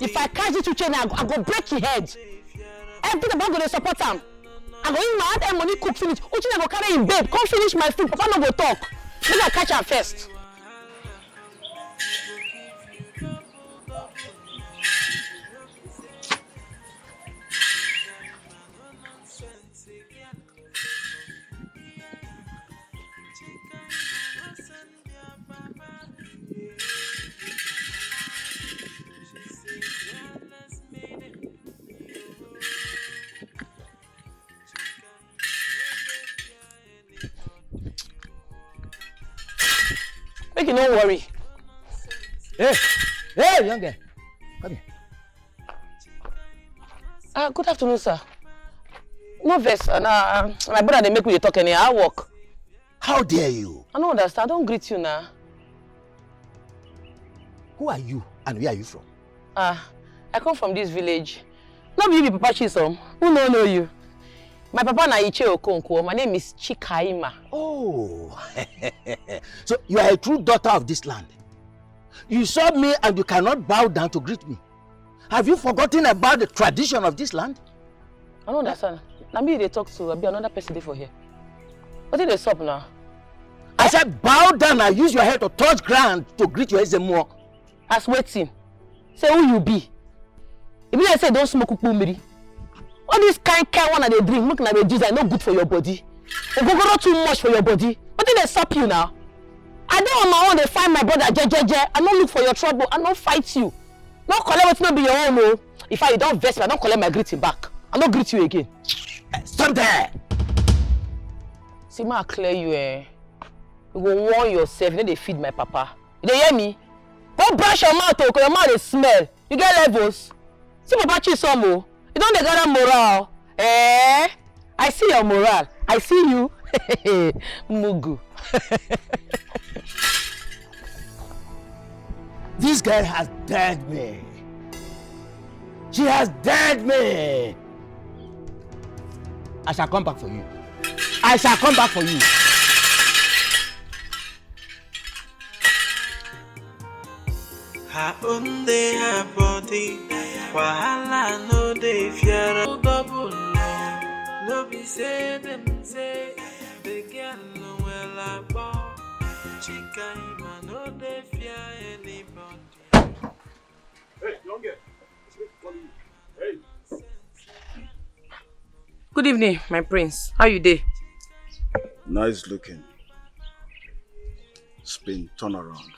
If I catch this chain, I go break your head. Everything about going to support him. I go in my hand and money cook finish. Uchina go carry him babe. Come finish my food. Papa no go talk. Maybe I catch her first. Make you don't worry. Hey, young girl. Come here. Good afternoon, sir. No vex. My brother, they make me talk anyhow. I work. How dare you? I don't understand. I don't greet you now. Who are you and where are you from? I come from this village. Not you be Papa Chisom. Who don't know you? My papa na Iche Okonkwo. My name is Chika. Oh, so you are a true daughter of this land. You saw me and you cannot bow down to greet me. Have you forgotten about the tradition of this land? I don't understand. Now me they talk to. I'll be another person there for here. What did they stop now? I said bow down and use your head to touch ground to greet your Ezemo. As waiting. Say who you be. If you say don't smoke ukpumiri. All this kind one that they drink, look like they juice are not good for your body. They go not too much for your body. What did they stop you now? I don't on my own, they find my brother, I don't look for your trouble, I don't fight you. Don't collect what not be your own, no. If I don't vex me, I don't collect my greeting back. I don't greet you again. Stop there! See, I clear you, You go warn yourself, then they feed my papa. You dey hear me? Go brush your mouth, because your mouth they smell. You get levels. See, Papa Chisom, you don't gather moral. I see your moral. I see you. Mugu. This girl has dared me. She has dared me. I shall come back for you. I shall come back for you. Her own day, her body. Wahala no dey fear. Double no. No be say them say. The girl no well about. Chika no dey fear anybody. Hey, young girl. Hey. Good evening, my prince. How you dey? Nice looking. Spin, turn around.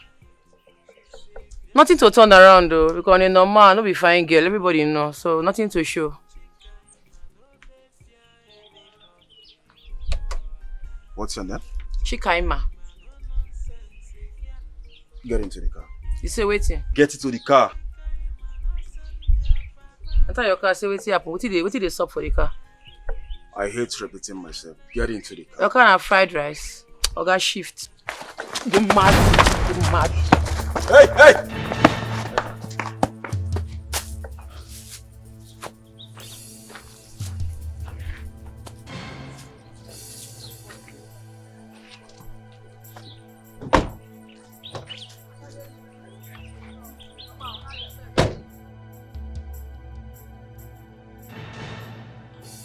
Nothing to turn around though, because in normal, no be fine girl, everybody know, so nothing to show. What's your name? Chika. Get into the car. You say waiting. Get into the car. I thought your car say waiting happen. What did they stop for the car? I hate repeating myself. Get into the car. Your car have fried rice. Or got shift. You mad. You mad. Hey, hey!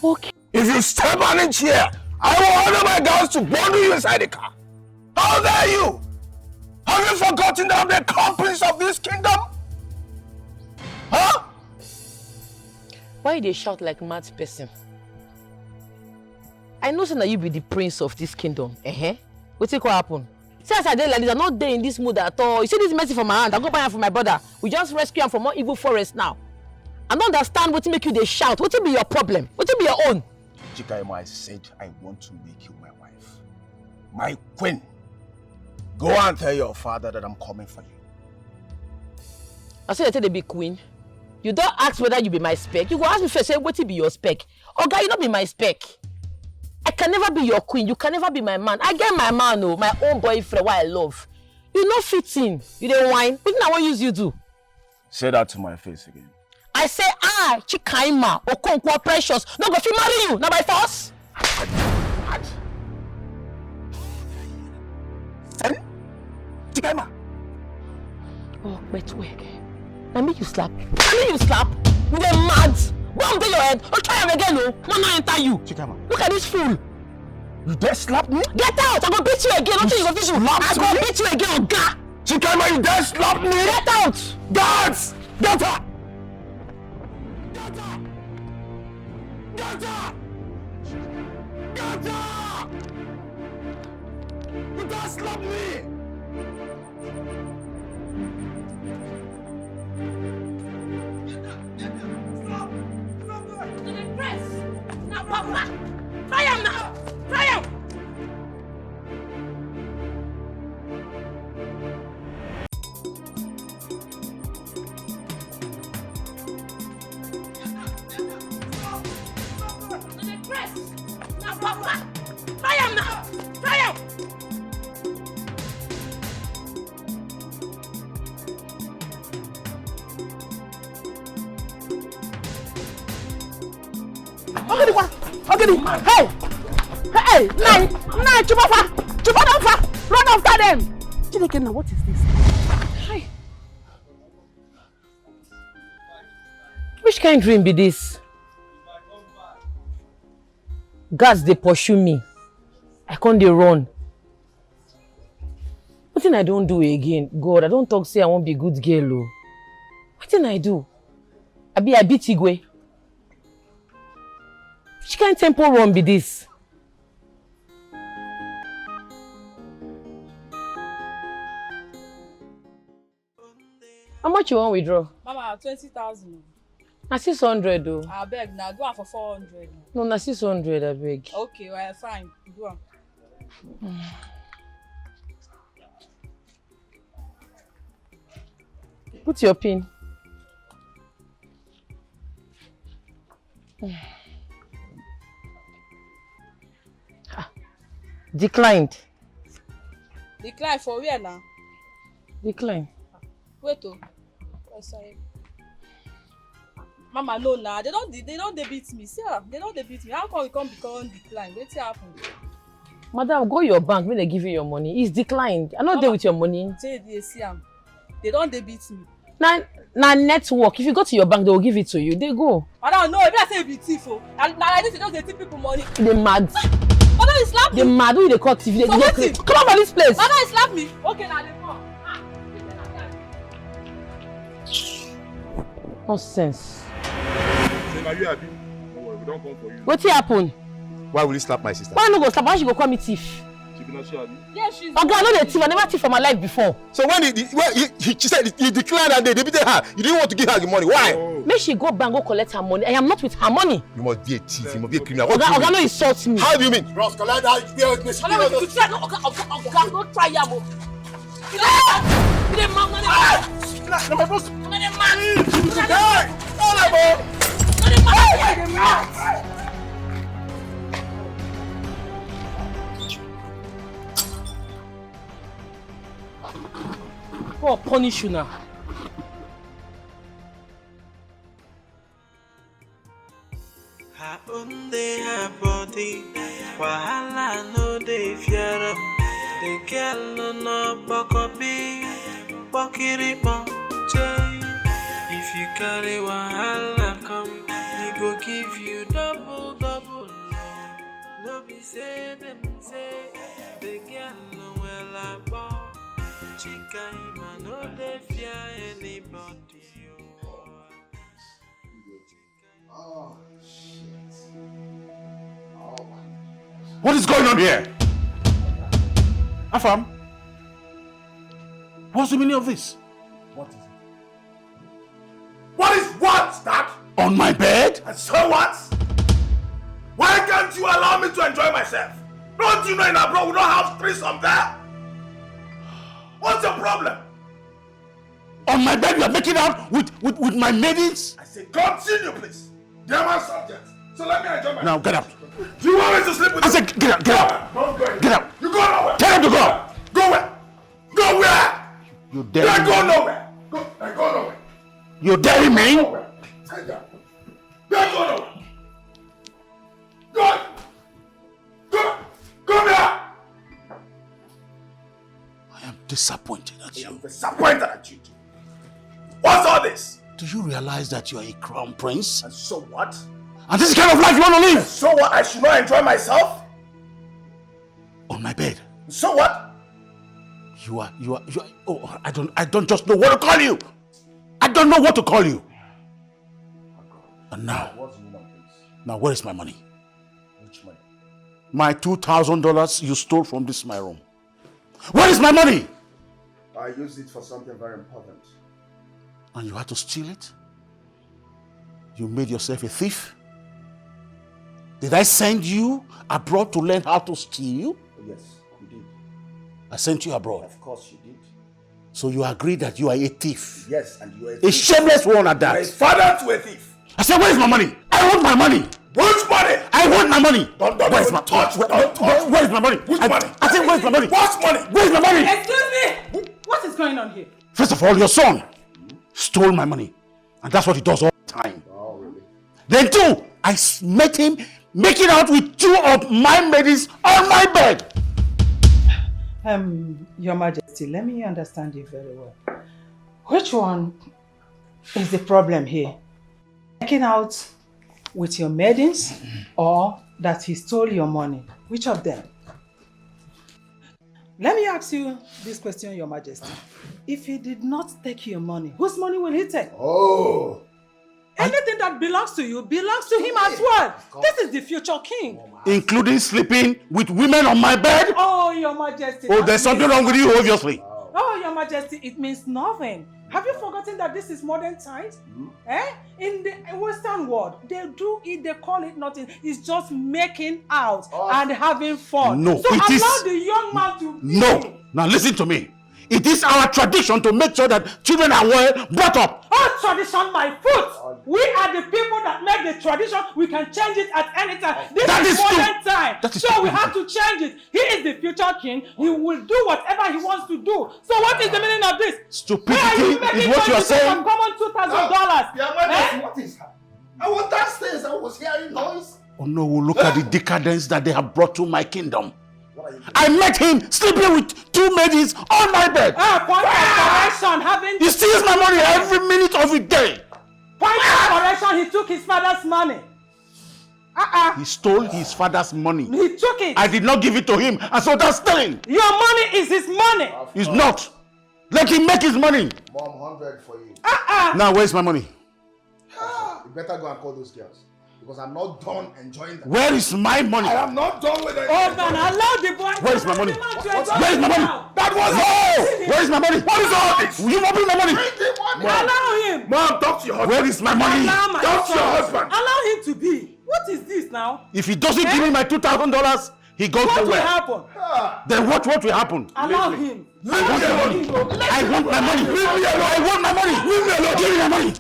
Okay. If you step on it here, I will order my girls to bundle you inside the car. How dare you? Have you forgotten that I'm the crown prince of this kingdom? Huh? Why they shout like mad person? I know that you be the prince of this kingdom. What's it gonna happen? See, as I did like this, I'm not there in this mood at all. You see this message from my hand, I go buy it for my brother. We just rescue him from one evil forest now. I don't understand what make you they shout. What be your problem? What be your own? Chika, I said I want to make you my wife. My queen. Go and tell your father that I'm coming for you. I said they be queen. You don't ask whether you be my spec. You go ask me first, say what be your spec. Okay, you not be my spec. I can never be your queen. You can never be my man. I get my man, oh, my own boyfriend, what I love. You not fit in. You don't whine. What I want use you do? Say that to my face again. I say, Chika Okonkwo precious. No go fit marry you. Not by force. Chika. Oh, wait. I make you slap. You dey mad. Go and your head. Don't try him again, no. Man, I enter you. Chika, look at this fool. You dare slap me? Get out! I go beat you again. Don't you go beat you. I go beat you again, Oga. Chika, you dare slap me? Get out! Guards! Get out! Get out! Get out! Get out! You dare slap me? Now, Papa! Try him now! Try him! Now, Papa! Try him now! Try him! Hey! Hey! Nine! Chupafa! Run after them! Chideke, now what is this? Hi. Which kind of dream be this? Guards, they pursue me. I can't dey run. What thing I don't do again? God, I don't talk say I won't be good girl. Oh. What thing I do? I beat Igwe. Which kind of tempo run be this? How much you want withdraw? Mama, 20,000. Na 600 though. I beg now, do it for 400. No, na 600 I beg. Okay, well, fine. Do it. Put your pin. Declined. Decline for where now? Decline. Wait oh. Oh, sorry. Mama, no now. They don't beat me. See, they don't beat me. How come we can't become decline? What's happened? Madam, go your bank when they give you your money. It's declined. I'm not there with your money. Say they don't beat me. Now network. If you go to your bank, they will give it to you. They go. I don't know. If I say be thief, and now like this, they just take people money. They mad. Madam, you slap me. They mad. Who they call TV? So They come on for this place. Madam, you slap me. Okay, now they come. Nonsense. Say, now you happy? Don't worry, we don't come for you. What happen? Why will you slap my sister? Why no go slap? Why she go call me thief? She be not sure, happy? Yeah, she's. Okay, I know the thief. I never thief for my life before. So when she said he declined and they beat her, you didn't want to give her the money. Why? Oh. Make she go bank go collect her money. I am not with her money. You must be a thief. You must be a criminal. What do you Oga mean? no insult me. How do you mean? Bros, collect that. Madam, you try. No, Oga, don't try yam. You dey mad, No, my boss. you dey mad. Hey! God punish you now. Her own day, her body. Wahala no dey fear am. The girl no bokobi, bokiripo change. If you carry wahala come, he go give you double love. No be say them say the girl no well about. Chika him no dey fear anybody. Oh, shit. Oh, my. What is going on here? Afam? What's the meaning of this? What is it? What is what, Dad? On my bed? And so what? Why can't you allow me to enjoy myself? Don't you know in abroad we don't have threesome there? What's the problem? On my bed you are making out with my maidens? I say continue, please. They are my subjects. So let me enjoy myself. Now get out. Do you want me to sleep with I you? said get out, get out. Don't go anywhere. Get out. You go nowhere. Tell him to go. Go where? Go where? You Then dare go me? nowhere. Go nowhere. You dare me? Nowhere. Sit down. Then go nowhere. Go. Come here. I am disappointed at I am you. disappointed at you. What's all this? Do you realize that you are a crown prince? And so what? And this is the kind of life you want to live? So what? I should not enjoy myself? On my bed. So what? You are, oh, I don't just know what to call you. I don't know what to call you. And now, where is my money? Which money? My $2,000 you stole from this my room. Where is my money? I used it for something very important. And you had to steal it? You made yourself a thief? Did I send you abroad to learn how to steal? Yes, you did. I sent you abroad. Of course you did. So you agree that you are a thief? Yes, and you are a A thief. shameless one at You are a that. father to a thief. I said, where is my money? I want my money. Which money? I want my money. Don't Where is my touch. Where is my money? Which money? I said, where is my money? What money? Where is my money? Excuse me! What is going on here? First of all, your son stole my money. And that's what he does all the time. Oh, really? Then two, I met him making out with two of my maidens on my bed. Your Majesty, let me understand you very well. Which one is the problem here? Making out with your maidens or that he stole your money? Which of them? Let me ask you this question, Your Majesty. If he did not take your money, whose money will he take? Oh. Anything that belongs to you belongs to him as well. This is the future king. Including sleeping with women on my bed? Oh, Your Majesty. Oh, there's something wrong with you, obviously. Oh, Your Majesty, it means nothing. Have you forgotten that this is modern times? In the Western world, they do it, they call it nothing. It's just making out and having fun. No, so it allow is... the young man to be. No. Now listen to me. It is our tradition to make sure that children are well brought up. Oh, tradition, my foot! We are the people that make the tradition. We can change it at any time. This is modern time. So we have to change it. He is the future king. He will do whatever he wants to do. So what is the meaning of this? Stupidity is what you are saying. Common $2,000. What is that? I was downstairs. I was hearing noise. Oh no, look at the decadence that they have brought to my kingdom. I met him sleeping with two maidens on my bed. Point of correction, haven't He steals my money every minute of the day. Point of correction, he took his father's money. He stole his father's money. He took it. I did not give it to him, and so that's stealing. Your money is his money. It's not. Let him make his money. Mom, 100 for you. Now, where's my money? You better go and call those girls. Because I'm not done enjoying that. Where is my money? I am not done with it. Oh man, allow the boy. Where is my money? Where is my money? That was No! Where is my money? What is all this? You won't bring my money. Bring the money. Allow him. Mom, talk to your husband. Where is my money? Allow my Talk to your son. husband. Allow him to be. What is this now? If he doesn't give me my $2,000, he goes What will nowhere. happen? Then what will happen? Allow him. I want my money. I want my money. Leave me alone. I want my money. Leave me alone. Give me my money.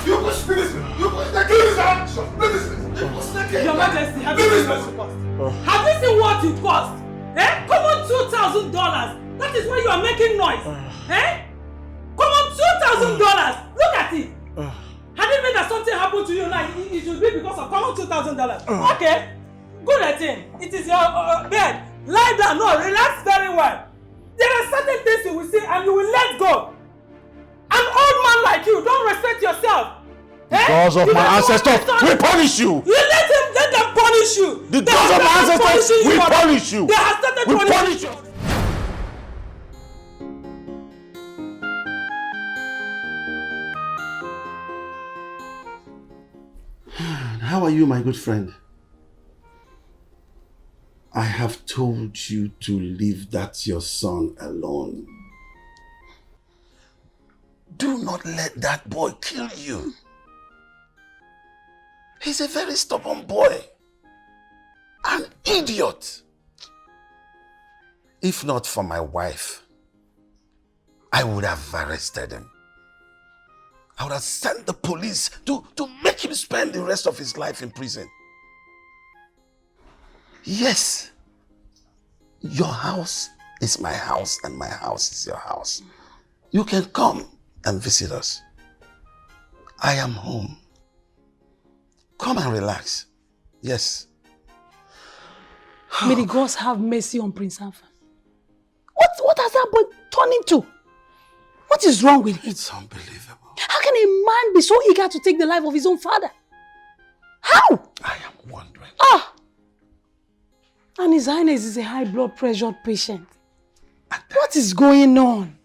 You push me this way. You push the keys out. You push the keys. Your Majesty, have you seen what it cost? Have you seen what it cost? Come on, $2,000. That is why you are making noise. Come on, $2,000. Look at it. Had it been that something happened to you now, it should be because of common $2,000. Okay, good at it. It is your bed. Lie down. No, relax very well. There are certain things you will see and you will let go. An old man like you, don't respect yourself. Because of my ancestors, we punish you. You let them punish you. Because of my ancestors, we punish you. They have started We punishing punish you. How are you, my good friend? I have told you to leave that your son alone. Do not let that boy kill you. He's a very stubborn boy. An idiot. If not for my wife, I would have arrested him. I would have sent the police to make him spend the rest of his life in prison. Yes, your house is my house and my house is your house. You can come and visit us. I am home. Come and relax. Yes. May the gods have mercy on Prince Alpha. What has that boy turned into? What is wrong with him? It's unbelievable. How can a man be so eager to take the life of his own father? How? I am wondering. Ah! And His Highness is a high blood pressure patient. What is going on?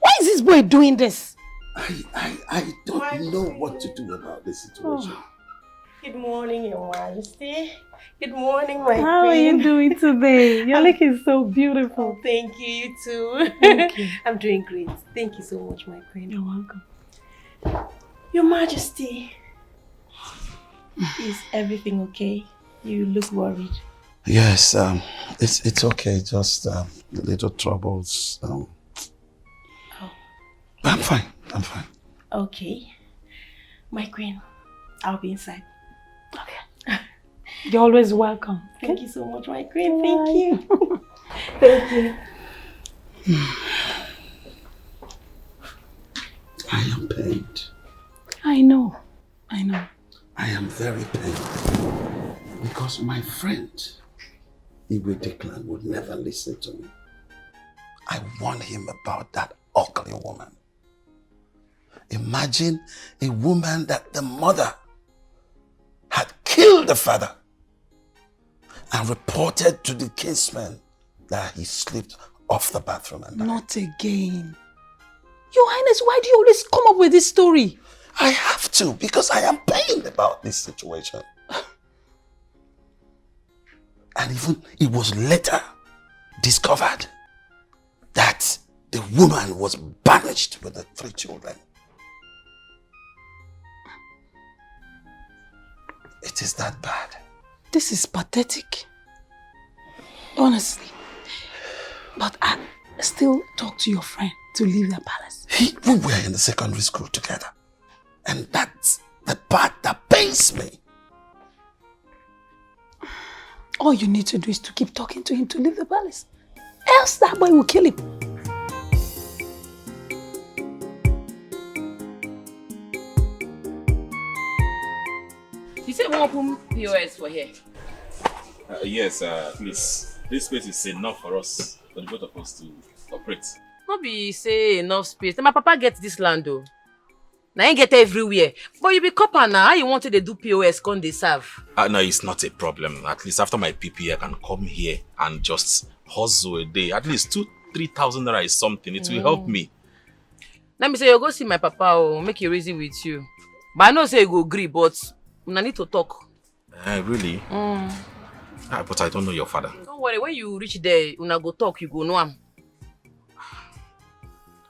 Why is this boy doing this? I don't know what to do about this situation. Oh. Good morning, Your Majesty. Good morning, my queen. How are you doing today? Your look is so beautiful. Oh, thank you, you too. Thank you. I'm doing great. Thank you so much, my queen. You're welcome. Your Majesty, is everything okay? You look worried. Yes, it's okay. Just little troubles. Oh. I'm fine. I'm fine. Okay. My queen, I'll be inside. Okay. You're always welcome. Thank you so much, my queen. Thank you. Thank you. I am pained. I know. I am very pained. Because my friend, Igwe Declan, would never listen to me. I warned him about that ugly woman. Imagine a woman that the mother had killed the father and reported to the kinsman that he slipped off the bathroom and died. Not again. Your Highness, why do you always come up with this story? I have to, because I am pained about this situation. And even it was later discovered that the woman was banished with the 3 children. It is that bad. This is pathetic. Honestly. But I still talk to your friend to leave the palace. We were in the secondary school together. And that's the part that pains me. All you need to do is to keep talking to him to leave the palace. Else that boy will kill him. You said we open POS for here? Yes, please. This space is enough for us, for the both of us to operate. Not be say enough space. My papa gets this land though. Now you get everywhere. But you be copper now. How you wanted to do POS can they serve? No, it's not a problem. At least after my PPA, I can come here and just hustle a day. At least 2,000-3,000 naira is something. It will help me. Let me say you go see my papa or make a reason with you. But I know say you go agree, but I need to talk. Really? But I don't know your father. Don't worry, when you reach there, una go talk, you go know him.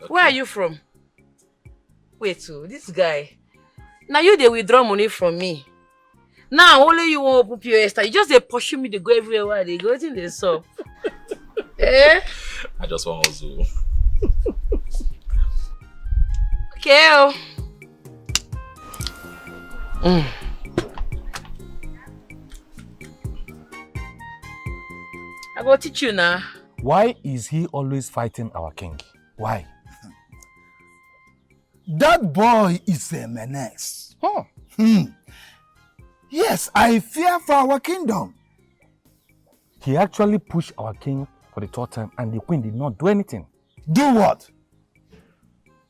Okay. Where are you from? Wait, so this guy. Now you they withdraw money from me. Now only you want to open POS. You just they pursue me, they go everywhere where they go in the shop. Eh? I just want to. Okay. I go teach you now. Why is he always fighting our king? Why? That boy is a menace. Yes, I fear for our kingdom. He actually pushed our king for the 3rd time and the queen did not do anything. Do what?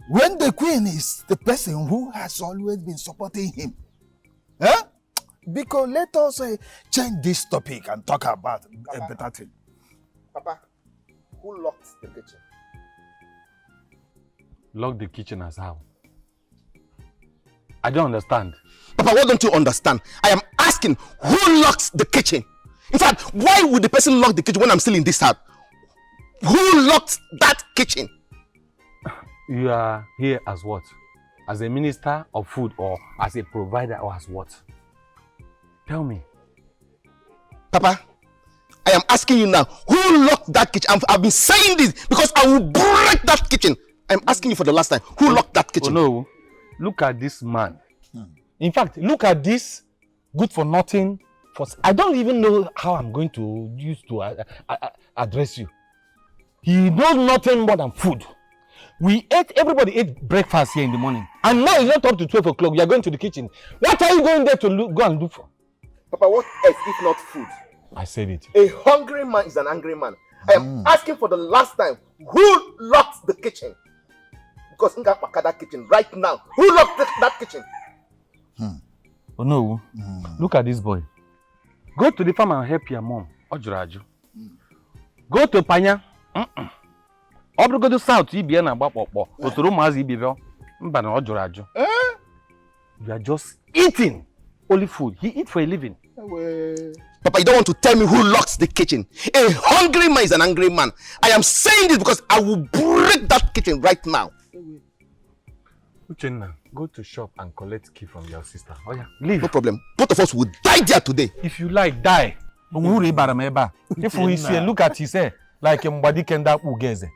When the queen is the person who has always been supporting him. Huh? Because let us change this topic and talk about a better thing. Papa, who locked the kitchen? Lock the kitchen as how? I don't understand. Papa, what don't you understand? I am asking, who locks the kitchen? In fact, why would the person lock the kitchen when I'm still in this house? Who locked that kitchen? You are here as what? As a minister of food or as a provider or as what? Tell me. Papa, I am asking you now, who locked that kitchen? I've been saying this because I will break that kitchen. I'm asking you for the last time, who locked that kitchen? Oh no, look at this man. In fact, look at this good for nothing. I don't even know how I'm going to use to address you. He knows nothing more than food. Everybody ate breakfast here in the morning. And now it's not up to 12 o'clock. You are going to the kitchen. What are you going there to go and look for? Papa, what else if not food? I said it. A hungry man is an angry man. I am asking for the last time, who locked the kitchen? Because Nga Pakada kitchen right now. Who locked that kitchen? Oh no. Look at this boy. Go to the farm and help your mom. Ojuraju. Go to Panya. Go to South. You are just eating only food. He eats for a living. Papa, you don't want to tell me who locks the kitchen. A hungry man is an angry man. I am saying this because I will break that kitchen right now. Uchenna, go to shop and collect key from your sister. Oh yeah, leave. No problem. Both of us will die there today. If you like, die. If we see, look at his hair like a mbadi kenda ugeze.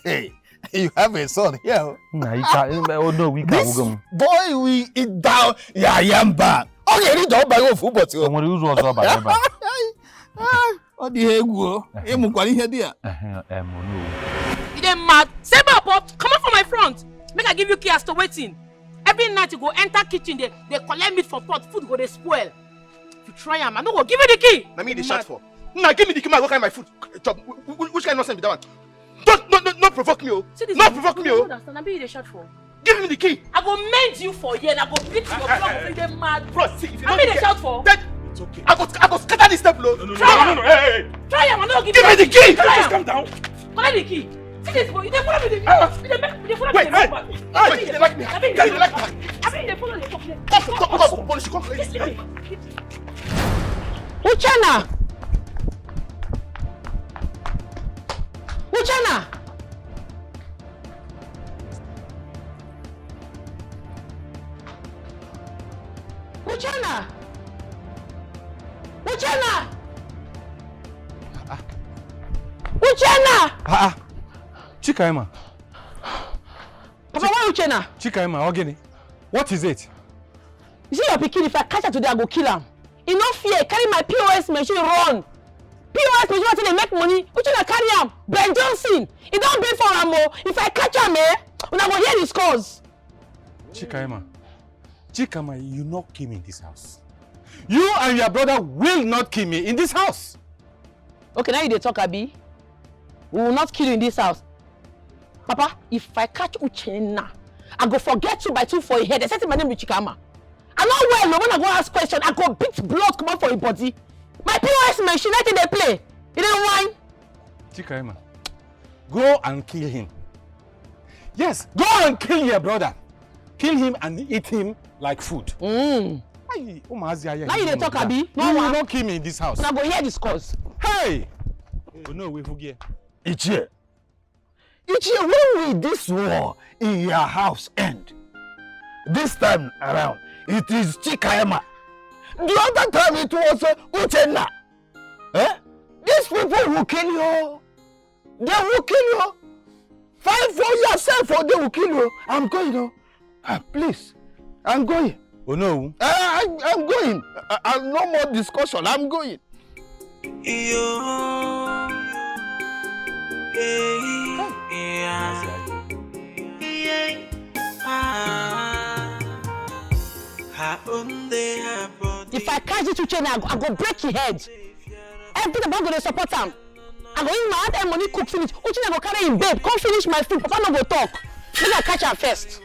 Hey, you have a son here. Oh no, we can't. This boy we eat down. Yeah, I am back. Okay, you don't buy your food, but you. Oh, the hell, go. You dey mad? Say my pop, come out from my front. Make I give you key as to waiting. Every night you go enter kitchen, they collect meat for pot, food go they spoil. If you try am, I no go give you the key. Now me the shot for. Now give me the key, I go carry my food. Chop. Which kind of nonsense be that one? Don't provoke me, oh. Not provoke me, oh. I be the shot for. Give me the key. I go mend you for here and I go beat your block if you dey mad. Bro, see if you I be the shout for. It's okay. I go scatter this step, no. No. Hey. Try am, I no give me the key. Just calm down. Collect the key. See this boy, you dey follow me. You dey follow me. Wait, you like me? I mean, You like me? you dey follow me. Come, police, come. Uchenna! Uchenna! Uchenna! Uchenna! Uchenna! Chika. Papa, why Uchenna? Chika, what is it? You see your pikin, if I catch her today, I go kill him. He no fear, carry my POS machine run. POS machine until they make money. Uchenna carry him. Ben Johnson, he don't pay for him. If I catch him, when I go hear the scores. Chika, you not kill me in this house. You and your brother will not kill me in this house. Okay, now you dey talk, Abi. We will not kill you in this house. Papa, if I catch Uchenna, I go forget 2 by 2 for your head. They said my name is Chikama. I know well, when I go ask question, I go beat blood come out for your body. My POS machine, I think they play. You don't whine. Chika, go and kill him. Yes, go and kill your brother. Kill him and eat him like food. Now you dey talk, Abi. No, you will not kill me in this house. Now go hear this cause. Hey! Oh no, we forget. Ichie, when will this war in your house end? This time around, it is Chika. The other time it was Uchenna. These people will kill you. They will kill you. Fight for yourself or they will kill you. I'm going. Please, I'm going. Oh no. I'm going. No more discussion. I'm going. If I catch you to Uchenna, I go break your head. Everything about go to support him. I go in my hand and money cook finish. Uchenna go carry him babe. Come finish my food. Papa no go talk. Let I catch her first.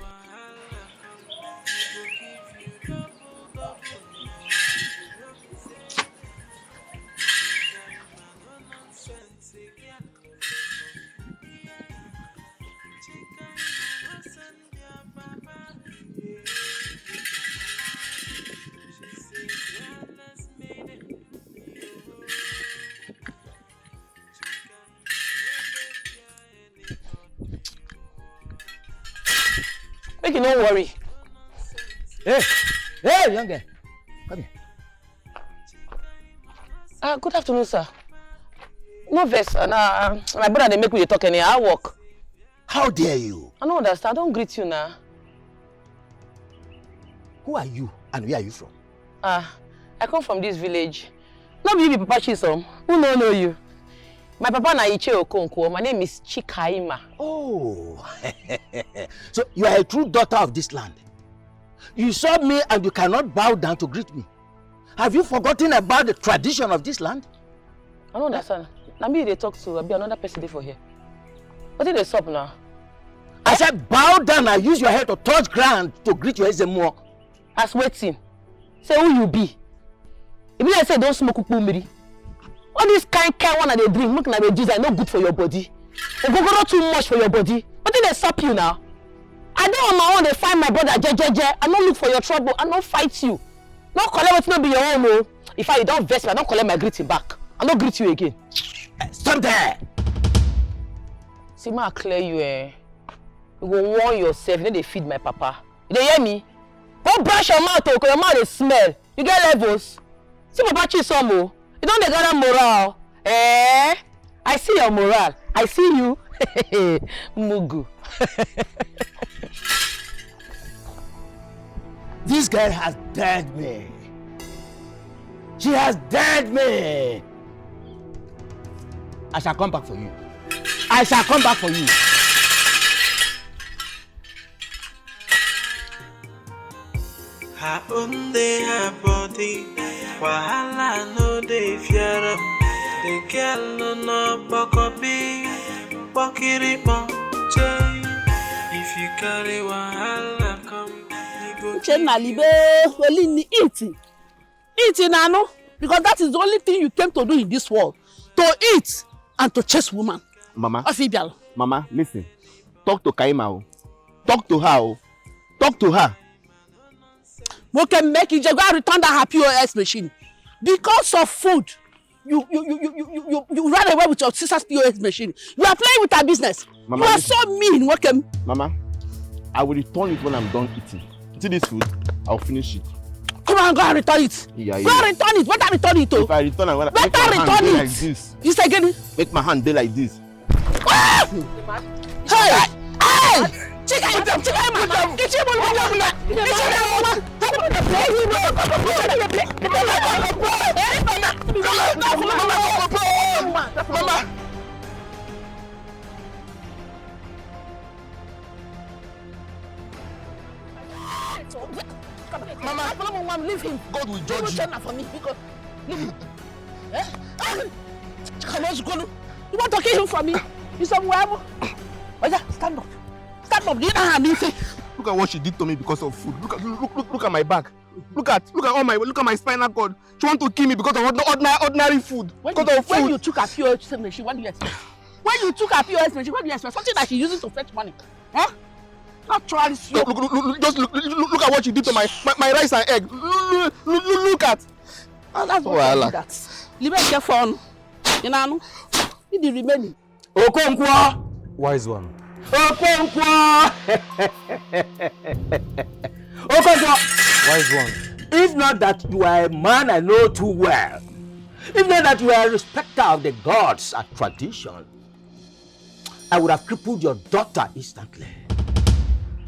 Make you no worry. Hey, young guy. Come here. Good afternoon, sir. No vex. My brother they make me talk anyhow. I work. How dare you? I don't understand. I don't greet you now. Who are you and where are you from? I come from this village. No be Papa Chisom. Who know you? My papa na Iche Okonkwo. My name is Chika. Oh, so you are a true daughter of this land. You saw me and you cannot bow down to greet me. Have you forgotten about the tradition of this land? I don't understand. Now me they talk to, I'll be another person there for here. What did they stop now? I said bow down and use your head to touch ground to greet your Ezemo. As waiting. Say who you be. If you say don't smoke ukpumiri. All this kind one that they drink, make na they juice are not good for your body. Ogogoro too much for your body. What did they stop you now? I don't on my own, they find my brother jejeje. I don't look for your trouble, I don't fight you. Don't collect what's not be your own, no. If I don't vex me, I don't collect my greeting back. I don't greet you again. Stop there! See, ma clear you, You go warn yourself, you know they feed my papa. You hear me? Go brush your mouth, because your mouth is smell. You get levels. See, papa cheat some, you don't gather moral. I see your moral. I see you. Mugu. This girl has dared me. She has dared me. I shall come back for you. I shall come back for you. Her own day, her body. Wahala no dey fear am. The girl no bokobi. Bokiripo jay. If you carry wahala come, you go. Uchenna libe only eating. Eating nano, because that is the only thing you came to do in this world. To eat and to chase woman. Mama. Afibial. Mama, listen. Talk to Kaima. Talk to her. Talk to her. We can make it. Just go and return that her POS machine. Because of food, you ran away with your sister's POS machine. You are playing with her business. Mama, you are so mean. Welcome. Mama, I will return it when I'm done eating. See this food? I'll finish it. Come on, go and return it. Yeah. Go and return it. Better return it. If I return, I'm gonna make my hand like this. You say again? Make my hand like this. Ah! Hey! Hey! Chika, mama. Mama, leave him. God will judge you. For me because leave him. You want to kill him for me? You somewhere? Oh yeah, stand up. Stand up. Look at what she did to me because of food. Look at my back. Look at my spinal cord. She want to kill me because of ordinary food. When you took her POS machine, what do you expect? When you took her POS machine, what do you expect? Something that she uses to fetch money. Huh? Not trying to look at what she did to my rice and egg. Look at. That's what I like. Leave it phone. You know, the remaining. Okonkwo. Wise one. Okonkwo. Okonkwo. Wise one. If not that you are a man I know too well, if not that you are a respecter of the gods and tradition, I would have crippled your daughter instantly.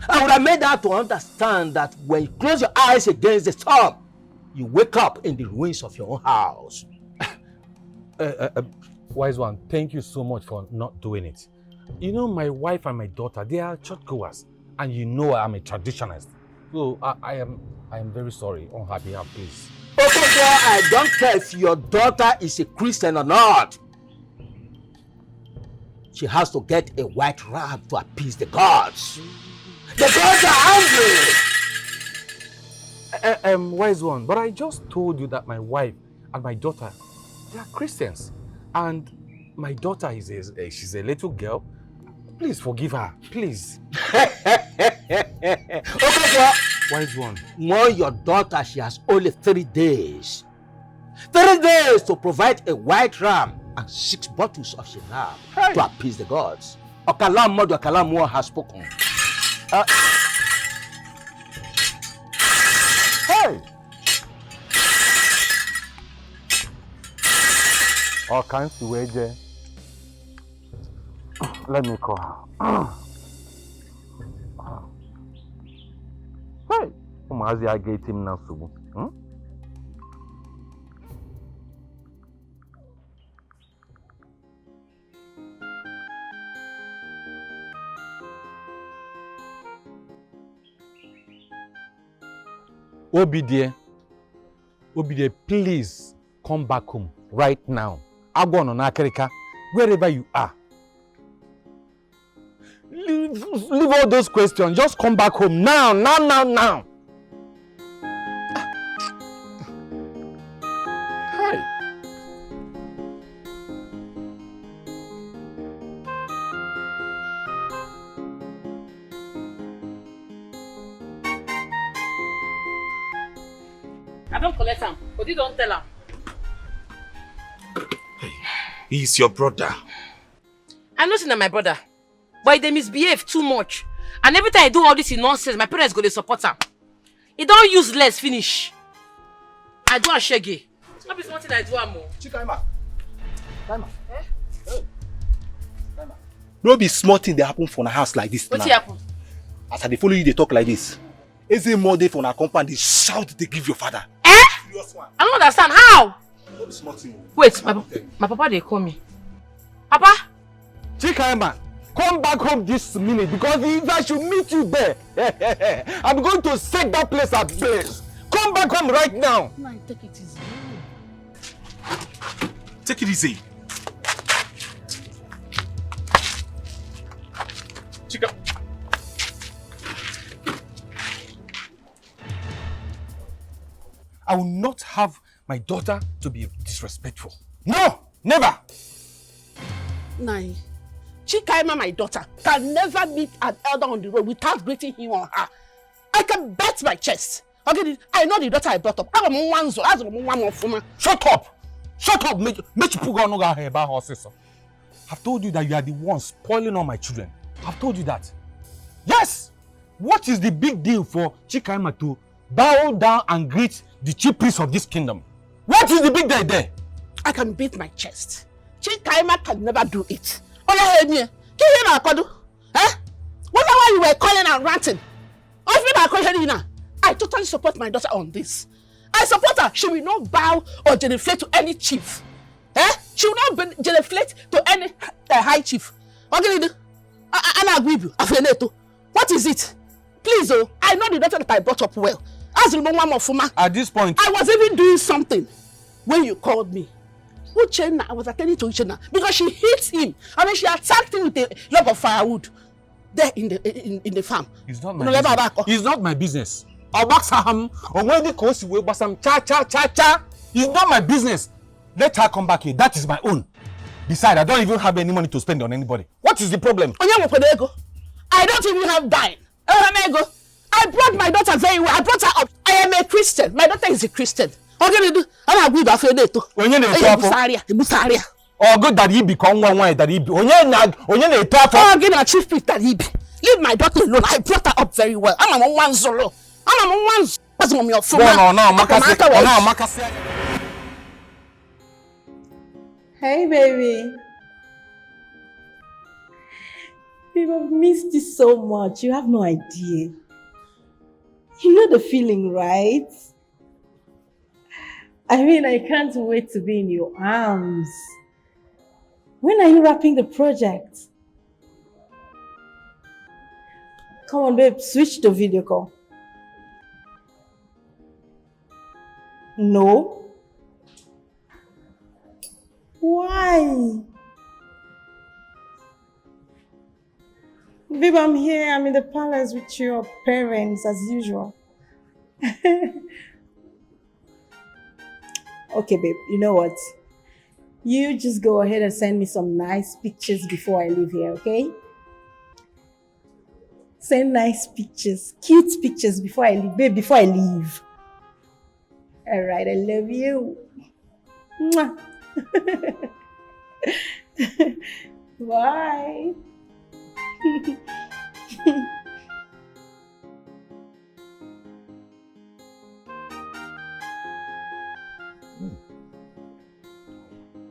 I would have made her to understand that when you close your eyes against the storm, you wake up in the ruins of your own house. Wise one, thank you so much for not doing it. You know, my wife and my daughter, they are churchgoers, and you know I'm a traditionalist. So I am very sorry on her behalf, please. Okay, I don't care if your daughter is a Christian or not. She has to get a white rag to appease the gods. The gods are angry. Wise one, but I just told you that my wife and my daughter, they are Christians, and my daughter she's a little girl. Please forgive her, please. Okay, sir. Wise one. Warn your daughter she has only 3 days. 3 days to provide a white ram and 6 bottles of shinab to appease the gods. Okalam Modu Okalam has spoken. Hey! All kinds of ways. Let me call her. Hey! Umazi, I get him now, Subu. Obidie, please come back home right now. Agwan on Akarika, wherever you are. Leave all those questions. Just come back home now. Hi. I don't collect him, but you don't tell him. He's your brother. I know he's my brother, but they misbehave too much. And every time I do all this in nonsense, my parents go to support him. He don't use less, finish. I do a shaggy. It's not something I do more. Chika, Emma. No be small thing they happen for a house like this. What's happen? As I dey follow you, they talk like this. Every more day for a compound, they shout, they give your father. I don't understand how. No be small thing. Wait, my papa they call me. Papa? Chika, Emma, come back home this minute because if I should meet you there, I'm going to set that place ablaze. Come back home right now. No, take it easy. Take it easy. Chika. I will not have my daughter to be disrespectful. No, never. Nai, Chika, my daughter, can never meet an elder on the road without greeting him or her. I can bet my chest. Okay, I know the daughter I brought up. Shut up! Shut up! I've told you that you are the one spoiling all my children. I've told you that. Yes! What is the big deal for Chikaima to bow down and greet the chief priest of this kingdom? What is the big deal there? I can beat my chest. Chikaima can never do it. Oh, yeah, yeah. Whatever you were calling and ranting. I totally support my daughter on this. I support her. She will not bow or genuflect to any chief. She will not genuflect to any high chief. What can you do? I agree with you. What is it? Please, I know the daughter that I brought up well. At this point, I was even doing something when you called me. I was attending to Uchenna because she hit him. I mean, she attacked him with a log of firewood there in the farm. It's not my business. It's not my business. It's not my business. Let her come back here. That is my own. Besides, I don't even have any money to spend on anybody. What is the problem? I don't even have dime. I brought my daughter very well. I brought her up. I am a Christian. My daughter is a Christian. Oh, good that he become one that he be. Chief priest that he be. Leave my daughter alone. I brought her up very well. I'm on one solo. I'm on one. Hey, baby. Babe, I've missed you so much. You have no idea. You know the feeling, right? I mean, I can't wait to be in your arms. When are you wrapping the project? Come on, babe, switch to video call. No? Why? Babe, I'm here. I'm in the palace with your parents as usual. Okay, babe, you know what? You just go ahead and send me some nice pictures before I leave here, okay? Send nice pictures, cute pictures before I leave, babe, before I leave. All right, I love you. Mwah. Bye.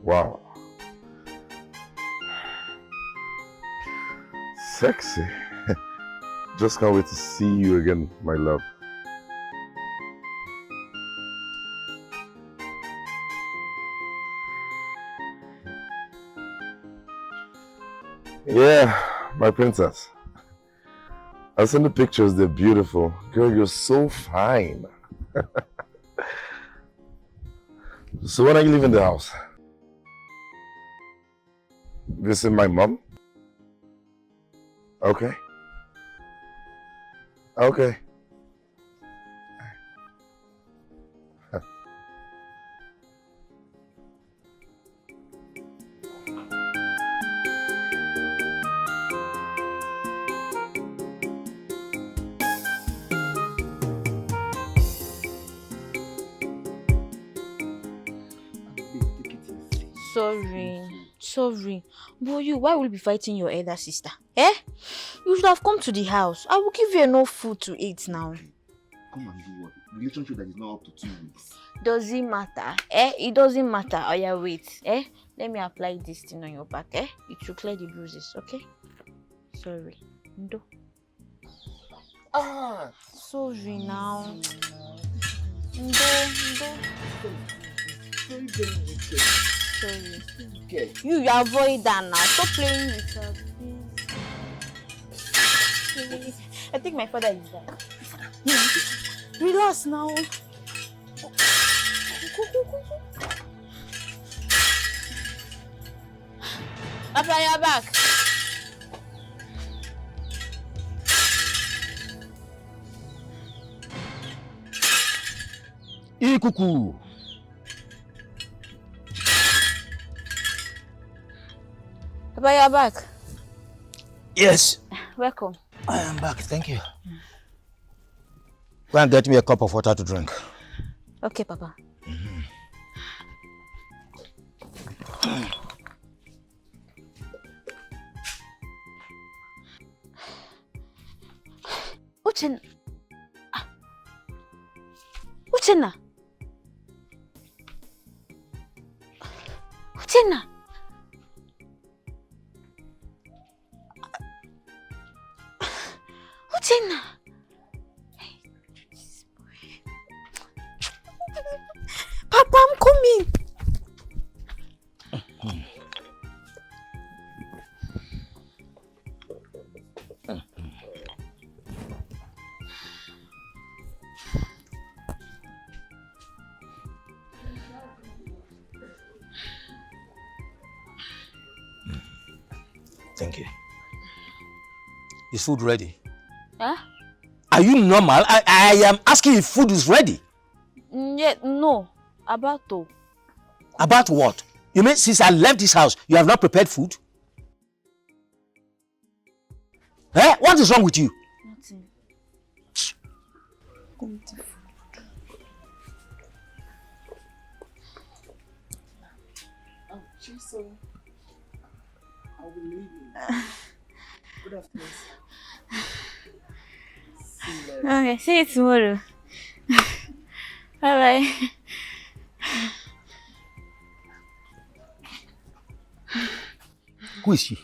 Wow. Sexy. Just can't wait to see you again, my love. Yeah, my princess. I've seen the pictures, they're beautiful. Girl, you're so fine. So when are you leaving the house? Visit my mom? Okay. Okay. Sorry. But why will you be fighting your elder sister? Eh? You should have come to the house. I will give you enough food to eat now. Come and do what? Relationship that is not up to 2 weeks. Does it matter? Eh? It doesn't matter. Oh yeah, wait. Eh? Let me apply this thing on your back. Eh? It should clear the bruises, okay? Sorry. Ndo. Sorry now. Ndo. Sorry. Okay. You avoid that now. Stop playing with her, please. I think my father is there. Relax now. Apply your back. Ikuku. Papa, you're back. Yes. Welcome. I am back, thank you. Go and get me a cup of water to drink. Okay, Papa. Uchenna. Papa, I'm coming. Thank you. Is food ready? Huh? Are you normal? I am asking if food is ready. No. About to. About what? You mean since I left this house, you have not prepared food? Eh? What is wrong with you? Nothing. So I will leave you. Good afternoon. Okay, see you tomorrow. Bye-bye. Who is she?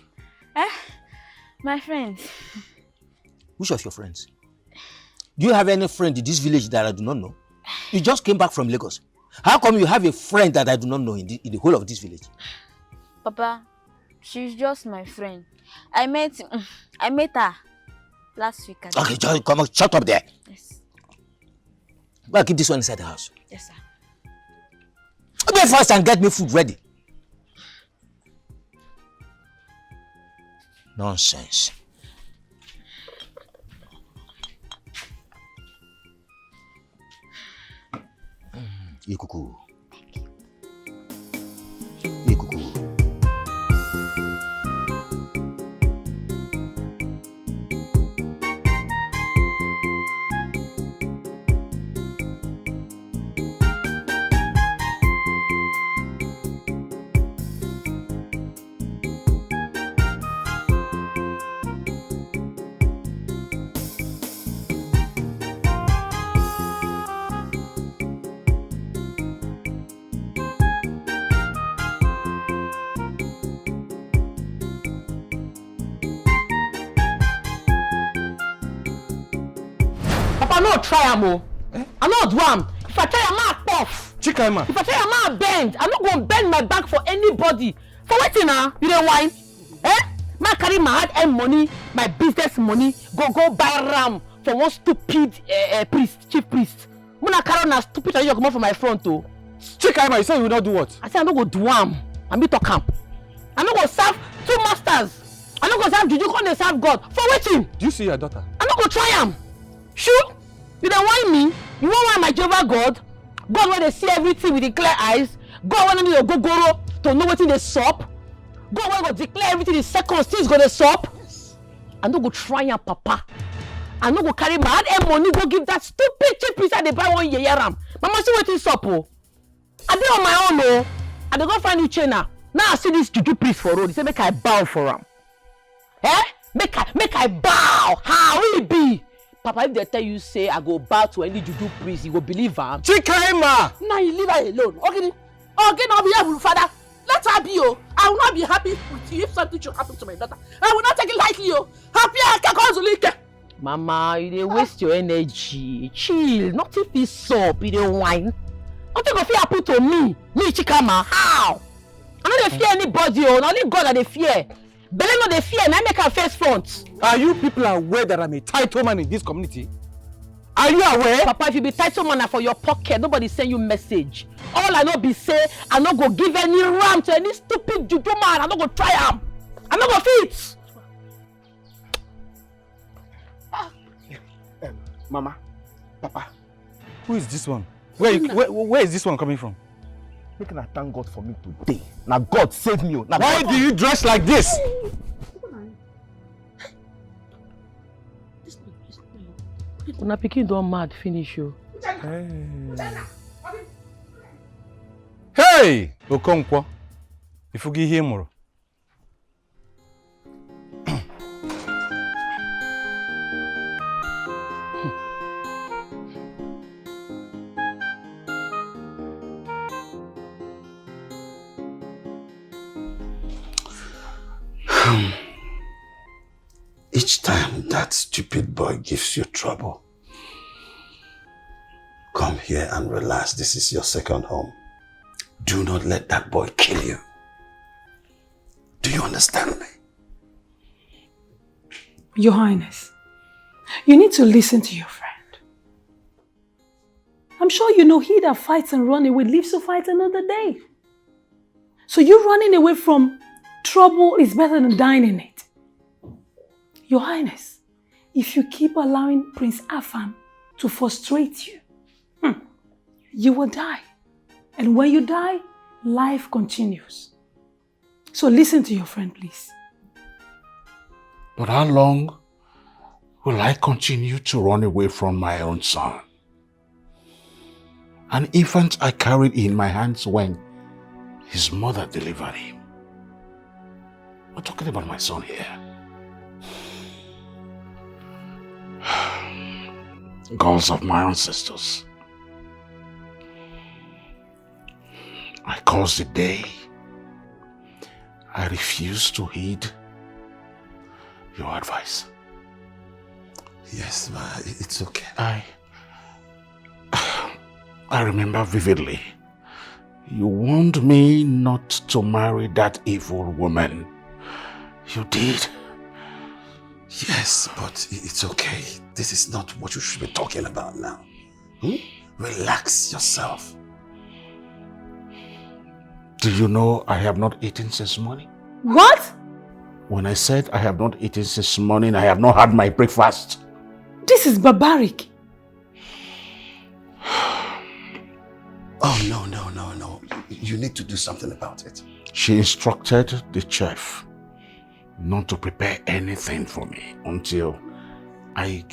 My friend. Which of your friends? Do you have any friend in this village that I do not know? You just came back from Lagos. How come you have a friend that I do not know in the whole of this village? Papa, she's just my friend. I met her last week. Okay, just come on, shut up there. Yes. Go keep this one inside the house. Yes, sir. Go first and get me food ready. Nonsense. Ikuku. Ikuku. No try am o. I no do am. If I try am, I puff. Chika, man. If I try am, I bend. I'm not gonna bend my back for anybody. For wetin na? You dey whine? Man carry my hard-earned money, my business money, go buy ram for one stupid chief priest. When I carry na stupid and you come out from my front o. Chika, man, you say you will not do what? I say I no go do am. I be talk am. I no go serve Two masters. I no go serve juju, come dey serve God. For wetin? Do you see your daughter? I no go try am. Sure? You dey whine me? You wan whine my Jehovah God? God wey dey see everything with the clear eyes? God wey no need ogogoro to know wetin dey sup? God wey go declare everything in seconds, things go dey sup? Yes. I no go try am, Papa. I no go carry my hard-earned money go give that stupid cheap piece I dey buy one yeye ram. Mama, see wetin sup o? I dey on my own o. I dey go find new trainer. Now I see this juju priest for road. He say make I bow for am. Eh? Make I bow. How will it be? Papa, if they tell you say I go bow to any juju priest, you go believe am. Chika! Now you leave her alone. Okay, now be able, Father. Let her be, oh. I will not be happy with you if something should happen to my daughter. I will not take it lightly, oh. Happy I can cause. Mama, you dey waste your energy. Chill. Nothing fit sup. You dey whine. Nothing go fit happen to me. Me, Chika ma. How? I no dey fear anybody, oh. Only God I dey fear. Bele no dey fear. Na make am face front. Are you people aware that I'm a title man in this community? Are you aware? Papa, if you be title man for your pocket, nobody send you message. All I know be say, I no go give any ram to any stupid juju man. I no go try am. I no go fit. Mama, Papa, who is this one? Where is this one coming from? Make I thank God for me today. Now God save me. Now why do you dress like this? Una pikin don mad finish you. Hey, Okonkwo, if you give him more. Each time that stupid boy gives you trouble, come here and relax. This is your second home. Do not let that boy kill you. Do you understand me? Your Highness, you need to listen to your friend. I'm sure you know he that fights and runs away lives to fight another day. So you running away from trouble is better than dying in it. Your Highness, if you keep allowing Prince Afam to frustrate you, you will die. And when you die, life continues. So listen to your friend, please. But how long will I continue to run away from my own son? An infant I carried in my hands when his mother delivered him. We're talking about my son here. Gods of my ancestors, I curse the day I refuse to heed your advice. Yes, but it's okay. I remember vividly. You warned me not to marry that evil woman. You did. Yes, but it's okay. This is not what you should be talking about now. Relax yourself. Do you know I have not eaten since morning? What? When I said I have not eaten since morning, I have not had my breakfast. This is barbaric. Oh, no. You need to do something about it. She instructed the chef not to prepare anything for me until I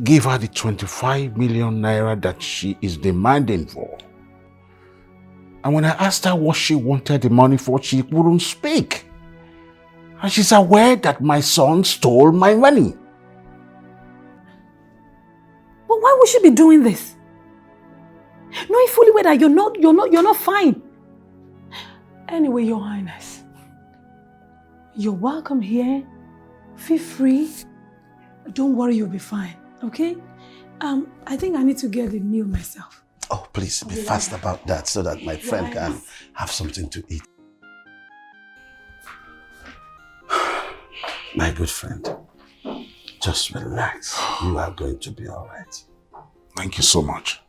gave her the 25 million naira that she is demanding for. And when I asked her what she wanted the money for, she wouldn't speak. And she's aware that my son stole my money. But why would she be doing this? Knowing fully well that you're not fine. Anyway, Your Highness, you're welcome here. Feel free. Don't worry, you'll be fine. Okay? I think I need to get the meal myself. Oh, please be fast about that so that my friend can have something to eat. My good friend, just relax. You are going to be all right. Thank you so much.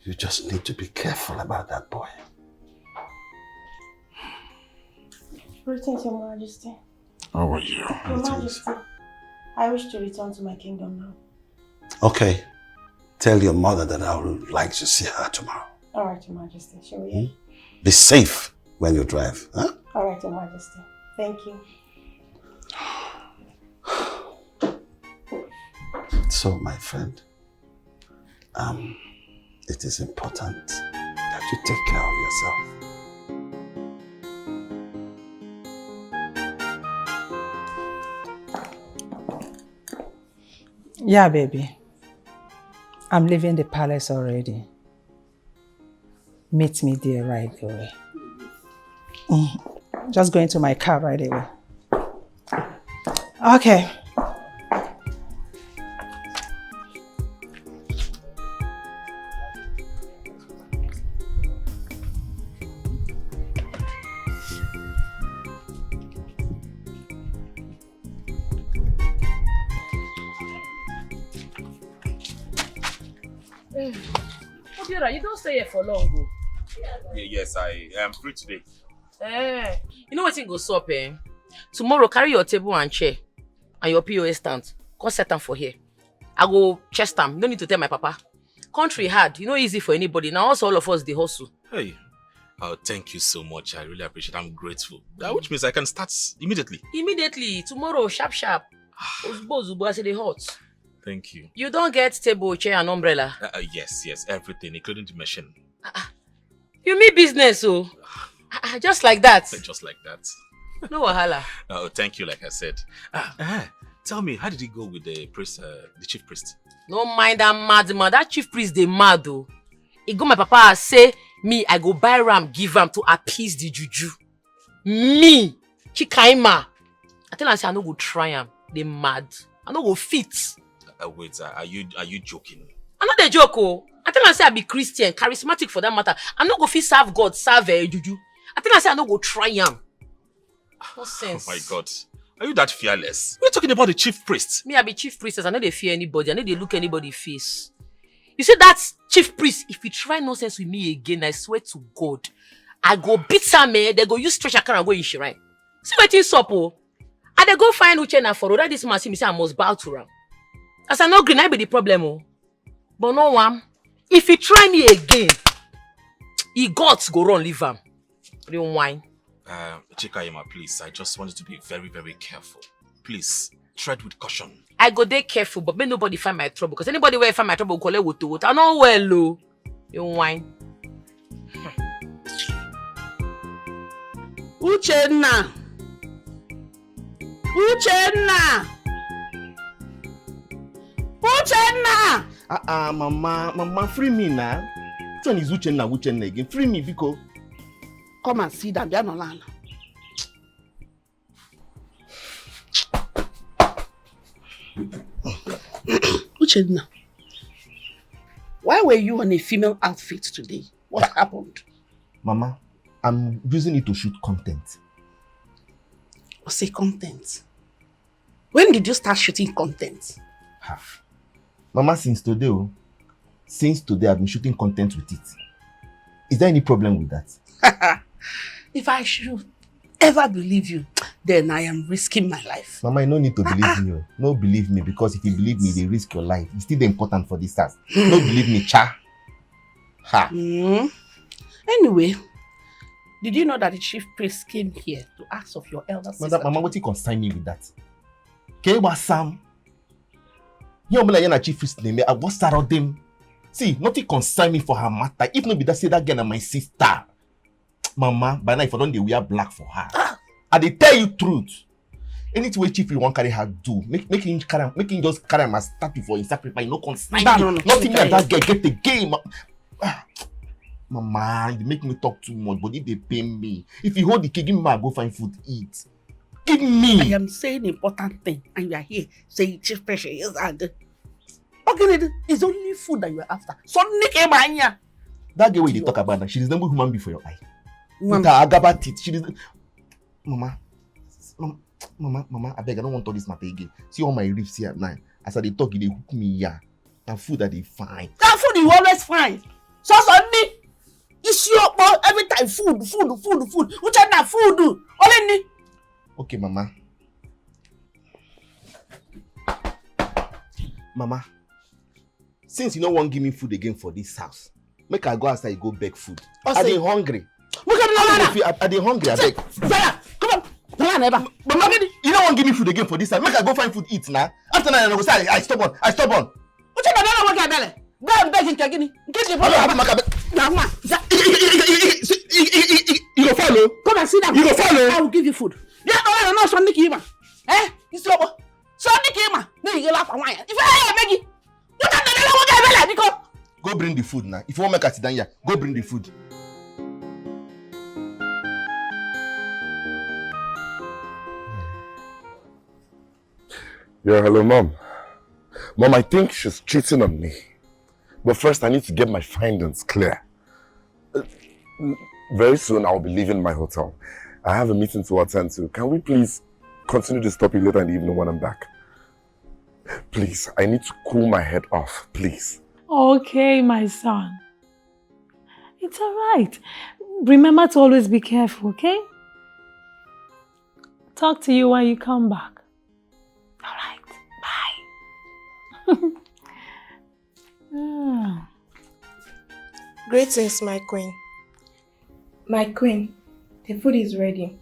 You just need to be careful about that boy. Greetings, Your Majesty. How are you? Your Majesty, I wish to return to my kingdom now. Okay. Tell your mother that I would like to see her tomorrow. All right, Your Majesty. Shall we? Be safe when you drive, huh? All right, Your Majesty. Thank you. So, my friend, it is important that you take care of yourself. Yeah, baby. I'm leaving the palace already. Meet me there right away. Just go into my car right away. Okay. Obiora, you don't stay here for long, though. Yes, I am free today. You know what thing go sup, eh? Tomorrow, carry your table and chair and your POS stand. Come set them for here. I go chest them. No need to tell my papa. Country hard. You know, easy for anybody. Now also all of us, they hustle. Hey, oh, thank you so much. I really appreciate it. I'm grateful. Which means I can start immediately. Immediately. Tomorrow, sharp. Zubo, I say they hot. Thank you. You don't get table, chair, and umbrella? Yes. Everything, including the machine. You mean business, oh? Just like that? Just like that. No wahala. Oh, thank you, like I said. Tell me, how did it go with the priest, the chief priest? No mind that mad man. That chief priest, they mad, though. He go my papa say, me, I go buy ram, give ram to appease the juju. Me, Chika. I tell him, say, I no go try him. They mad. I no go fit. Wait, are you joking? I'm not a joke, oh. I tell him, say, I be Christian, charismatic for that matter. I no go fit serve God, serve juju. I tell him, say, I no go try him. No sense. Oh my God. Are you that fearless? We're talking about the chief priest. Me, I be chief priestess. I know they fear anybody. I know they look anybody face. You see that chief priest, if you try nonsense with me again, I swear to God, I go beat some man, they go use stretcher car and go in shrine. See what is up, oh? And they go find Uchenna for that this man see me say I must bow to him. As I know green, I be the problem, oh. But no one, if you try me again, he gods go run leave him. Don't whine. Chika, please, I just want you to be very, very careful. Please, tread with caution. I go there careful, but may nobody find my trouble. Because anybody will find my trouble, call it what. I know well, low. You whine. Uchenna! Mama, free me now. Which one is Uchenna again? Free me, Vico. Come and sit down, there, Nolana. Uchenna, why were you on a female outfit today? What happened? Mama, I'm using it to shoot content. Say content. When did you start shooting content? Mama, since today I've been shooting content with it. Is there any problem with that? If I should ever believe you, then I am risking my life. Mama, you no need to believe me. No, believe me, because if you believe me, they risk your life. It's still important for this task. No, believe me, cha. Ha. Anyway, did you know that the chief priest came here to ask of your elder sister? Mama, what you concern me with that? Okay, what Sam? You know, like chief priest name. I was start them. See, nothing concern me for her matter. If not be that, say that girl and my sister. Mama, by now if I don't, they wear black for her. And they tell you truth. Anything way chief you want carry her do, make him just carry my statue for his sacrifice. No concern me. Nothing like that girl get the game. Mama, you make me talk too much, but if they pay me, if you hold the kid, give me, I go find food to eat. Give me. I am saying important thing, and you are here saying chief pressure is and okay, it's only food that you are after. So that girl way they talk about that, she resemble human being for your eye. With her agaba teeth, she is. Mama, I beg, I don't want all this matter again. See all my ribs here at night. As they talk, they hook me here. That food that they find. That food you always find. So suddenly, it's your every time food. Which are that food? Only Okay, Mama. Mama, since you no wan give me food again for this house, make I go outside go beg food. I dey hungry. I dey hungry, I beg. Come on. Mama, you no wan give me food again for this house. Make I go find food eat now. After that, I go say I stubborn. What you don't want to belly? Go and beg in Kagini. Get the You go follow. Come and sit down. You go follow. I will give you food. Yeah, no, Sonny Kima. Eh? It's trouble. Sonny Kima. No, you laugh and wine. If I make it, you can't know what I belly. Go bring the food now. If you want make us sit down here, go bring the food. Yeah, hello, Mom. Mom, I think she's cheating on me. But first, I need to get my findings clear. Very soon, I'll be leaving my hotel. I have a meeting to attend to. Can we please continue this topic later in the evening when I'm back? Please, I need to cool my head off, please. Okay, my son. It's all right. Remember to always be careful, okay? Talk to you when you come back. All right, bye. Greetings, my queen. My queen, the food is ready.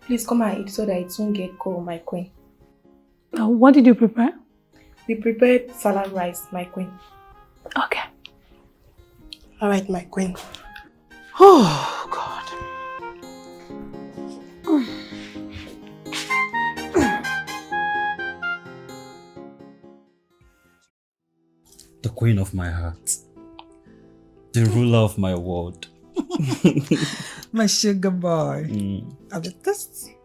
Please come and eat so that it won't get cold, my queen. What did you prepare? We prepared salad rice, my queen. Okay. All right, my queen. Oh, God. The queen of my heart. The ruler of my world. My sugar boy. Have you tasted?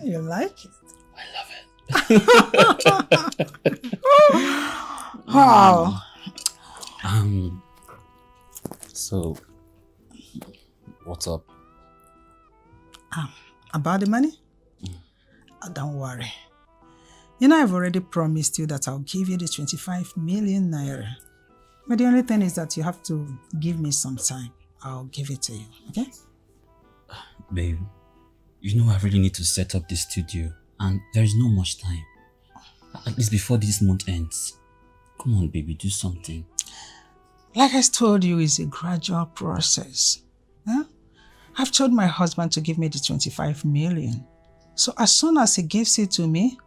You like it? Wow. So, what's up? About the money? Don't worry. You know, I've already promised you that I'll give you the 25 million naira. But the only thing is that you have to give me some time. I'll give it to you, okay? Babe, you know I really need to set up the studio and there is no much time. At least before this month ends. Come on, baby, do something. Like I told you, it's a gradual process. Huh? I've told my husband to give me the 25 million. So as soon as he gives it to me,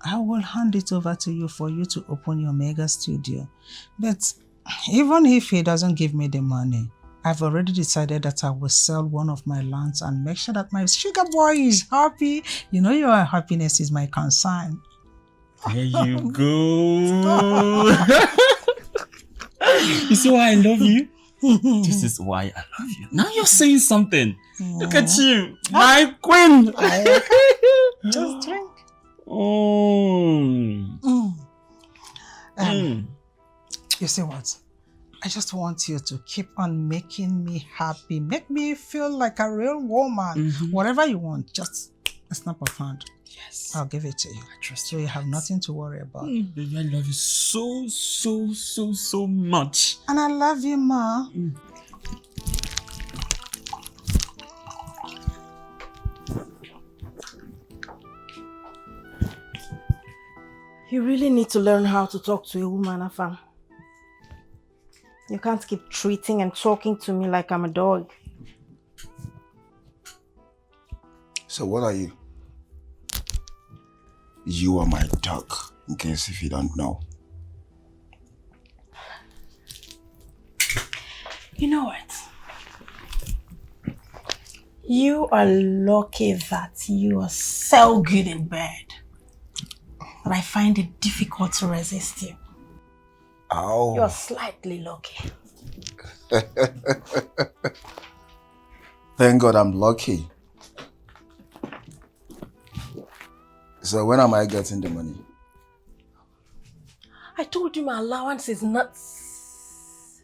I will hand it over to you for you to open your mega studio. But even if he doesn't give me the money, I've already decided that I will sell one of my lands and make sure that my sugar boy is happy. You know your happiness is my concern. There you go. You see why I love you? This is why I love you. Now you're saying something. Look at you, my queen. Just drink. You see what? I just want you to keep on making me happy. Make me feel like a real woman. Whatever you want, just a snap of hand. Yes. I'll give it to you. I trust you. So you have nothing to worry about. Baby, I love you so much. And I love you, Ma. You really need to learn how to talk to a woman, Afam. You can't keep treating and talking to me like I'm a dog. So what are you? You are my dog, in case if you don't know. You know what? You are lucky that you are so good in bed. But I find it difficult to resist you. Oh. You're slightly lucky. Thank God I'm lucky. So when am I getting the money? I told you my allowance is nuts.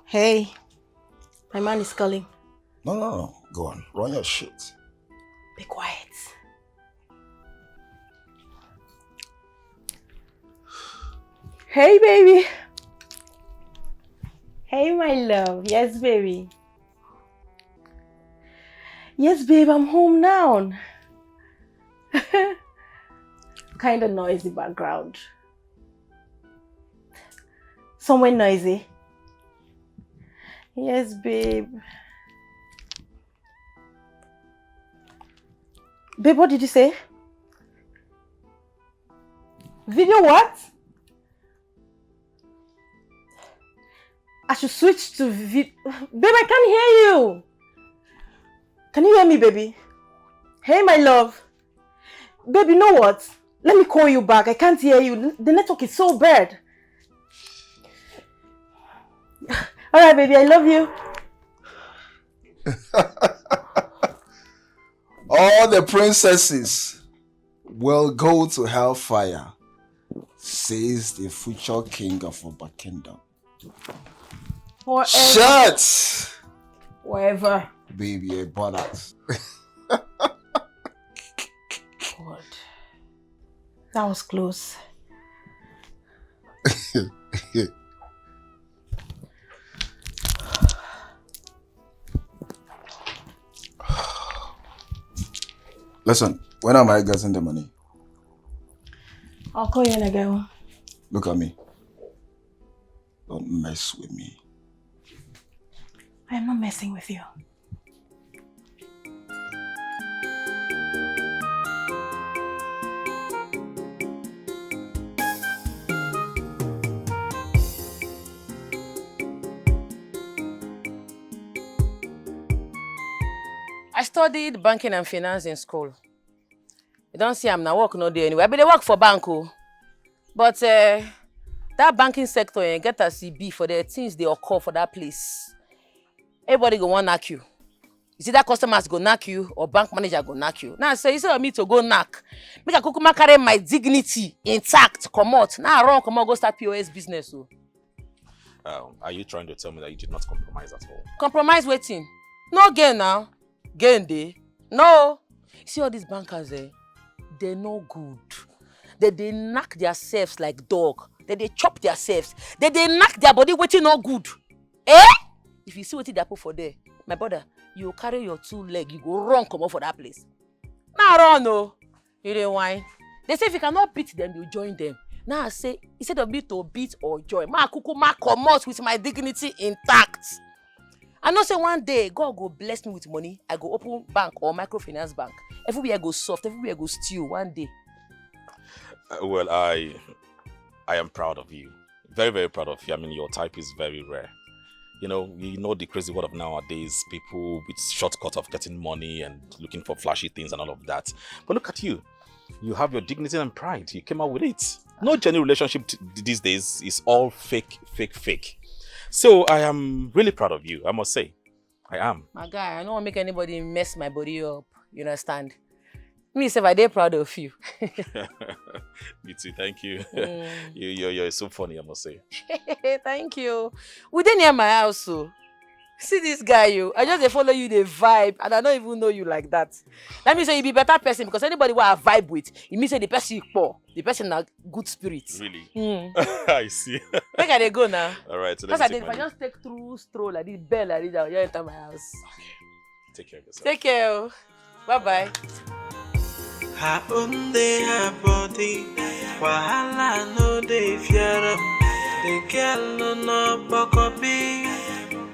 Hey, my man is calling. No. Go on. Run your shit. Be quiet. Hey, baby. Hey, my love. Yes, baby. Yes, babe, I'm home now. Kind of noisy background. Somewhere noisy. Yes, babe. Babe, what did you say? Video what? I should switch to video. Babe, I can't hear you. Can you hear me, baby? Hey, my love. Babe, you know what? Let me call you back. I can't hear you. The network is so bad. Alright, baby, I love you. All the princesses will go to hellfire, says the future king of Oba Kingdom. Whatever. Shut! Whatever. Baby, I bought that. God. That was close. Listen, when am I getting the money? I'll call you in again. Look at me. Don't mess with me. I am not messing with you. I studied banking and finance in school. You don't see I'm not work no day anyway. I be dey work for bank. But that banking sector get a CB for the things they occur for that place. Everybody go want knock you. You see that customers go knock you or bank manager go knock you. Now say instead of me to go knock, make a kukuma carry my dignity intact, come out. Now run, come out, go start POS business. Are you trying to tell me that you did not compromise at all? Compromise waiting. No gain now. Gain day. No. See all these bankers they're no good. They knock themselves like dog. They chop themselves. They knock their body waiting no good. Eh? If you see what they put for there, my brother, you carry your 2 legs, you go run come out for that place. Now run no. You didn't whine. They say if you cannot beat them, you join them. Now I say, instead of me to beat or join, ma come out with my dignity intact. I know say one day God go bless me with money. I go open bank or microfinance bank. Everywhere go soft, everywhere go stew one day. Well, I am proud of you. Very, very proud of you. I mean, your type is very rare. You know the crazy world of nowadays, people with shortcut of getting money and looking for flashy things and all of that. But look at you. You have your dignity and pride. You came out with it. No genuine relationship these days is all fake. So I am really proud of you, I must say. I am. My guy, I don't want to make anybody mess my body up. You understand? Me, say, I dey proud of you. Me too, thank you. You're so funny, I must say. Thank you. We dey near my house, so. See this guy, you. I just dey follow you, the vibe, and I don't even know you like that. That means you be better person, because anybody who I vibe with, it means the person is poor. The person has good spirits. Really? I see. Make I dey go now. All right, so if I just take through stroll like this, bell like this, I'll just enter my house. Okay. Take care of yourself. Take care. Bye-bye. Her own day, her body. Wahala no dey fear am. The girl no bokobi.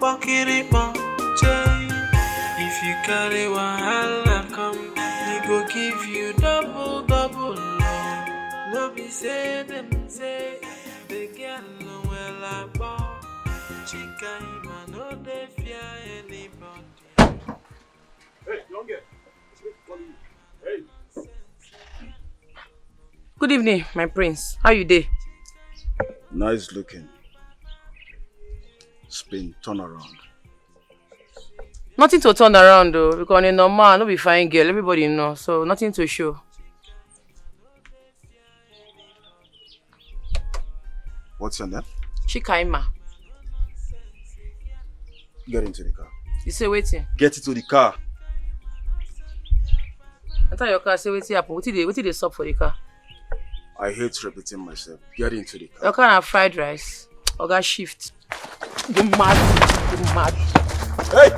Bokiripo chay. If you carry wahala come, we go give you double love. No be say them say the girl no well about. Chika ima no dey fear anybody. Hey, young girl. Hey. Good evening, my prince. How you dey? Nice looking. Spin, turn around. Nothing to turn around though, because in normal, no be fine girl, everybody know, so nothing to show. What's your name? Chika. Get into the car. You say waiting. Get into the car. Enter your car, say waiting happen. What did they stop for the car? I hate repeating myself. Get into the car. What kind of fried rice? Oga shift. You mad. You mad. Hey!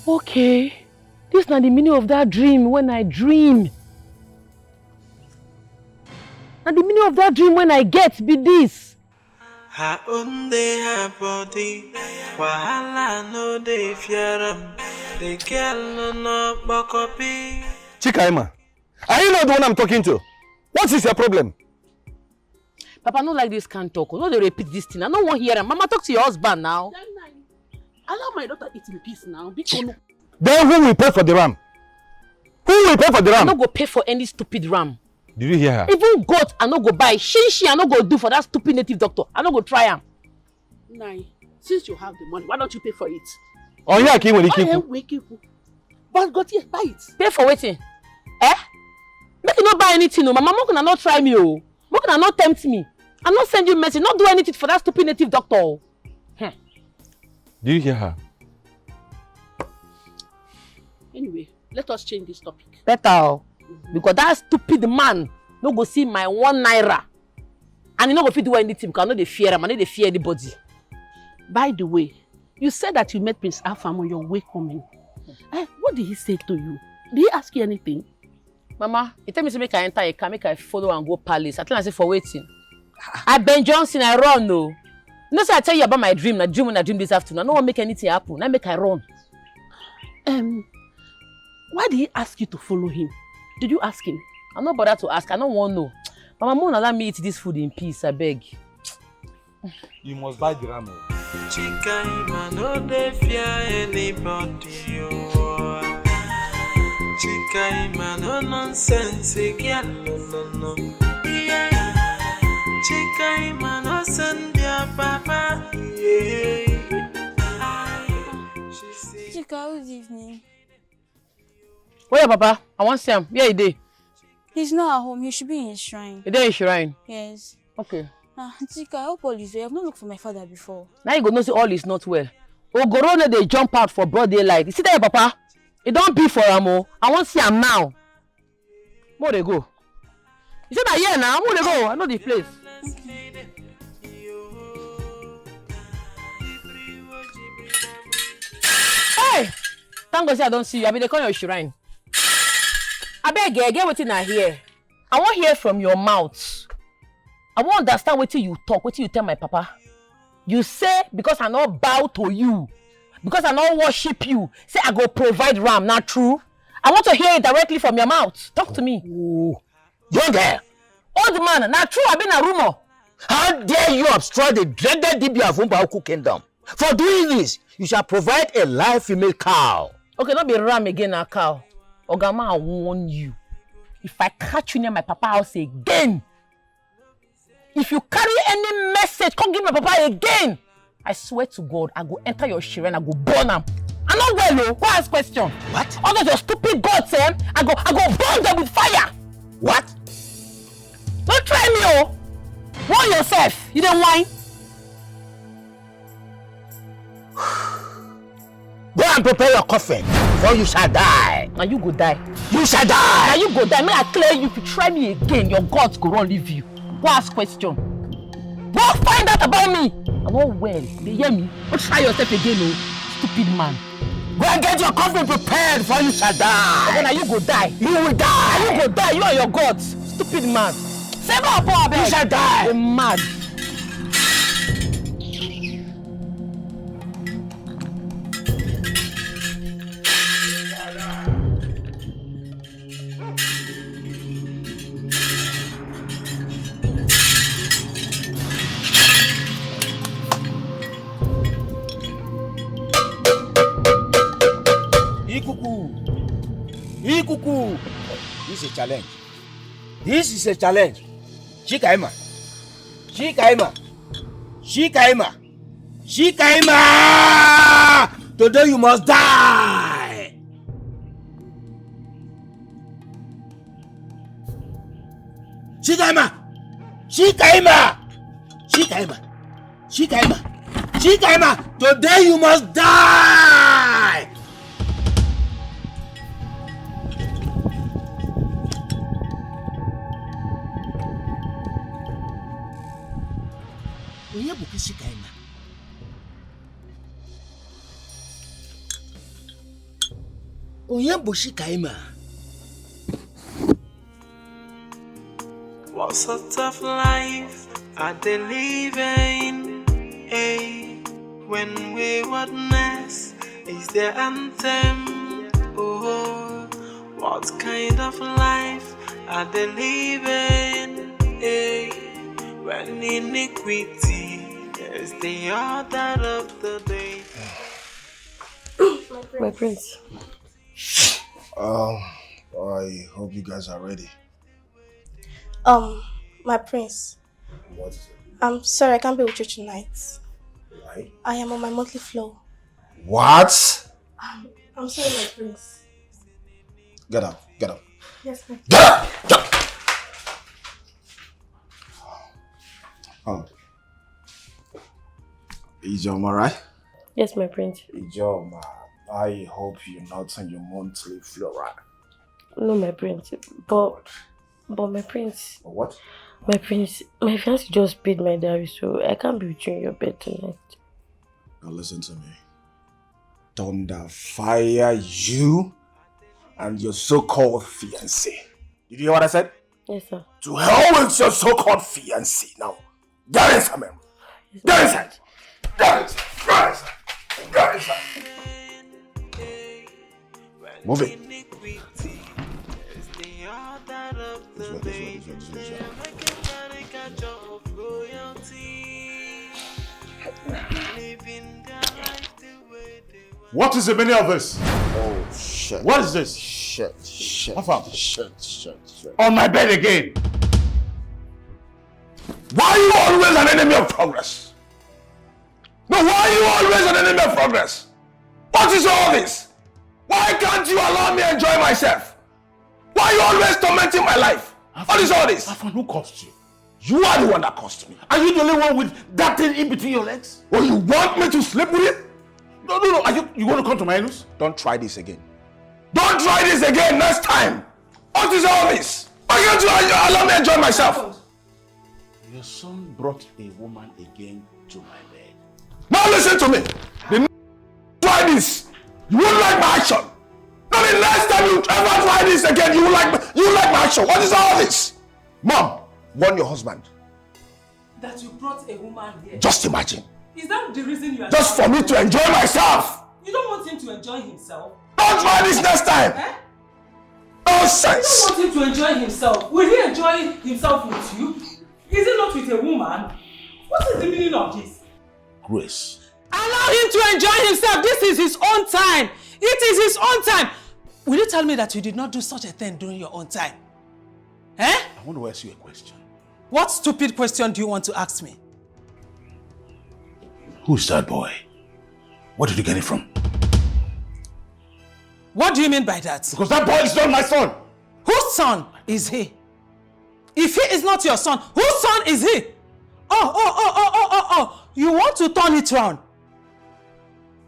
Okay. This is not the meaning of that dream when I dream. And the meaning of that dream when I get be this. Her own day, her body. Wahala no dey fear am. The girl no bakopi. Chika Emma, are you not the one I'm talking to? What is your problem? Papa, I don't like this can't talk. No, they repeat this thing. I don't want to hear him. Mama, talk to your husband now. Allow my daughter eat in peace now. Then who will pay for the ram? Who will pay for the ram? I don't go pay for any stupid ram. Did you hear her? Even goat, I don't go buy. She, I don't go do for that stupid native doctor. I don't go try him. Nai, since you have the money, why don't you pay for it? Oh yeah, Kim, when you but got here, buy it. Pay for waiting. Eh? Make you not buy anything, no. Mama, can not try me, oh. Mama can not tempt me. I'm not send you message. Not do anything for that stupid native doctor. Oh. Do you hear her? Anyway, let us change this topic. Better. Because that stupid man no go see my 1 naira. And he no go fit do anything because I know they fear him. I know they fear anybody. By the way, you said that you met Prince Afam on your way coming. What did he say to you? Did he ask you anything? Mama, he tell me to make I enter a car, make I follow and go palace. I tell him I say for waiting. I Ben Johnson, I run no. No, say I tell you about my dream. I dream when I dream this afternoon. I don't want to make anything happen. I make I run. Why did he ask you to follow him? Did you ask him? I'm not bothered to ask. I don't want to know. Mama, won't allow me eat this food in peace, I beg. You must buy the ram. Chika, man, no dey fear anybody. Chika, man, no nonsense. Girl, no. Chika, man, no send your papa. Chika, good evening. Where Papa? I want to see him. Where he dey? He's not at home. He should be in his shrine. He dey in shrine? Yes. Okay. Chika, I hope all is well. I have not looked for my father before. Now you go know say all is not well. Ogorone they jump out for broad daylight. You see there, Papa? It don't be for him. I want to see him now. Where they go? You said that here now. Where they go? I know the place. Hey! Thank God say I don't see you. I mean, they call your shrine. I beg you, get what I hear. I want to hear from your mouth. I want to understand what you talk, what you tell my papa. You say because I not bow to you, because I not worship you, say I go provide ram. Not true. I want to hear it directly from your mouth. Talk to me. Ooh. Young girl. Old man, not true. I've been a rumor. How dare you obstruct the dreaded Dibia of Umbaoku kingdom? For doing this, you shall provide a live female cow. Okay, not be ram again, a cow. Ogama, I warn you. If I catch you near my papa house again, if you carry any message, come give my papa again. I swear to God, I go enter your shrine, I go burn them. I'm not well, no. Go ask question. What? All those your stupid gods, I go burn them with fire. What? Don't try me, oh. Warn yourself. You don't whine. Go and prepare your coffin, for you shall die. Now you go die. You shall die. Now you go die. May I clear you? If you try me again, your gods go run leave you. Go ask question. Go find out about me. I'm not well. They hear me. Don't try yourself again, oh. Stupid man. Go and get your coffin prepared, for you shall die. Okay, now you go die. You will die. Now you go die. You and your gods. Stupid man. Save up, boy. You shall die. You're mad. Ikuku. This is a challenge. This is a challenge. Chika. Today you must die. Chikaima! Chikaima! Chikaima! Chikaima! Chikaima! Today you must die! Onye bụ Chikaima? Onye bụ Chikaima? What sort of life are they living? Hey, when waywardness is their anthem. Oh, what kind of life are they living? Hey, when iniquity is the order of the day. My prince. I hope you guys are ready. My prince. What is it? I'm sorry I can't be with you tonight. Why? I am on my monthly flow. What? I'm sorry, my prince. Get up, get up. Yes, my Get up! Get up! Ijoma, right? Yes, my prince. Ijoma, I hope you're not on your monthly flow, right? No, my prince. But my prince. What? My prince, my fiance just paid my dowry, so I can't be with you in your bed tonight. Now listen to me. Thunder fire you and your so-called fiancé. Did you hear what I said? Yes, sir. To hell with your so-called fiancé. Now, get inside, man. Get inside. Get inside. Get inside. Get inside. Move it. What is the meaning of this? Oh, shit. What is this? Shit. Shit. On my bed again. Why are you always an enemy of progress? No, why are you always an enemy of progress? What is all this? Why can't you allow me to enjoy myself? Why are you always tormenting my life? What is all this? Afan, who caused you? You are the one that caused me. Are you the only one with that thing in between your legs? Oh, you want me to sleep with it? No. Are you want to come to my house? Don't try this again. Don't try this again next time. What is all this? Why can't you allow me to enjoy myself? Your son brought a woman again to my bed. Now listen to me. The next try this, you won't like my action. Now the next time you ever try this again, you like my action. What is all this? Mom, warn your husband. That you brought a woman here. Just imagine. Is that the reason you are Just for me to enjoy myself. You don't want him to enjoy himself? Don't try this next time. Eh? Nonsense. You don't want him to enjoy himself. Will he enjoy himself with you? Is it not with a woman? What is the meaning of this? Grace. Allow him to enjoy himself. This is his own time. It is his own time. Will you tell me that you did not do such a thing during your own time? Eh? I want to ask you a question. What stupid question do you want to ask me? Who's that boy? Where did you get it from? What do you mean by that? Because that boy is not my son. Whose son is he? If he is not your son, whose son is he? Oh. You want to turn it round?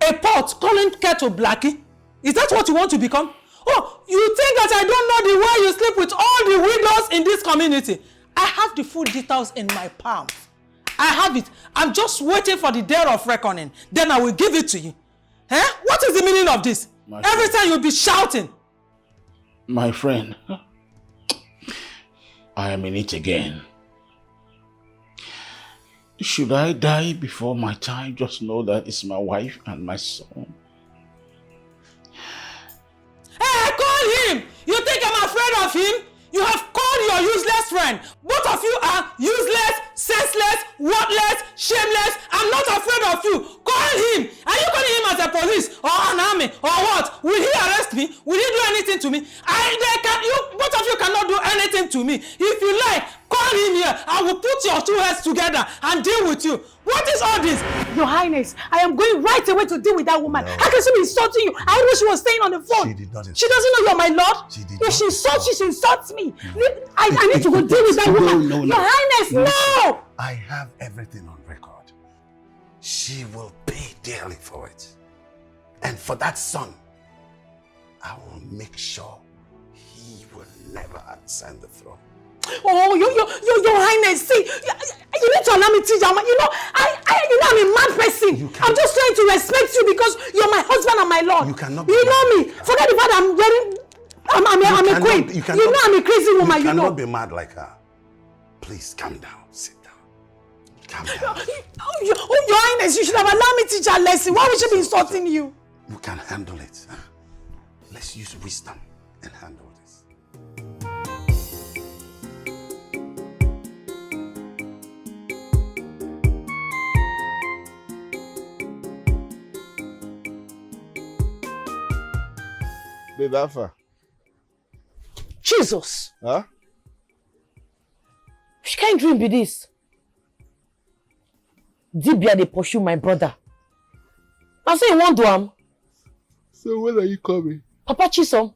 A pot calling kettle blackie? Is that what you want to become? Oh, you think that I don't know the way you sleep with all the widows in this community? I have the full details in my palms. I have it. I'm just waiting for the day of reckoning. Then I will give it to you. Eh? What is the meaning of this? Every time you'll be shouting. My friend, I am in it again. Should I die before my time? Just know that it's my wife and my son. Hey, call him! You think I'm afraid of him? You have called your useless friend. Both of you are useless, senseless, worthless, shameless. I'm not afraid of you. Call him. Are you calling him as a police or an army or what? Will he arrest me? Will he do anything to me? Both of you cannot do anything to me. If you like, call him here. I will put your two heads together and deal with you. What is all this? Your Highness, I am going right away to deal with that woman. How can she be insulting you? I know she was staying on the phone. She did not insult. She doesn't know you're my lord. She did If not she insults you, she insults me. I need to go deal with that woman. Your Highness, no! I have everything on record. She will pay dearly for it. And for that son, I will make sure he will never ascend the throne. Oh, your Highness, see, you need to allow me to teach you. You know, I'm a mad person. I'm just trying to respect you because you're my husband and my lord. You cannot. You know me. Forget the fact that I'm a queen. You know I'm a crazy woman. You cannot be mad like her. Please calm down. Sit down. Calm down. Your Highness, you should have allowed me to teach her a lesson. Why would she be insulting you? You can handle it. Let's use wisdom and handle this. Baby Alpha. Jesus! Huh? Which kind of dream be this? Dibia they pursue my brother. I say you want to am. So when are you coming? Papa Chisom.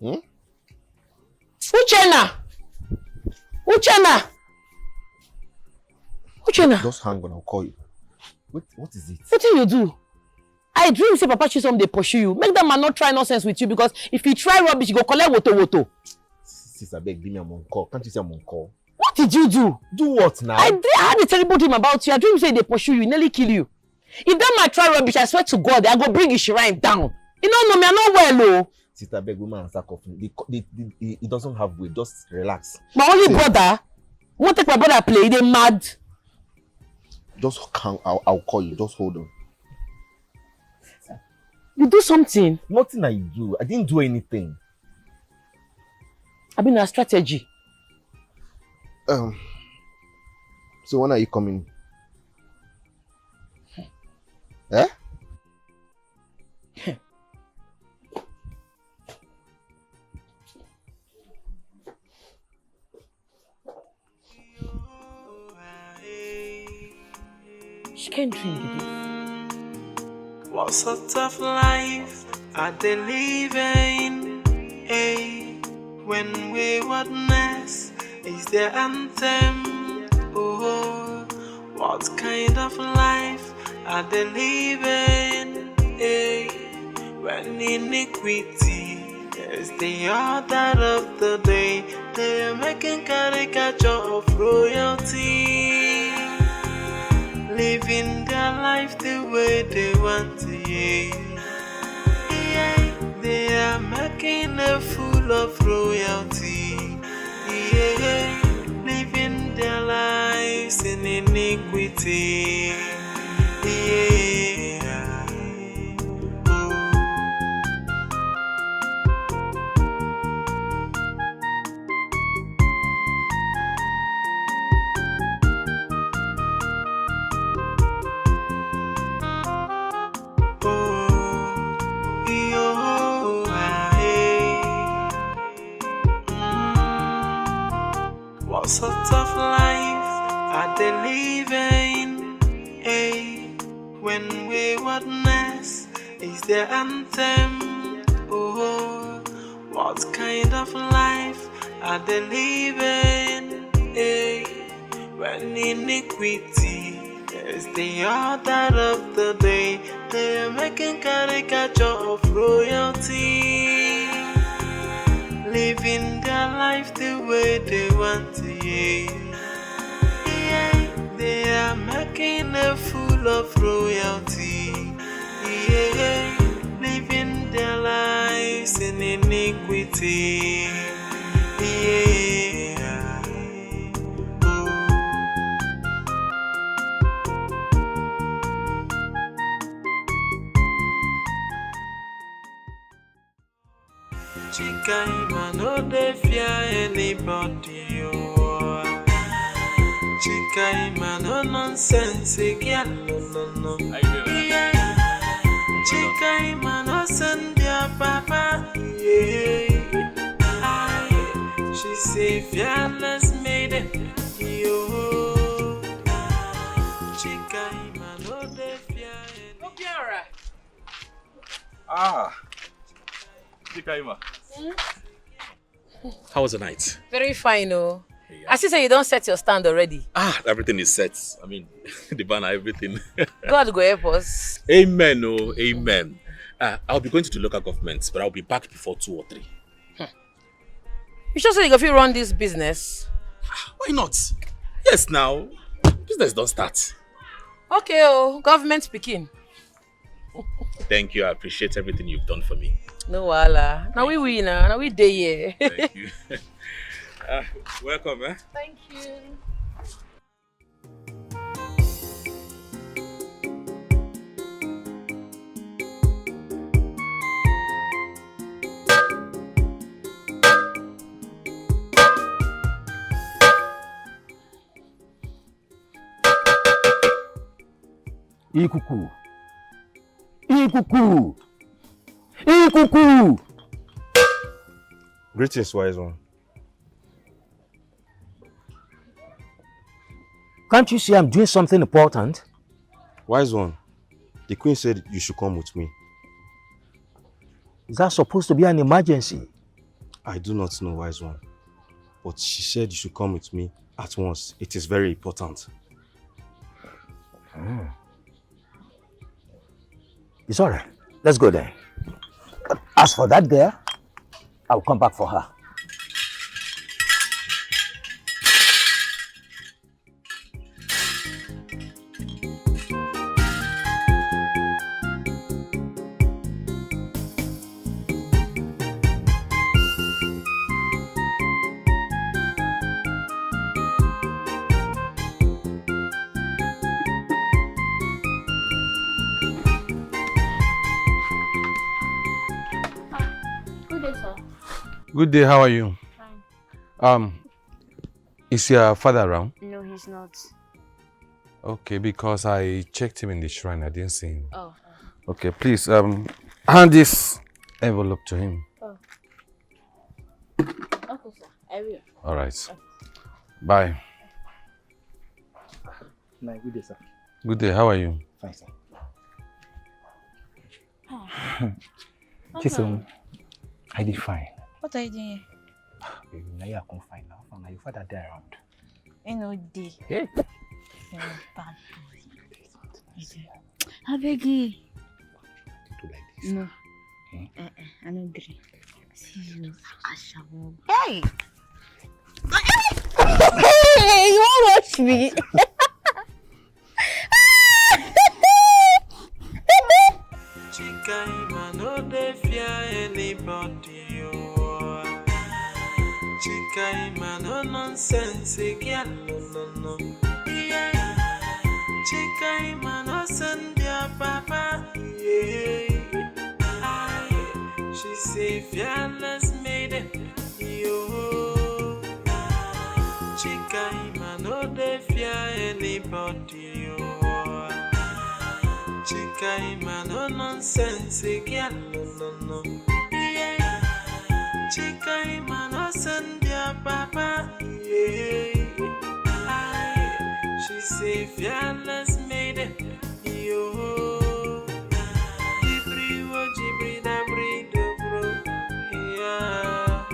Hmm? Uchenna! Just hang on, I'll call you. What is it? What do you do? I dream say Papa Chisom they pursue you. Make that man not try nonsense with you because if he try rubbish, he go collect woto. Sister, beg, give me a on call. Can't you say I'm on call? What did you do? Do what now? I had a terrible dream about you. I dream say they pursue you, nearly kill you. If that man try rubbish, I swear to God, I go bring his shrine down. You don't know me, I'm not well, oh. Sister, beg, woman, and sack off. He doesn't have weight. Just relax. My only brother, won't take my brother play. They mad. Just calm. I'll call you. Just hold on. You do something. Nothing I do. I didn't do anything. I mean, a strategy. So when are you coming? Eh? She can't dream with this. What sort of life are they living? Hey, when waywardness is their anthem. Oh, what kind of life are they living? Hey, when iniquity is the order of the day, they are making caricature of royalty, living their life the way they want to. Yeah, they are making a fool of royalty. Yeah, living their lives in iniquity. Yeah. What sort of life are they living? Hey, when waywardness is their anthem. Oh, what kind of life are they living? Hey, when iniquity is the order of the day, they are making caricature of royalty, living their life the way they want to. Yeah, they are making a fool of royalty. Yeah, living their lives in iniquity. Yeah. Chika, man, no they fear anybody. Oh. Chika, man, no nonsense, girl, no. Yeah. Chika, man, no send your papa. Yeah. She's say fearless maiden, yo. Chika ima no de fear. Obiara. Ah, Chika Ima. How was the night? Very fine, oh. I see say you don't set your stand already. Ah, everything is set. I mean, the banner, everything. God go help us. Amen, oh, amen. I'll be going to the local government, but I'll be back before 2 or 3. You sure say you go fit run this business? Why not? Yes, now. Business don't start. Okay, oh, government speaking. Thank you. I appreciate everything you've done for me. No wahala. Now we win, now we day here. Thank you. Welcome, eh? Thank you. Ikuku. Ikuku. Ikuku. Greetings, wise one. Can't you see I'm doing something important? Wise one, the queen said you should come with me. Is that supposed to be an emergency? I do not know, wise one. But she said you should come with me at once. It is very important. It's all right. Let's go then. As for that girl, I'll come back for her. Good day, how are you? Fine. Is your father around? No, he's not. Okay, because I checked him in the shrine, I didn't see him. Oh. Okay, please, hand this envelope to him. Oh. Okay, sir. I will. All right. Bye. Good day, sir. Good day, how are you? Fine, sir. Listen, I did fine. what are you doing here? Now you are fine now. Now your father there around. Ain't no day. Hey. You're a bad boy. I beg you. Do like this. No. I don't agree. See you. Hey! Hey, you won't watch me. Chika ima no de fear anybody, oh. Chika ima no nonsense, girl, no. Yeah. Chika ima no send your papa, yeah. Aye. She say fearless maiden, yo. Chika ima no de fear anybody, oh. Chika ima no nonsense, girl, no. Yeah. Chika ima no send your papa, yeah. Aye. She say fearless maiden, yo. Jibri da brido bro, yeah.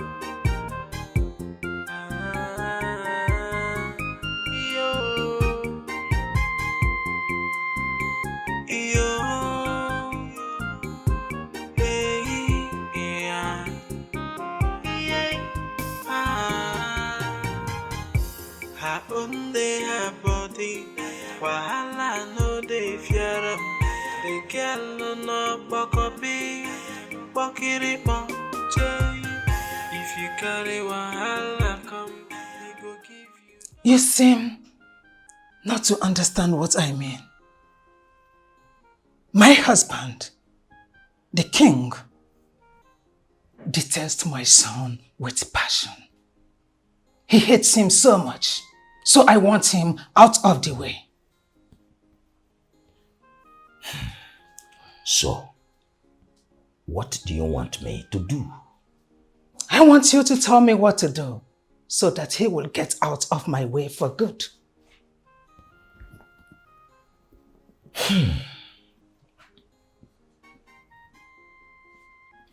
Her body, wahala no dey fear am. The girl no bokobi, bokiri jay. If you carry wahala come, we go give you. You seem not to understand what I mean. My husband, the king, detests my son with passion. He hates him so much, so I want him out of the way. So, what do you want me to do? I want you to tell me what to do. so that he will get out of my way for good.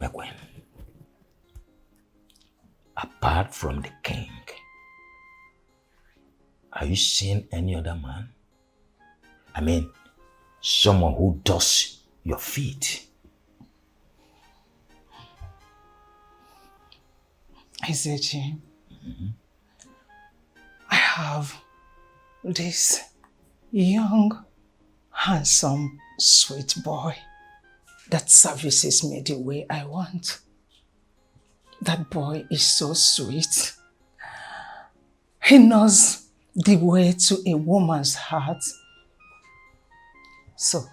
My queen, apart from the king, are you seeing any other man? I mean, someone who does your feet. Isechi, I have this young, handsome, sweet boy that services me the way I want. That boy is so sweet. He knows the way to a woman's heart. So,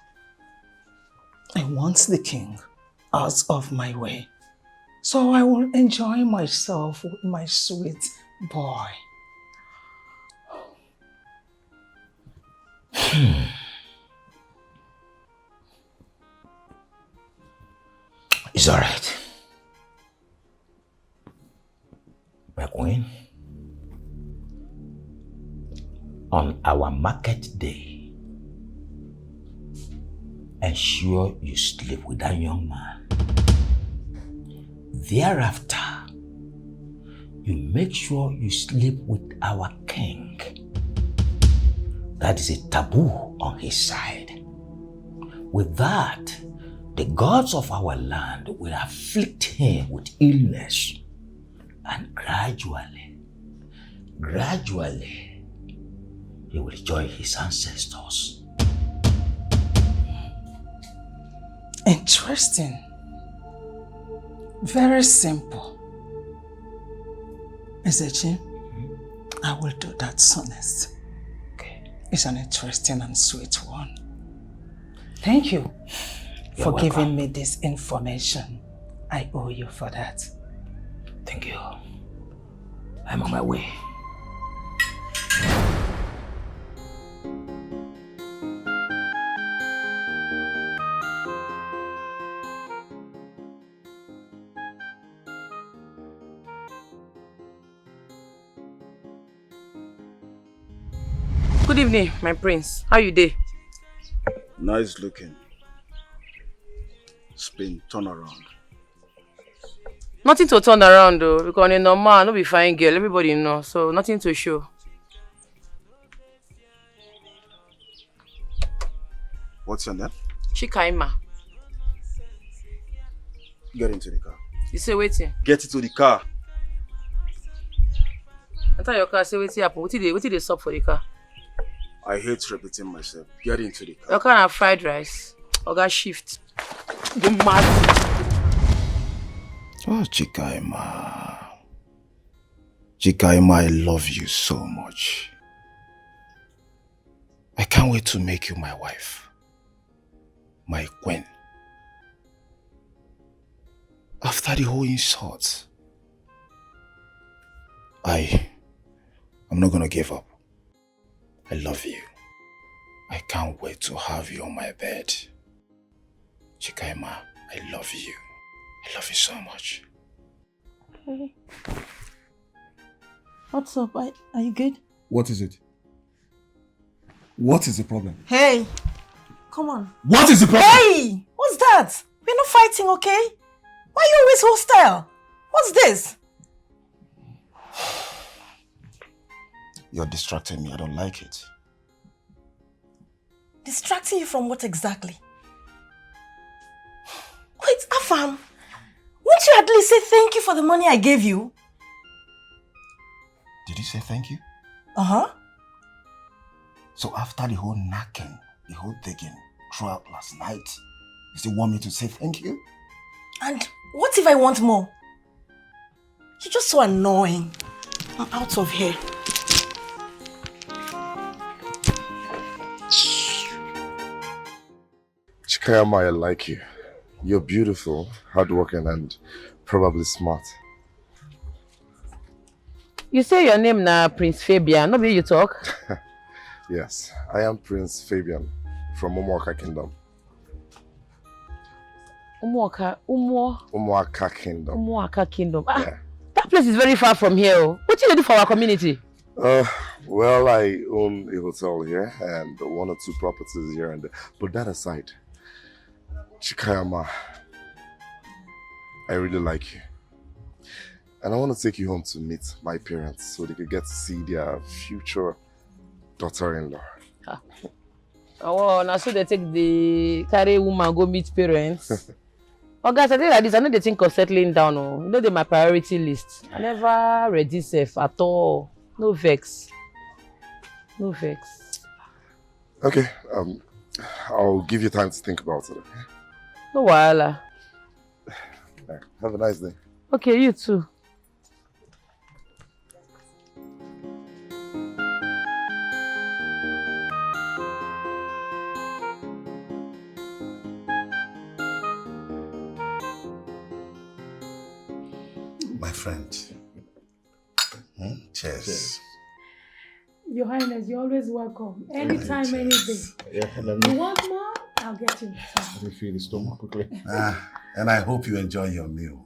I want the king out of my way, so I will enjoy myself with my sweet boy. It's all right. My queen, on our market day, ensure you sleep with that young man. Thereafter, you make sure you sleep with our king. That is a taboo on his side. With that, the gods of our land will afflict him with illness, and gradually, he will join his ancestors. Interesting. Very simple. Ezechi, I will do that soonest. Okay. It's an interesting and sweet one. Thank you for giving me this information. I owe you for that. Thank you. I'm on my way. Good evening, my prince. How you dey? Nice looking. Spin, turn around. Nothing to turn around though, because in normal, no be fine girl, everybody know, so nothing to show. What's your name? Chika. Get into the car. You say waiting? Get into the car. I thought your car say waiting happen. What did they stop for the car? I hate repeating myself. Get into the car. Your car have fried rice. Or got shift. You mad? Oh, Chika. Chika, I love you so much. I can't wait to make you my wife. My queen. After the whole insult, I'm not gonna give up. I love you. I can't wait to have you on my bed. Chika, I love you. I love you so much. Hey. What's up? Are you good? What is it? What is the problem? Hey! Come on. What is the problem? Hey! What's that? We're not fighting, okay? Why are you always hostile? What's this? You're distracting me. I don't like it. Distracting you from what exactly? Wait, Afam. Won't you at least say thank you for the money I gave you? Did you say thank you? Uh-huh. So after the whole knocking, the whole digging throughout last night, you still want me to say thank you? And what if I want more? You're just so annoying. I'm out of here. Chika, I like you. You're beautiful, hardworking, and probably smart. You say your name now, Prince Fabian. No be you talk. Yes, I am Prince Fabian from Umuaka Kingdom. Umuaka Kingdom. Yeah. That place is very far from here. What do you do for our community? Well, I own a hotel here and 1 or 2 properties here and there. But that aside, Chika, I really like you. And I want to take you home to meet my parents so they could get to see their future daughter-in-law. Oh, now so they take the carry woman go meet parents. Oh guys, I think like this, I know they think of settling down. Oh. You know they're my priority list. I never ready safe at all. No vex. No vex. Okay, I'll give you time to think about it, okay? No wahala. Have a nice day. Okay, you too. My friend. Cheers. Your Highness, you're always welcome. Anytime, any day. Yeah, You want more? I'll get you. Let me feel the stomach quickly. And I hope you enjoy your meal.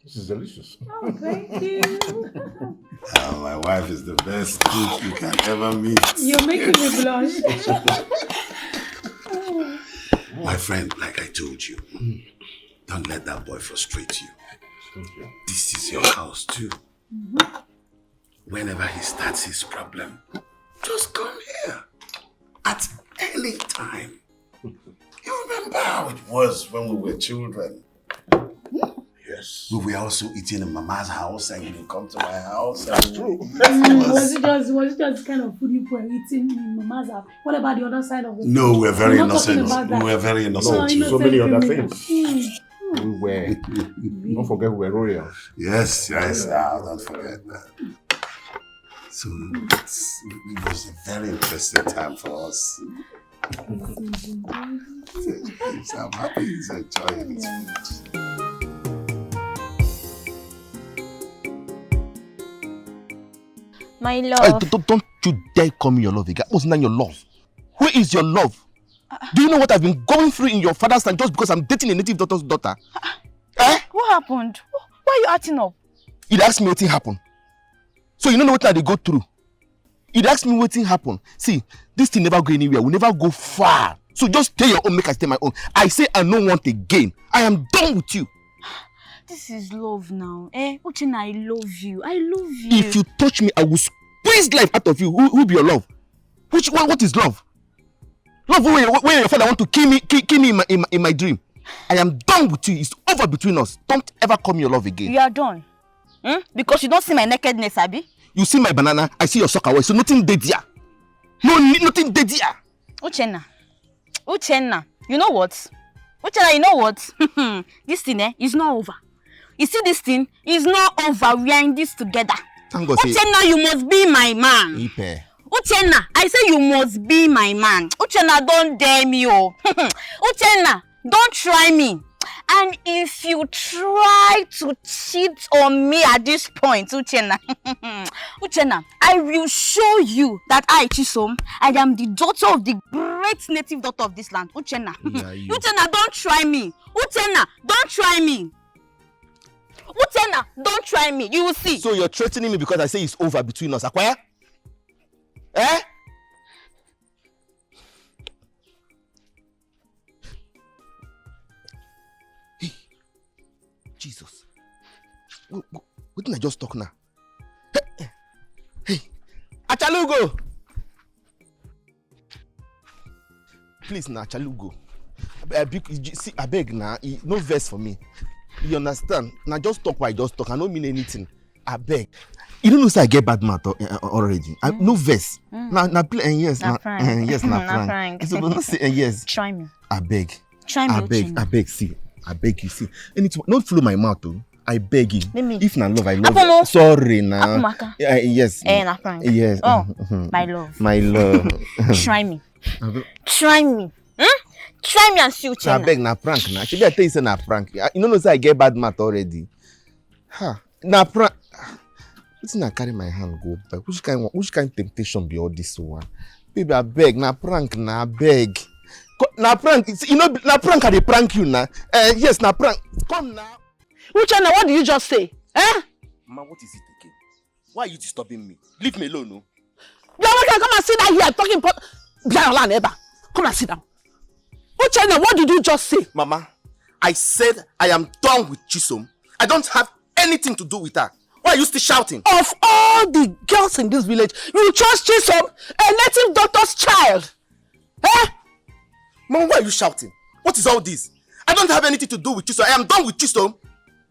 This is delicious. Oh, thank you. My wife is the best cook you can ever meet. You're making me blush. My friend, like I told you, don't let that boy frustrate you. This is your house too. Whenever he starts his problem, just come here at any time. You remember how it was when we were children? Yes. We were also eating in Mama's house and you would come to my house. That's true. Was it just kind of food you were eating in Mama's house? What about the other side of it? No, we're very innocent. We were very innocent. So many other things. We were, don't forget we were royals. Yes, don't forget that. So it was a very interesting time for us. So I'm happy he's enjoying his food. My love. Don't you dare call me your love again. What's not your love? Who is your love? Do you know what I've been going through in your father's time just because I'm dating a native doctor's daughter? What happened? Why are you acting up? You'd ask me what happened. So you don't know what they go through. You'd ask me what happened. See, this thing never go anywhere. We never go far. So just stay your own, make I stay my own. I say I don't want again. I am done with you. This is love now. Uchenna, I love you. I love you. If you touch me, I will squeeze life out of you. Who be your love? What is love? Love when your father want to kill me in my dream. I am done with you. It's over between us. Don't ever call me your love again. You are done. Because you don't see my nakedness, Abi? You see my banana, I see your sock away. So nothing dead here. No, nothing dead here. Uchenna, you know what? Uchenna, you know what? This thing is not over. You see this thing is not over. We are in this together. Uchenna, you must be my man. Ipe. Uchenna, I say you must be my man. Uchenna, don't dare me, oh. Uchenna, don't try me. And if you try to cheat on me at this point, Uchenna, I will show you that I, Chisom, I am the daughter of the great native daughter of this land. Uchenna, Uchenna, don't try me. Uchenna, don't try me. Uchenna, don't try me. You will see. So you're threatening me because I say it's over between us, Akwaya? Hey, Jesus. What did I just talk now? Hey, Achalugo! Please now, Achalugo. I beg now, no verse for me. You understand? Now just talk why I just talk. I don't mean anything. I beg. You don't know say I get bad mouth already. No verse. Now play yes. Yes, prank. So not say yes. Try me. I beg. Try me. I beg. See. I beg you. See. And don't follow my mouth though. I beg you. If not love, I love you. Sorry now. Yes. Na prank. Yes. Oh, my love. My love. Try me. Try me. Try me and see Uchenna. I beg na prank na. Should I tell you say na prank? You know say I get bad math already. Na prank. Wetin I carry my hand go back? Which kind temptation be all this one? Baby, I beg na prank na beg. Na prank. You know na prank I dey prank you na. Yes na prank. Come now. Uchenna, what did you just say? Eh? Mama, what is it again? Why are you disturbing me? Leave me alone, no? You're come and sit down here talking. Come and sit down. Uchenna, what did you just say? Mama, I said I am done with Chisom. I don't have anything to do with her. Why are you still shouting? Of all the girls in this village, you chose Chisom, a native doctor's child. Eh? Mama, why are you shouting? What is all this? I don't have anything to do with Chisom. I am done with Chisom.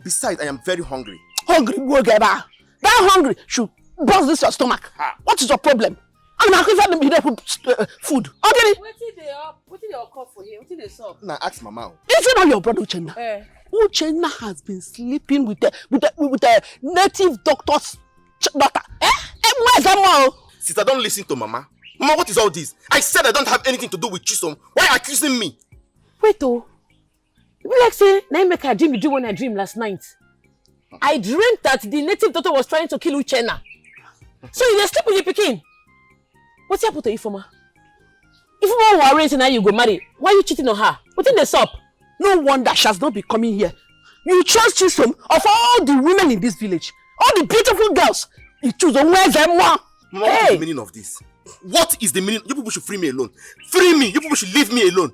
Besides, I am very hungry. Hungry? Go get back. That hungry should burst this your stomach. What is your problem? I'm not going to food. Okay? What did they occur for him? What did they saw? Now ask Mama. Is it not your brother Uchenna? Uchenna has been sleeping with a native doctor's daughter. Where's that mom? Sister, don't listen to Mama. Mama, what is all this? I said I don't have anything to do with Chisom. Why are you accusing me? Wait, oh. You like say, now make a dream you do when I dreamed last night. I dreamed that the native doctor was trying to kill Uchenna. So you sleep with the pikin. What's happened to Ifoma? Ifoma worries and now you go marry. Why are you cheating on her? What's in the sup? No wonder she has not been coming here. You chose Chisom of all the women in this village. All the beautiful girls. You choose them. Where's them one? Mama, what is the meaning of this? What is the meaning? You people should free me alone. Free me. You people should leave me alone.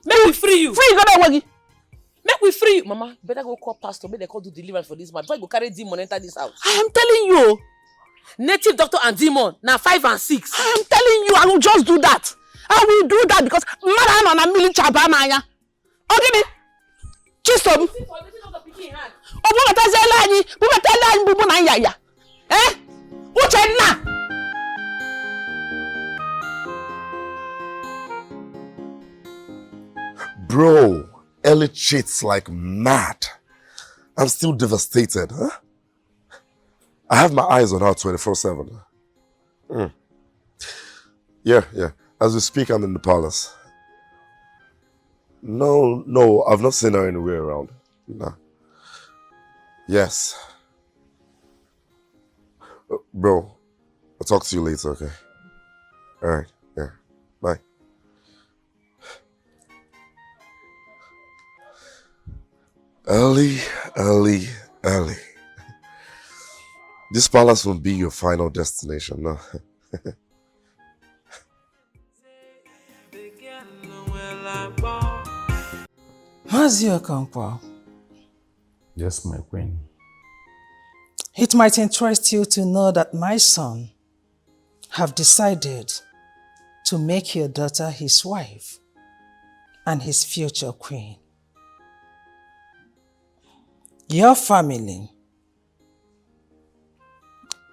Make we free you. Free you, go back, Make we free you. Mama, better go call pastor. Make they call do deliverance for this man. Before you go carry demon enter this house. I am telling you. Native doctor and demon. Now 5 and 6. I am telling you, I will just do that. I will do that because Madam and Amili Chabamaya. Okay, Chisom. Bro, Ellie cheats like mad. I'm still devastated, huh? I have my eyes on her 24/7. Yeah. As we speak, I'm in the palace. No, I've not seen her anywhere around. No. Yes. Bro, I'll talk to you later, okay? Alright, yeah. Bye. Ellie. This palace will be your final destination, no? Wazico. Yes, my queen. It might interest you to know that my son have decided to make your daughter his wife and his future queen. Your family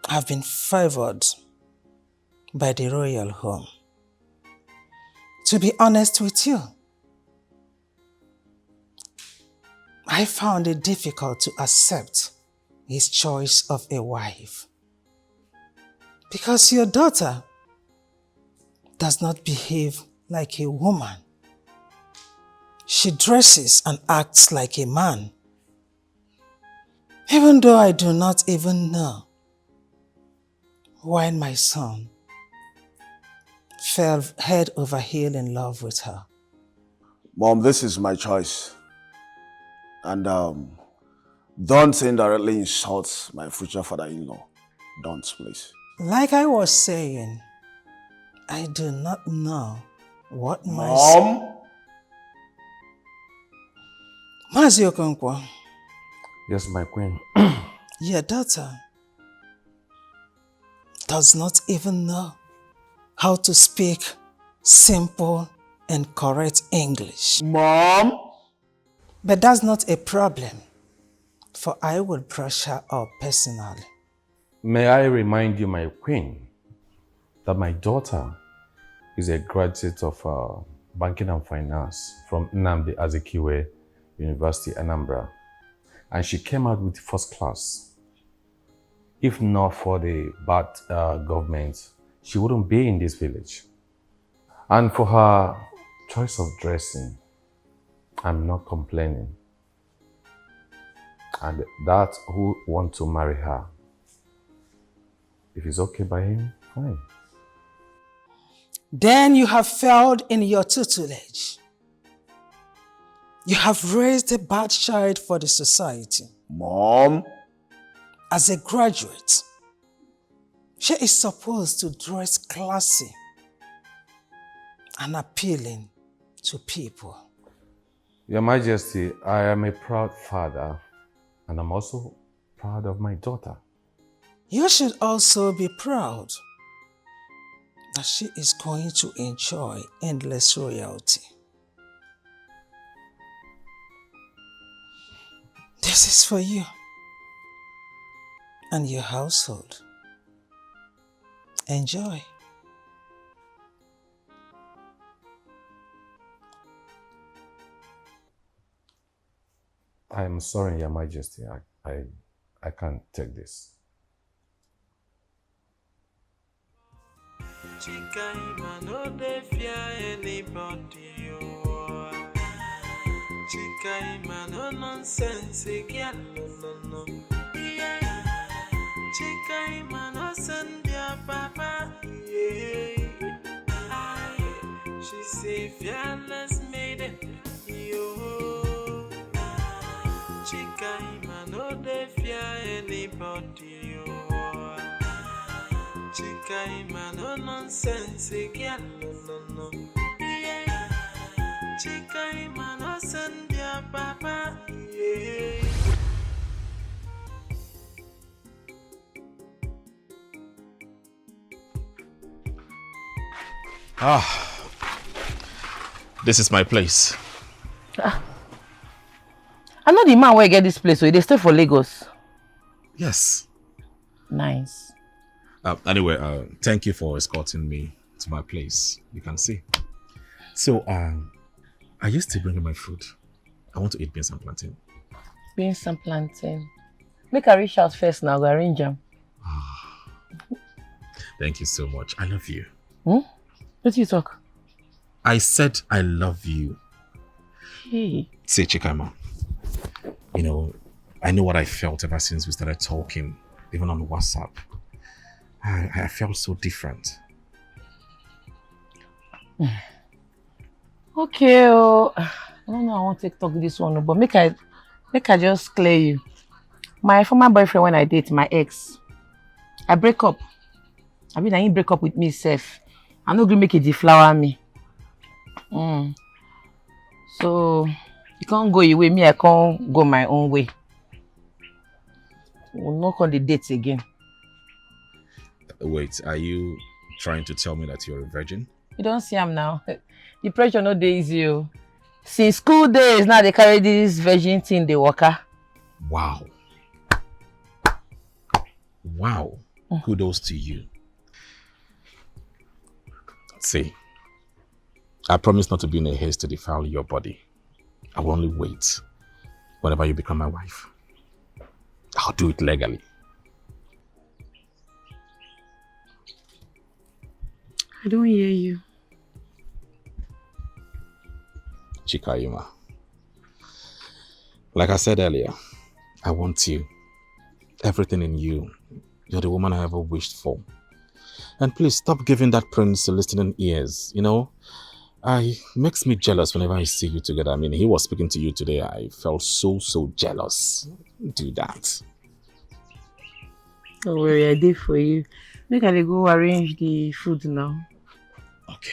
have been favored by the royal home. To be honest with you, I found it difficult to accept his choice of a wife because your daughter does not behave like a woman. She dresses and acts like a man. Even though I do not even know why my son fell head over heel in love with her. Mom, this is my choice. And don't indirectly insult my future father-in-law. Don't, please. Like I was saying, I do not know what my Mom? Wazico, Yes, my queen. your daughter does not even know how to speak simple and correct English. Mom? But that's not a problem, for I will brush her up personally. May I remind you, my queen, that my daughter is a graduate of banking and finance from Nnamdi Azikiwe University, Anambra. And she came out with first class. If not for the bad government, she wouldn't be in this village. And for her choice of dressing, I'm not complaining. And that's who wants to marry her. If it's okay by him, fine. Then you have failed in your tutelage. You have raised a bad child for the society. Mom? As a graduate, she is supposed to dress classy and appealing to people. Your Majesty, I am a proud father, and I'm also proud of my daughter. You should also be proud that she is going to enjoy endless royalty. This is for you and your household. Enjoy. I am sorry, Your Majesty. I can't take this. Chika, I no dey fear anybody, oh. Chika, I no nonsense, girl, no. Yeah. Chika, I no send your papa, yeah. She say fearless maiden, yo. Chika, I no dey fear anybody, oh. Chika, I no nonsense, girl, no. Yeah. Chika, I no send your papa, yeah. This is my place. I know the man where get this place, so they stay for Lagos. Yes. Nice. Anyway, thank you for escorting me to my place. You can see. So, I used to bring in my food. I want to eat beans and plantain. Beans and plantain. Make a reach out first now, go arrange them. Thank you so much. I love you. What do you talk? I said I love you. Hey. Say, Chikama, you know, I know what I felt ever since we started talking, even on WhatsApp. I felt so different. Okay, I don't know, I want to talk this one, but make I just clear you. My former boyfriend, when I date my ex, I break up. I mean, I ain't break up with me, self. I no gree make it deflower me. So you can't go your way, me I can't go my own way. We'll knock on the dates again. Wait, are you trying to tell me that you're a virgin? You don't see him now. The pressure no dey easy. Oh. Since school days, now they carry this virgin thing, they worker. Wow. Wow. Kudos to you. See, I promise not to be in a haste to defile your body. I will only wait whenever you become my wife. I'll do it legally. I don't hear you. Chika, like I said earlier, I want you. Everything in you. You're the woman I ever wished for. And please stop giving that prince listening ears, you know? It makes me jealous whenever I see you together. I mean, he was speaking to you today. I felt so jealous. Don't do that. Don't worry, I did for you. Make I go arrange the food now. Okay.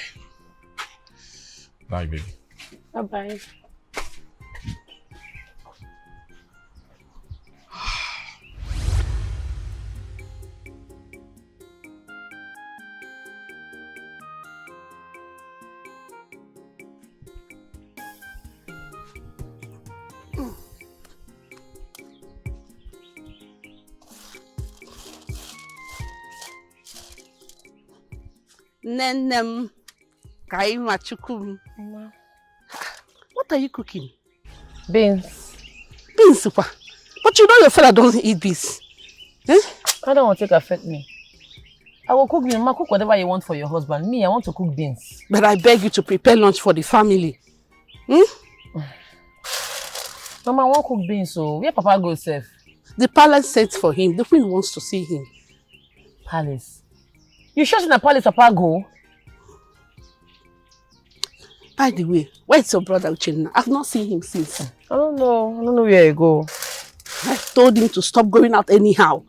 Bye, baby. Bye-bye. Nenem Kaima Chukum. What are you cooking? Beans. Beans, super. But you know your fella don't eat beans. Eh? I don't want to affect me. I will cook Mama, cook whatever you want for your husband. Me, I want to cook beans. But I beg you to prepare lunch for the family. Mama, I won't cook beans, so where Papa goes safe? The palace sent for him. The queen wants to see him. Palace? You sure in the palace Papa go? By the way, where's your brother Uchenna? I've not seen him since. I don't know where he go. I told him to stop going out anyhow.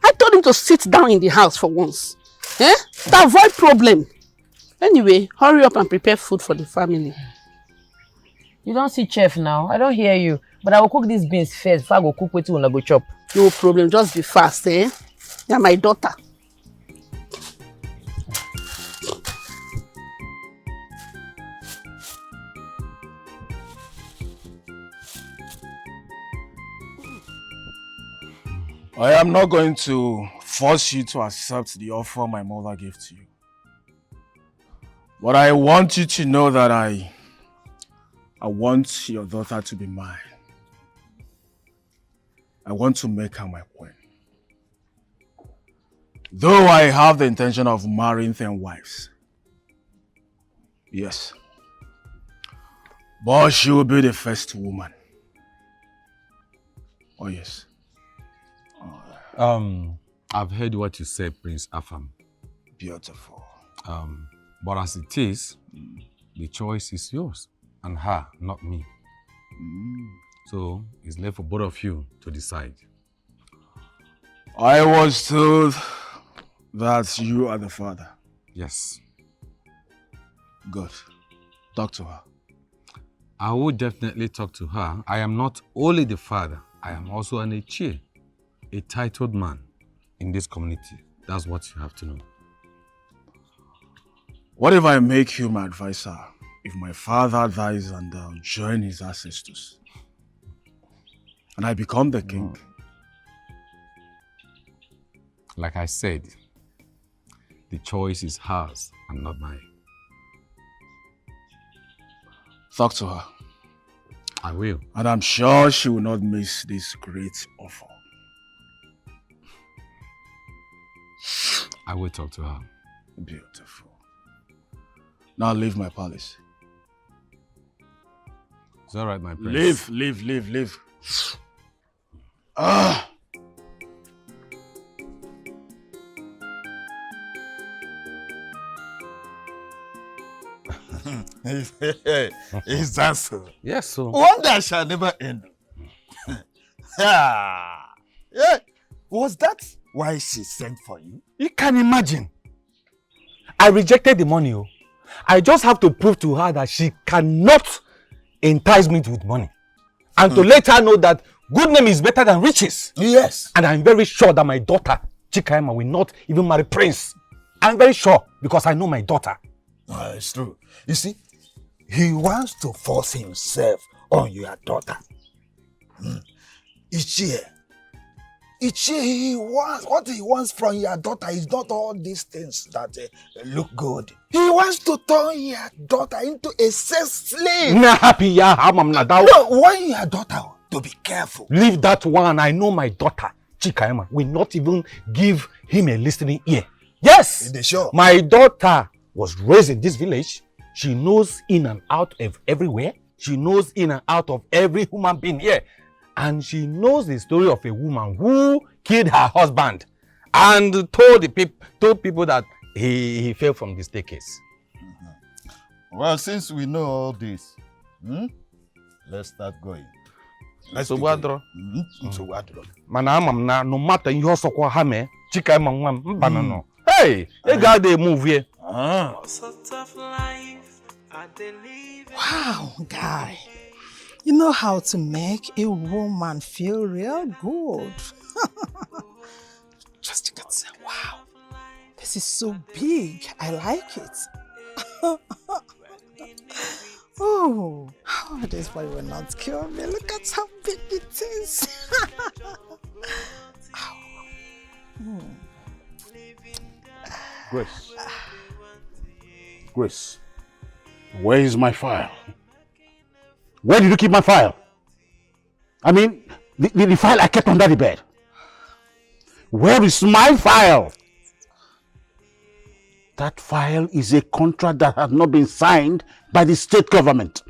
I told him to sit down in the house for once. To avoid problem. Anyway, hurry up and prepare food for the family. You don't see chef now. I don't hear you. But I will cook these beans first before I go cook with you when I go chop. No problem. Just be fast, You're my daughter. I am not going to force you to accept the offer my mother gave to you. But I want you to know that I want your daughter to be mine. I want to make her my queen. Though I have the intention of marrying 10 wives. Yes. But she will be the first woman. Oh yes. I've heard what you said, Prince Afam. Beautiful. But as it is, the choice is yours and her, not me. So it's left for both of you to decide. I was told that you are the father. Yes. Good. Talk to her. I will definitely talk to her. I am not only the father, I am also an Echie, a titled man in this community. That's what you have to know. What if I make you my advisor? If my father dies and join his ancestors, and I become the king? Like I said, the choice is hers and not mine. Talk to her. I will. And I'm sure she will not miss this great offer. I will talk to her. Beautiful. Now leave my palace. It's all right, my prince. Leave. Ah! Is that so? Yes, so. Wonder shall never end. Yeah. Was that why she sent for you? You can imagine. I rejected the money. I just have to prove to her that she cannot entice me with money. And to let her know that good name is better than riches. Yes. And I'm very sure that my daughter, Chika, will not even marry Prince. I'm very sure because I know my daughter. It's true. You see, he wants to force himself on your daughter. Ichie, what he wants from your daughter is not all these things that look good. He wants to turn your daughter into a sex slave. No, warn your daughter to be careful. Leave that one. I know my daughter, Chika, will not even give him a listening ear. Yes, sure. My daughter was raised in this village. She knows in and out of everywhere. She knows in and out of every human being here. And she knows the story of a woman who killed her husband and told people that he fell from the staircase. Well, since we know all this, let's start going. So no matter you so ha me, Chika no. Hey, you got the move here. Wow, guy. You know how to make a woman feel real good. Just you can say, wow, this is so big. I like it. Oh, this boy will not kill me. Look at how big it is. Grace, where is my file? Where did you keep my file? I mean, the file I kept under the bed. Where is my file? That file is a contract that has not been signed by the state government.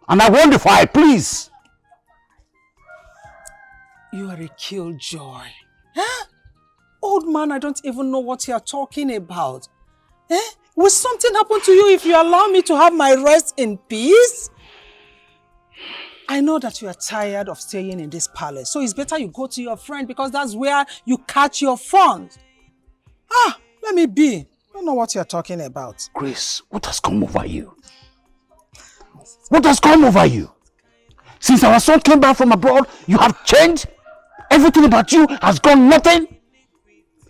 And I want the file, please. You are a killjoy. Huh? Old man, I don't even know what you are talking about. Will something happen to you if you allow me to have my rest in peace? I know that you are tired of staying in this palace, so it's better you go to your friend because that's where you catch your funds. Let me be. I don't know what you're talking about. Grace, what has come over you? What has come over you? Since our son came back from abroad, you have changed. Everything about you has gone nothing.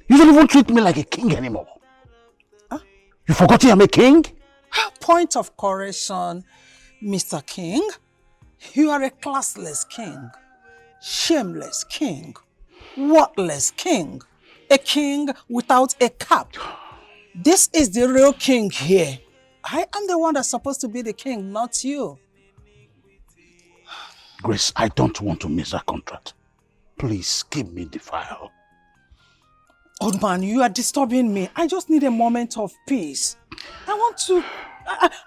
You don't even treat me like a king anymore. You forgot I'm a king? Point of correction, Mr. King. You are a classless king, shameless king, worthless king, a king without a cap. This is the real king here. I am the one that's supposed to be the king, not you. Grace, I don't want to miss that contract. Please give me the file. Old man, you are disturbing me. I just need a moment of peace. I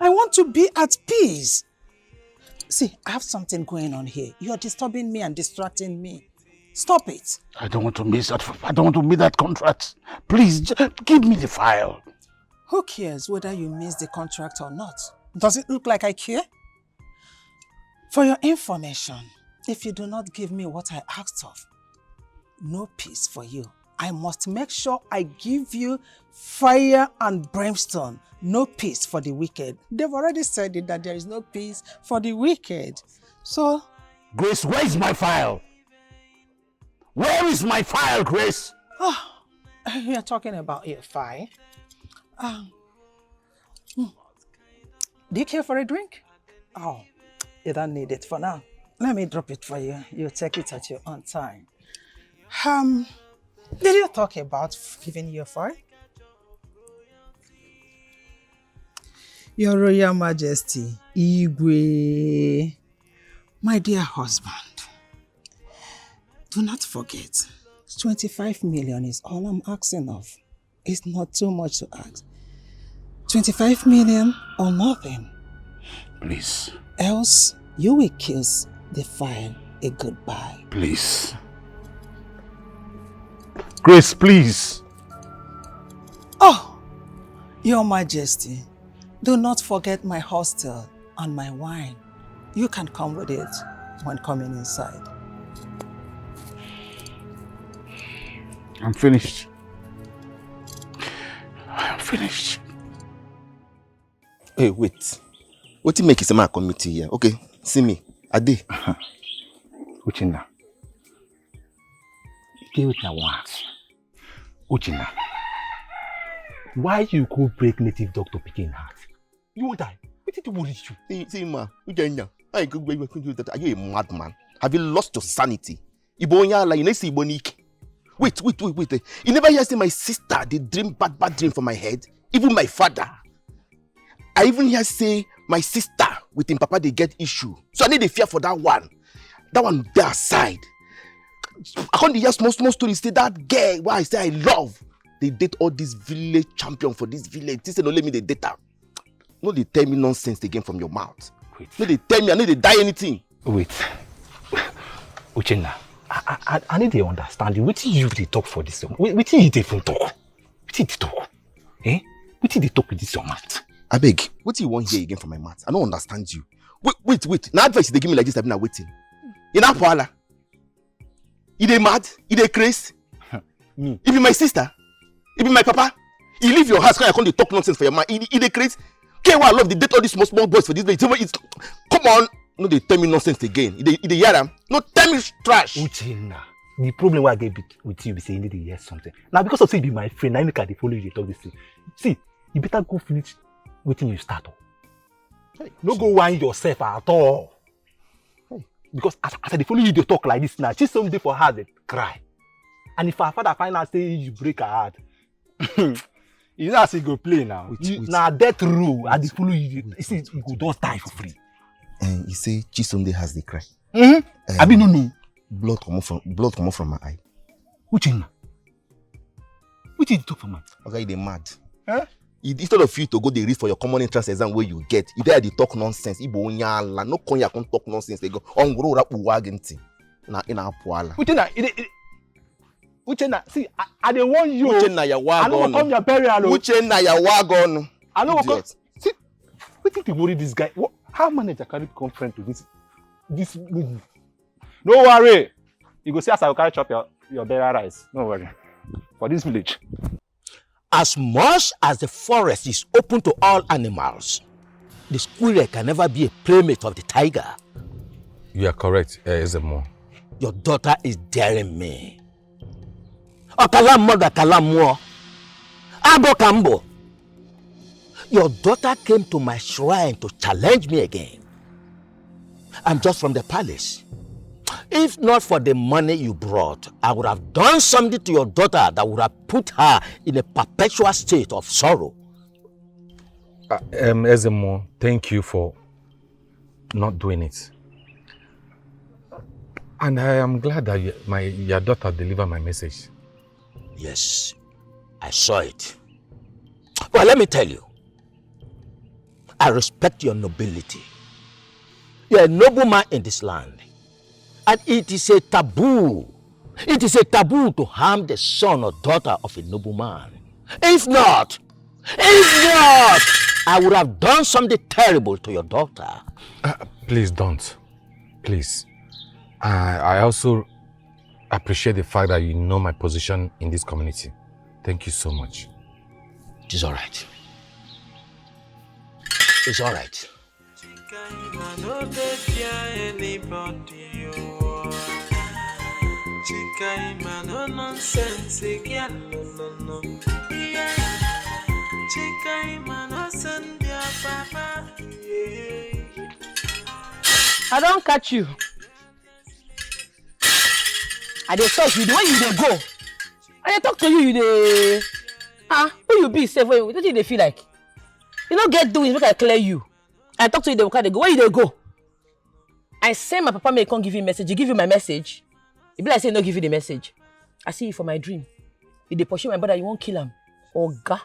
want to be at peace. See, I have something going on here. You are disturbing me and distracting me. Stop it. I don't want to miss that. I don't want to miss that contract. Please, give me the file. Who cares whether you miss the contract or not? Does it look like I care? For your information, if you do not give me what I asked of, no peace for you. I must make sure I give you fire and brimstone. No peace for the wicked. They've already said it that there is no peace for the wicked. So... Grace, where is my file? Where is my file, Grace? You're talking about your file. Do you care for a drink? Oh, you don't need it for now. Let me drop it for you. You take it at your own time. Did you talk about giving you a file? Your Royal Majesty, Igwe, my dear husband, do not forget, 25 million is all I'm asking of. It's not too much to ask. 25 million or nothing. Please. Else, you will kiss the file a goodbye. Please. Grace, please. Oh, Your Majesty, do not forget my hostel and my wine. You can come with it when coming inside. I'm finished. I'm finished. Hey, wait. What do you make is a committee here? Okay, see me. Ade. Uchenna. You with your words. Uchenna. Why you go break native doctor picking heart? You won't die. What did you worry you? See, ma. Uchenna. I go break that. Are you a madman? Have you lost your sanity? Ibonya la inesi ibonike. Wait. You never hear say my sister they dream bad dream for my head? Even my father. I even hear say my sister with him papa they get issue. So I need a fear for that one. That one there aside. I can't hear small stories say that girl why I say I love. They date all this village champion for this village. This don't let me the data. No, they tell me nonsense again from your mouth. Wait. No, they tell me I need to die anything. Wait. Uchenna, I need to understand you. What did you talk for this? What did you even talk? What did you talk? Eh? What did you talk with this your mouth? I beg, what do you want here again from my mouth? I don't understand you. Wait. Now advice they give me like this, I've been waiting. You know Paula? You dey mad? You dey crazy? Me? You be my sister? You be my papa? You leave your house, come to talk nonsense for your man. You dey crazy? Okay, well, I love the date all these small boys for this place. Come on. No, they tell me nonsense again. You dey hear them? No, tell me trash. Uchenna, the problem why I get with you be say you need to hear something. Now because of say you be my friend, I make I follow you they talk this thing. See, you better go finish waiting you start. Hey, no go whine yourself at all. Hey, because as I follow you they talk like this now, she's someday for her they cry. And if her father find out say you break her heart, you know as he go play now. Now death row, I dey follow you. You see, you go just die for free. And you say Chisomde has the cry. I be no. Blood come from my eye. Uchenna. What did you talk for man? Okay, they mad. Huh? Instead of you to go they read for your common entrance exam where you get, you there they talk nonsense. Ibo nyala no konya can talk nonsense. They go on grow up wagenti. Na ina poala. Uchenna, see, I dey warn you. Uchenna ya wagon. I no go come your burial. Uchenna ya wagon. I no go come. See, what did you worry this guy? How manager carry come friend to this this movie. No worry. You go see as I will carry chop your burial rice. No worry. For this village. As much as the forest is open to all animals, the squirrel can never be a playmate of the tiger. You are correct, Ezemo. Your daughter is daring me. Abo Kambo. Your daughter came to my shrine to challenge me again. I'm just from the palace. If not for the money you brought, I would have done something to your daughter that would have put her in a perpetual state of sorrow. Ezemo, thank you for not doing it. And I am glad that your daughter delivered my message. Yes, I saw it. Well, let me tell you, I respect your nobility. You're a noble man in this land. And it is a taboo. It is a taboo to harm the son or daughter of a noble man. If not, I would have done something terrible to your daughter. Please don't. Please. I also appreciate the fact that you know my position in this community. Thank you so much. It is all right. It's all right. Chika, no nonsense, no. Chika, no send your papa. I don't catch you. I dey talk you the way you dey go. I dey talk to you, you dey. Who you be? Say, what do you feel like? You don't get doing, make I clear you. I talk to you, they go. Where you dey go? I say my papa may come give you a message. You give you my message. It be like say no give you the message. I see you for my dream. You dey pursue my brother, you won't kill him. Oga.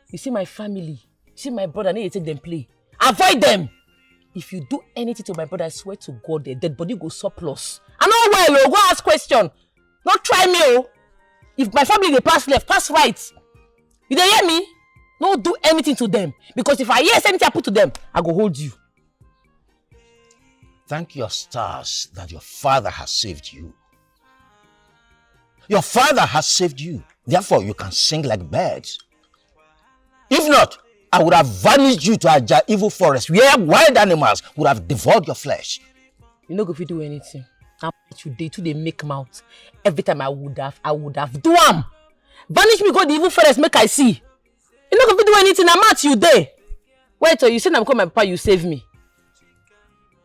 You see my family. You see my brother, I need to take them play. Avoid them. If you do anything to my brother, I swear to God, their dead body go surplus. I know well, go ask question. Don't try me, oh. If my family they pass left, pass right. You dey hear me? Don't do anything to them. Because if I hear anything I put to them, I go hold you. Thank your stars that your father has saved you. Your father has saved you. Therefore, you can sing like birds. If not, I would have vanished you to a evil forest where wild animals would have devoured your flesh. You know if you do anything. Now today they make mouth. Every time I would have do am. Vanish me go the evil forest make I see. You know if you do anything, I'm at you there. Wait till you say I'm call my papa, you save me.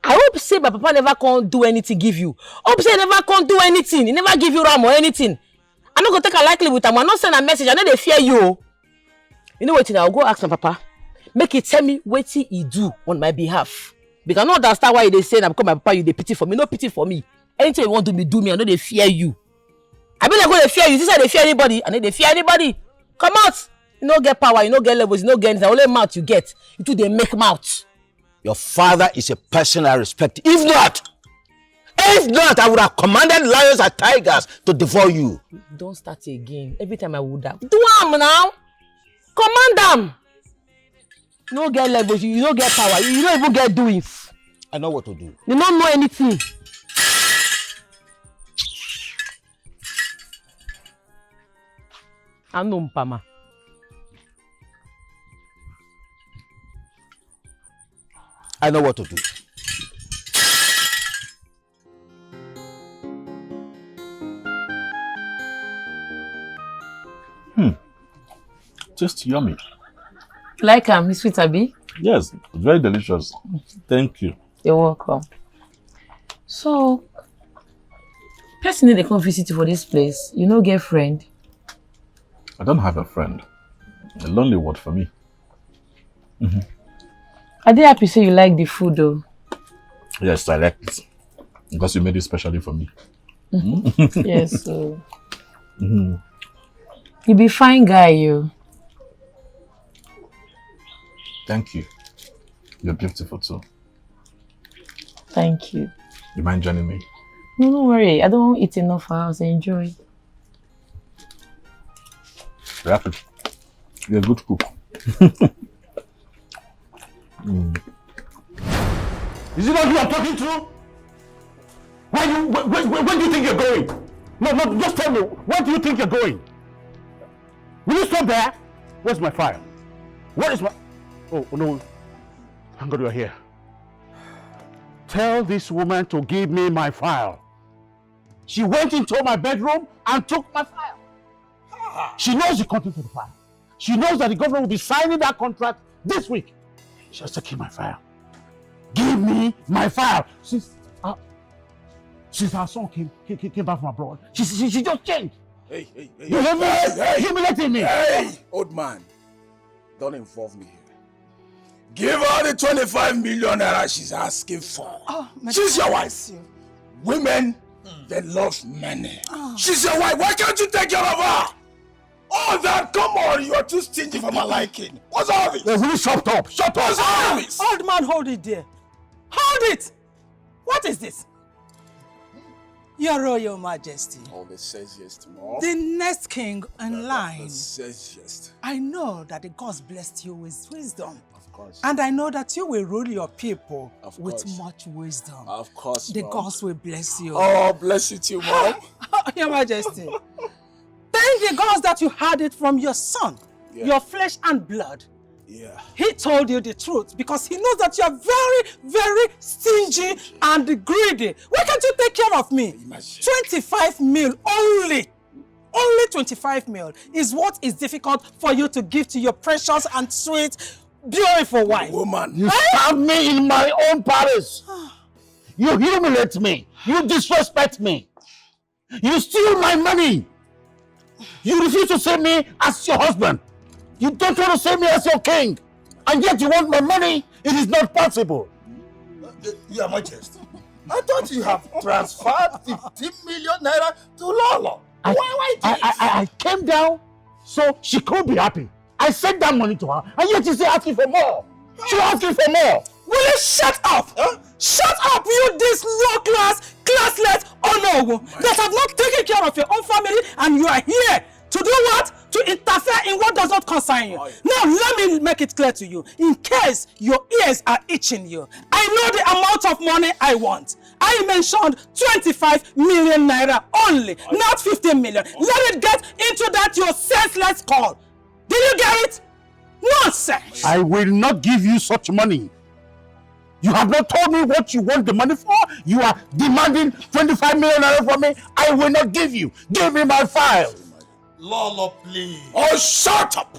I hope say my papa never can't do anything give you. Hope say never can't do anything. He never give you ram or anything. I'm not gonna take a likely with him. I'm not send a message. I know they fear you. You know what? I'll go ask my papa. Make it tell me what he do on my behalf. Because I don't understand why they say I'm call my papa. You they pity for me. No pity for me. Anything you want to do me. I know they fear you. I mean, I go they fear you. This is how they fear anybody. I know they fear anybody. Come out. You don't get power. You don't get levels. You don't get anything. Only mouth you get. You do they make mouth. Your father is a person I respect. If not, I would have commanded lions and tigers to devour you. Don't start again. Every time I would have. Do them now. Command them. You don't get levels. You don't get power. You don't even get doings. I know what to do. You don't know anything. I know Mpama. I know what to do. Just yummy. Like Miss Sweet Abi? Yes, very delicious. Thank you. You're welcome. So, person they come visit you for this place. You no get friend? I don't have a friend. A lonely word for me. Are they happy say you like the food though? Yes, I like it. Because you made it specially for me. Yes. So. You be fine guy, you. Thank you. You're beautiful too. Thank you. You mind joining me? No, don't worry. I don't eat enough for house. Enjoy. You're happy. You're a good cook. Is it not you I'm talking to? Where do you think you're going? No, just tell me, where do you think you're going? Will you stop there? Where's my file? Where is my... Oh, no. Thank God you're here. Tell this woman to give me my file. She went into my bedroom and took my file. She knows the content of the file. She knows that the government will be signing that contract this week. She has to keep my file. Give me my file. Since our son came back from abroad, she just changed. Hey. You humiliating me. Hey, old man. Don't involve me here. Give her the 25 million naira she's asking for. She's your wife. Women, they love money. She's your wife. Why can't you take care of her? All that, come on, you are too stingy for my liking. What's all this? Will you shut up? Shut up! What's all this? Old man, hold it there. Hold it! What is this? Your Royal Majesty. Always says yes to more. The next king in line. Says yes. I know that the gods blessed you with wisdom. Of course. And I know that you will rule your people with course. much wisdom. Of course, The Mom. gods will bless you. Oh, bless you too, Mom. Your Majesty. Thank the gods that you had it from your son, your flesh and blood. Yeah. He told you the truth because he knows that you are very, very stingy and greedy. Why can't you take care of me? 25 mil only. Only 25 mil is what is difficult for you to give to your precious and sweet, beautiful wife. Woman. You stab me in my own palace. You humiliate me. You disrespect me. You steal my money. You refuse to see me as your husband. You don't want to see me as your king. And yet you want my money. It is not possible. Your Majesty, I thought you have transferred 15 million naira to Lolo. Why this? I came down so she could be happy. I sent that money to her, and yet she's asking for more. She's asking for more. Will you shut up? Huh? Shut up, you this low-class, classless Onowo that have not taken care of your own family, and you are here to do what? To interfere in what does not concern you. Now, let me make it clear to you. In case your ears are itching you, I know the amount of money I want. I mentioned 25 million naira only, not 15 million. Let it get into that your senseless call. Did you get it? Nonsense! I will not give you such money. You have not told me what you want the money for. You are demanding 25 million naira from me. I will not give you. Give me my file. Lolo, please. Oh, shut up!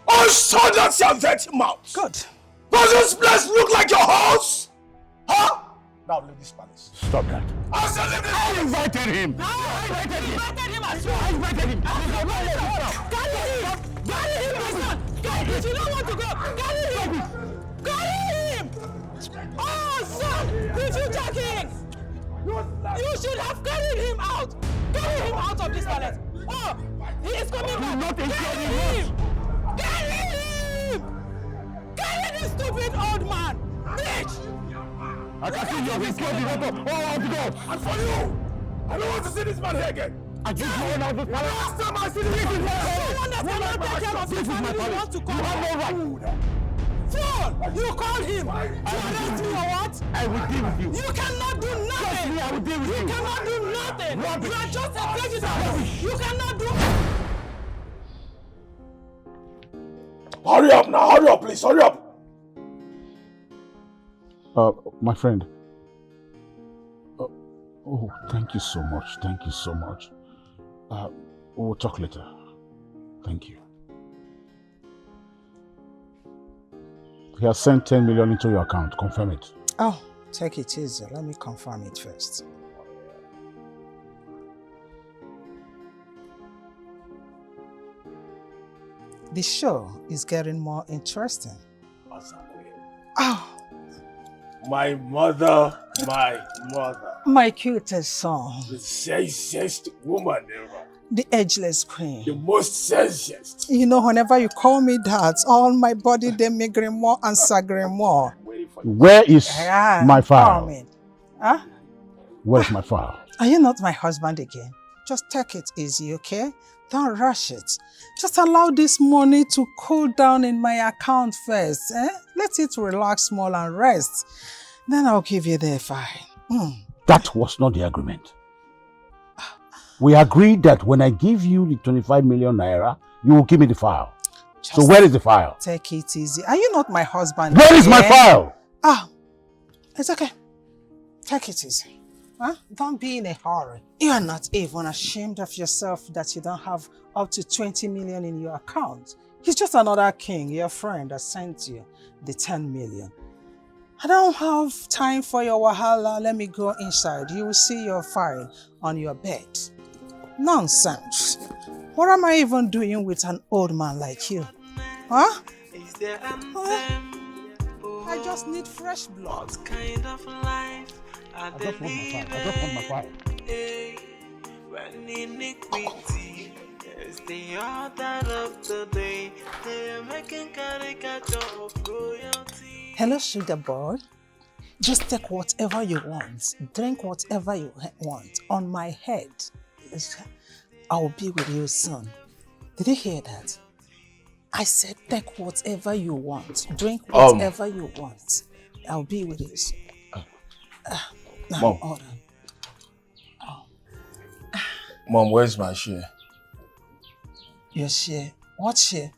Oh, shut up your dirty mouth! Good. Does this place look like your house? Huh? Now leave this palace. Stop that. I said leave this palace. I invited him. I invited him as well. I invited him. Carry him! Carry him, my son! Carry him! You don't want to go! Carry him! Carry him! Oh, son! Did you joking? You should have carried him out! Carry him out of this palace! Oh! He is coming back! Carry him! Carry him! Carry this stupid old man! Bitch! I can see you have been killed the weapon. Oh, my God! And for you! I don't want to see this man here again! I just going out of this palace. Last time I see this man here! Someone that cannot take care of his family wants to come. You have no right. Fool! You call him to arrest me or what? I will deal with you. You cannot do nothing! Trust me, I will deal with you. You cannot do nothing! Rubbish. You are just a prejudice! You cannot do... Hurry up now! Hurry up, please! Hurry up! My friend. Oh, thank you so much. Thank you so much. We'll talk later. Thank you. He has sent 10 million into your account. Confirm it. Oh, take it easy. Let me confirm it first. The show is getting more interesting. Oh, My mother. my cutest son. The sexiest woman ever. The ageless queen. The most sexiest. You know, whenever you call me that, all my body, they make more and sagre more. Where is my file? Coming. Huh? Where's my file? Are you not my husband again? Just take it easy, okay? Don't rush it. Just allow this money to cool down in my account first. Let it relax small and rest. Then I'll give you the file. That was not the agreement. We agreed that when I give you the 25 million naira, you will give me the file. So where is the file? Take it easy. Are you not my husband? Where is my file? Ah, it's okay. Take it easy. Huh? Don't be in a hurry. You are not even ashamed of yourself that you don't have up to 20 million in your account. He's just another king, your friend, that sent you the 10 million. I don't have time for your wahala. Let me go inside. You will see your file on your bed. Nonsense. What am I even doing with an old man like you? Huh? I just need fresh blood. What kind of life are they living? I just want my file. When iniquity is the order of the day, they are making caricature of royalty. Hello, sugar boy. Just take whatever you want. Drink whatever you want. On my head. I will be with you soon. Did you hear that? I said take whatever you want. Drink whatever you want. I'll be with you soon. Now, Mom. hold on. Mom, where's my share? Your share? What share?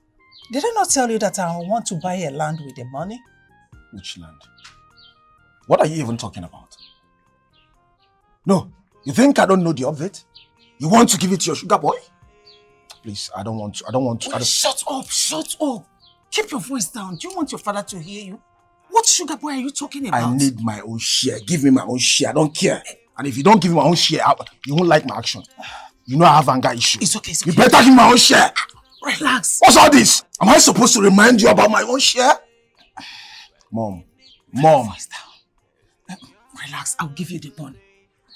Did I not tell you that I want to buy a land with the money? Which land? What are you even talking about? No, you think I don't know the of it? You want to give it to your sugar boy? Please, I don't want to. Wait, shut up. Keep your voice down. Do you want your father to hear you? What sugar boy are you talking about? I need my own share. Give me my own share. I don't care. And if you don't give me my own share, you won't like my action. You know I have anger issue. It's okay. You better give me my own share. Relax. What's all this? Am I supposed to remind you about my own share? Mom. Voice down. Relax. I'll give you the money.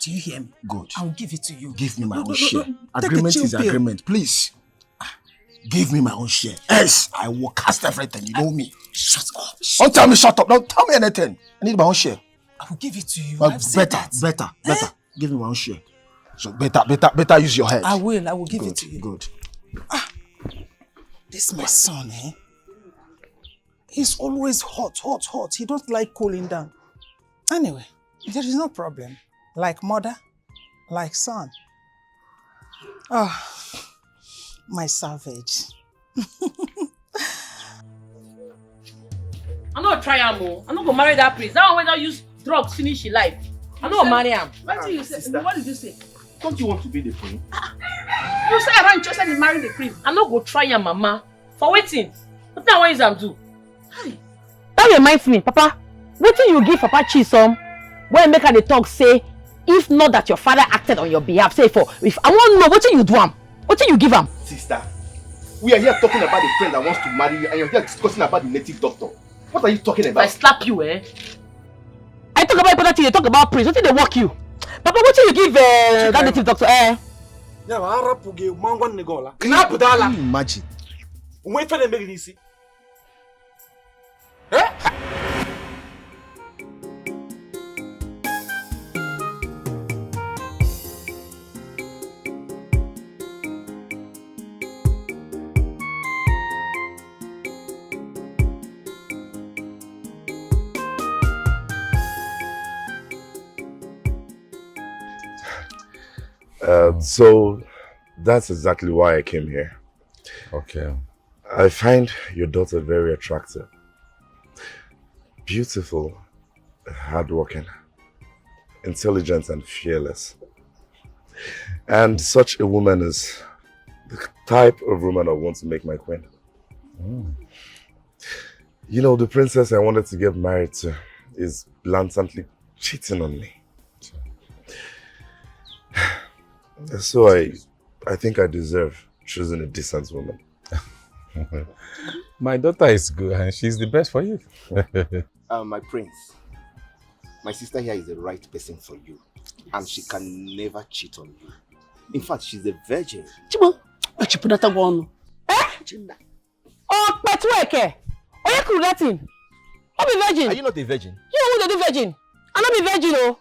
Do you hear me? Good. I'll give it to you. Give me my own No, share. take Agreement a chill is pill. agreement. Please. Give me my own share. Yes, I will cast everything. You know me. Shut up. Don't tell me shut up. Don't tell me anything. I need my own share. I will give it to you. But I've said better. that. Give me my own share. So better use your head. I will give it to you. Good. This my son, eh? He's always hot. He don't like cooling down. Anyway, there is no problem. Like mother, like son. Oh, my savage. I'm not try am o. I'm not gonna marry that priest. That one wey don use drugs finish his life. I'm not gonna marry him. What did you say? What did you say? Don't you want to be the queen? You say I'm not interested in marrying the priest. I'm not gonna try am, mama. For waiting. What I want am do? That reminds me, Papa. Wetin you give Papa Chisom when make her dey talk say, if not that your father acted on your behalf, say for if I want to know wetin you do am, wetin you give am. Sister, we are here talking about the friend that wants to marry you and you're here discussing about the native doctor. What are you talking about? If I slap you, eh? I talk about important thing, you talk about priest. Wetin dey work you? Papa, wetin you give that native doctor? Yeah, Arapu ge mangwan negola. Knap dala. Imagine. Wait for the make this. So that's exactly why I came here. Okay. I find your daughter very attractive. Beautiful, hardworking, intelligent and fearless. And such a woman is the type of woman I want to make my queen. You know, the princess I wanted to get married to is blatantly cheating on me. So I think I deserve choosing a decent woman. My daughter is good and she's the best for you. My prince, my sister here is the right person for you. And she can never cheat on you. In fact, she's a virgin. Chibo, what you put that one? Oh, Petueke! Oh, you cool that thing? I be virgin. Are you not a virgin? You who dey do virgin? I not be virgin, oh.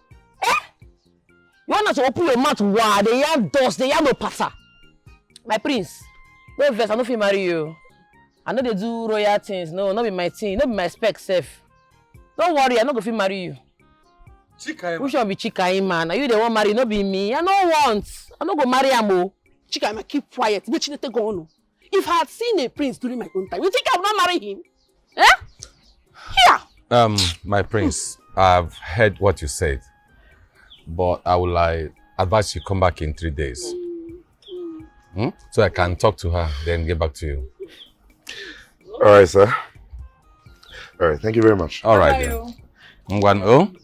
You want to open your mouth wide, they have dust, they have no passa. My prince, no vex, I no fit marry you. I know they do royal things, no, not be my thing, not be my spec safe. Don't worry, I no go fit marry you. Chika, Who should be Chika, man? Are you the one marry? No be me. I no want. I no go marry Amo. Chika, keep quiet. Which need to go on? If I had seen a prince during my own time, you think I would not marry him? Eh? Here! My prince, I've heard what you said, but I will advise you come back in 3 days. So I can talk to her, then get back to you. All right, sir. All right, thank you very much. All right, then. Ngwan,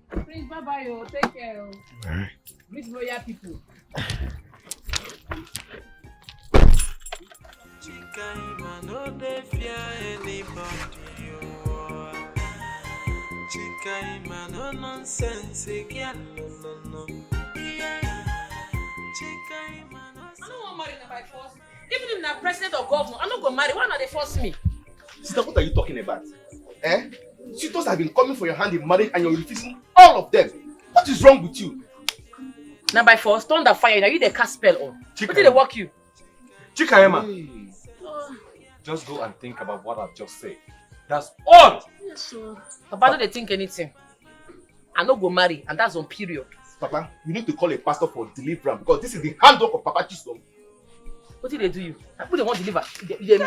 Prince, bye-bye, take care. All right. Meet loyal people. Chika, no dey fear anybody. Chika, no nonsense, girl, no. Chika, no. I don't want marry by force. Even if I'm president or governor, I'm not gonna marry. Why not they force me? Sister, what are you talking about? Eh? Suitors have been coming for your hand in marriage and you're refusing all of them. What is wrong with you? Now by force, thunder fire. Now you the cast spell on. What did they work you? Chika, just go and think about what I've just said. That's all. Yes, sir. Papa, don't they think anything? I no go marry, and that's on period. Papa, you need to call a pastor for deliverance because this is the handwork of Papa Chisholm. What did they do you? Who they want to deliver? They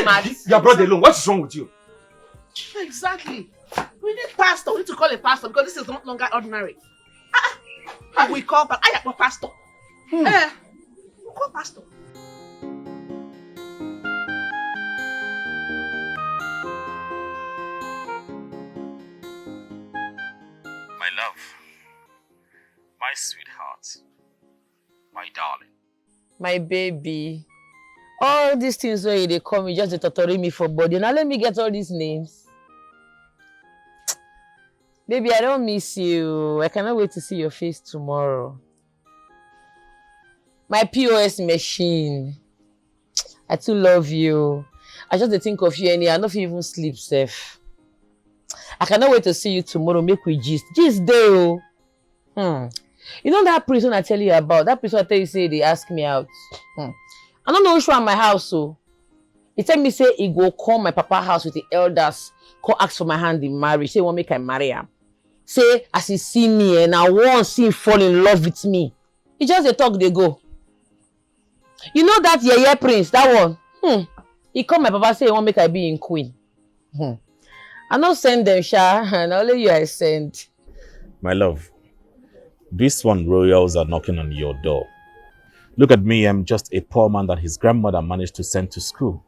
mad. Leave your brother alone. What's wrong with you? Exactly. We need pastor. We need to call a pastor because this is no longer ordinary. We call pastor. We call pastor. My love, my sweetheart, my darling. My baby. All these things where they call me just to torture me for body. Now let me get all these names. Baby, I don't miss you. I cannot wait to see your face tomorrow. My POS machine. I too love you. I just think of you and I don't even sleep safe. I cannot wait to see you tomorrow. Make we gist. Gist day. You know that person I tell you about? That person I tell you say they ask me out. I don't know which one my house so. He tell me say he go call my papa house with the elders. Call ask for my hand in marriage. Say want make I marry him. Say as he see me and I want see him fall in love with me. He just they talk they go. You know that yeye prince, that one? He call my papa say he want make I be in queen. I don't send them, Sha, and only you I send. My love, these one royals are knocking on your door. Look at me, I'm just a poor man that his grandmother managed to send to school.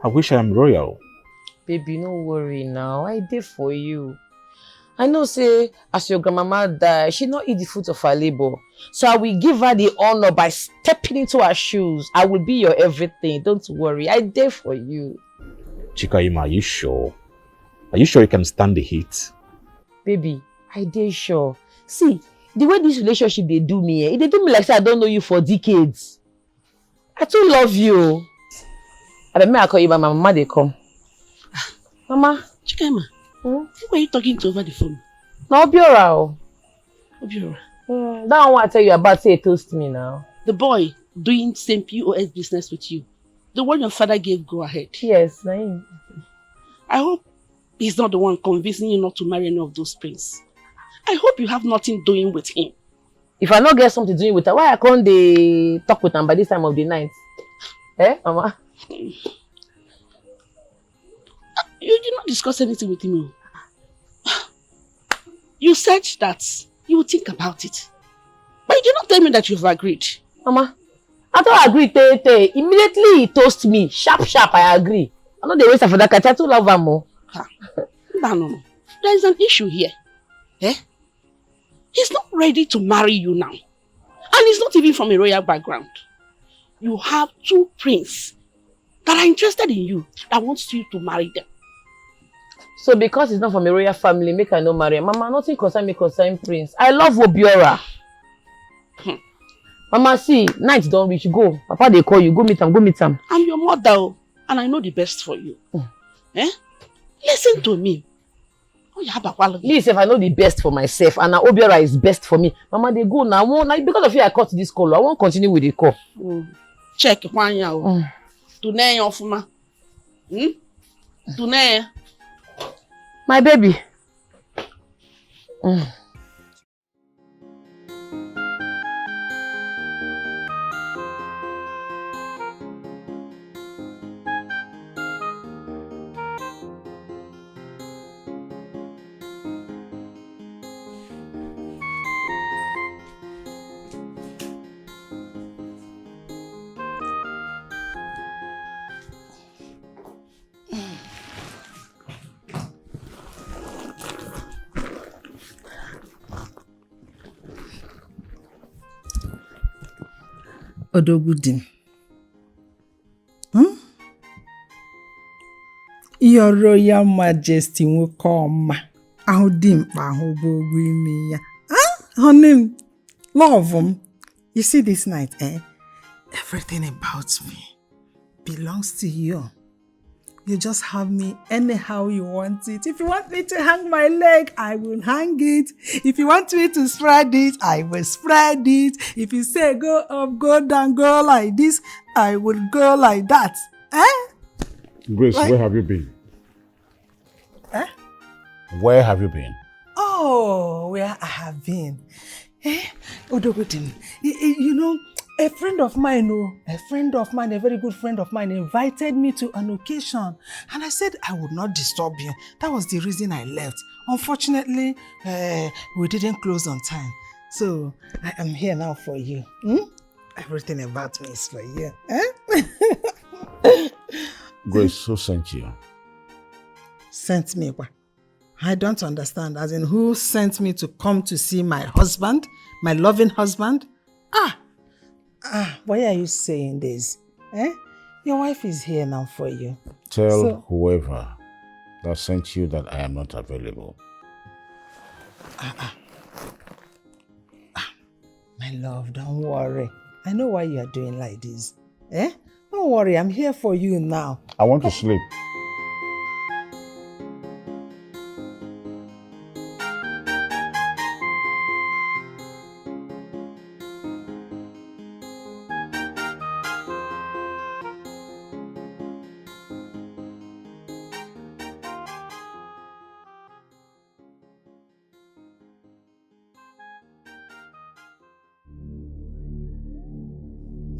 I wish I am royal. Baby, no worry now. I did for you. I know, say, as your grandmama die, she not eat the fruit of her labor. So I will give her the honor by stepping into her shoes. I will be your everything. Don't worry. I did for you. Chika, are you sure? Are you sure you can stand the heat? Baby, I did sure. See, the way this relationship they do me, they do me like say I don't know you for decades. I too love you. I bet me I call you by my mama they come. Mama. Chika, who are you talking to over the phone? No, Obiora. Obiora. That one I tell you about say toast me now. The boy doing same POS business with you. The one your father gave go ahead. Yes, I hope he's not the one convincing you not to marry any of those princes. I hope you have nothing doing with him. If I not get something to do with her, why I can't they talk with him by this time of the night? Eh, Mama? You did not discuss anything with him. You said that you would think about it. But you did not tell me that you've agreed. Mama, I don't agree. Immediately he toast me. Sharp, I agree. I know they waste for that. I too love her more. No. There is an issue here. Eh? He's not ready to marry you now. And he's not even from a royal background. You have two princes that are interested in you, that wants you to marry them. So because he's not from a royal family, make I no marry him. Mama, nothing concern me concern prince. I love Obiora. Mama, see, night don't reach. Go. Papa, they call you. Go meet him. I'm your mother, and I know the best for you. Eh? Listen to me. Please, if I know the best for myself, and now Obiora is best for me. Mama, they go now. Because of you, I cut this call. I won't continue with the call. Check one year. Today, off ma. Today. My baby. Odogudim. Your Royal Majesty will come. Ahodim ahobogwimi ya. Honey, love You see this night, everything about me belongs to you. You just have me anyhow you want it. If you want me to hang my leg, I will hang it. If you want me to spread it, I will spread it. If you say go up, go down, go like this, I will go like that. Grace, Like- where have you been? Where have you been? Oh, where I have been. Odogudim, you know, a friend of mine, a very good friend of mine, invited me to an occasion. And I said I would not disturb you. That was the reason I left. Unfortunately, we didn't close on time. So I am here now for you. Everything about me is for you. Grace, who sent you? Sent me what? I don't understand. As in, who sent me to come to see my husband? My loving husband? Why are you saying this? Your wife is here now for you. Tell whoever that sent you that I am not available. My love, don't worry. I know why you are doing like this. Don't worry, I'm here for you now. I want to sleep.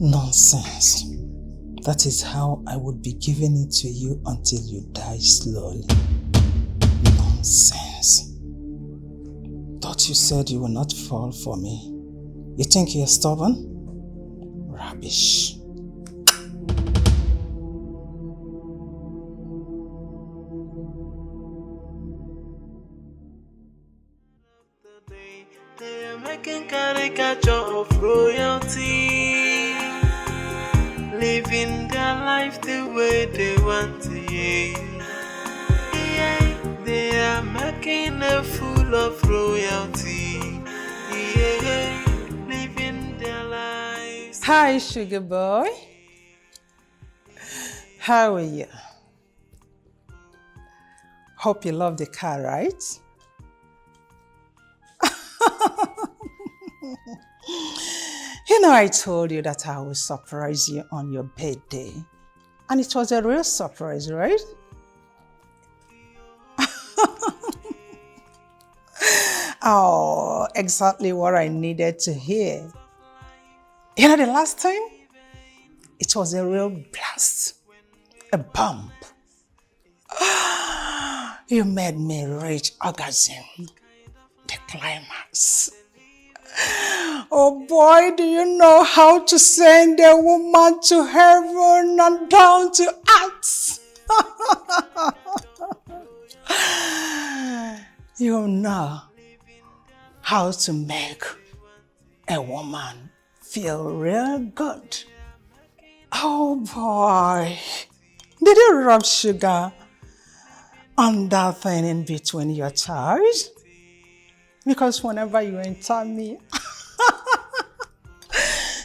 Nonsense. That is how I would be giving it to you until you die slowly. Nonsense. Thought you said you will not fall for me. You think you're stubborn? Rubbish. They are making caricature of royalty, living their life the way they want to. They are making a fool of royalty, living their lives. Hi, sugar boy. How are you? Hope you love the car, right? You know, I told you that I would surprise you on your birthday. And it was a real surprise, right? Oh, exactly what I needed to hear. You know, the last time, it was a real blast, a bump. You made me reach orgasm, the climax. Oh boy, do you know how to send a woman to heaven and down to earth? You know how to make a woman feel real good. Oh boy, did you rub sugar on that thing in between your thighs? Because whenever you enter me,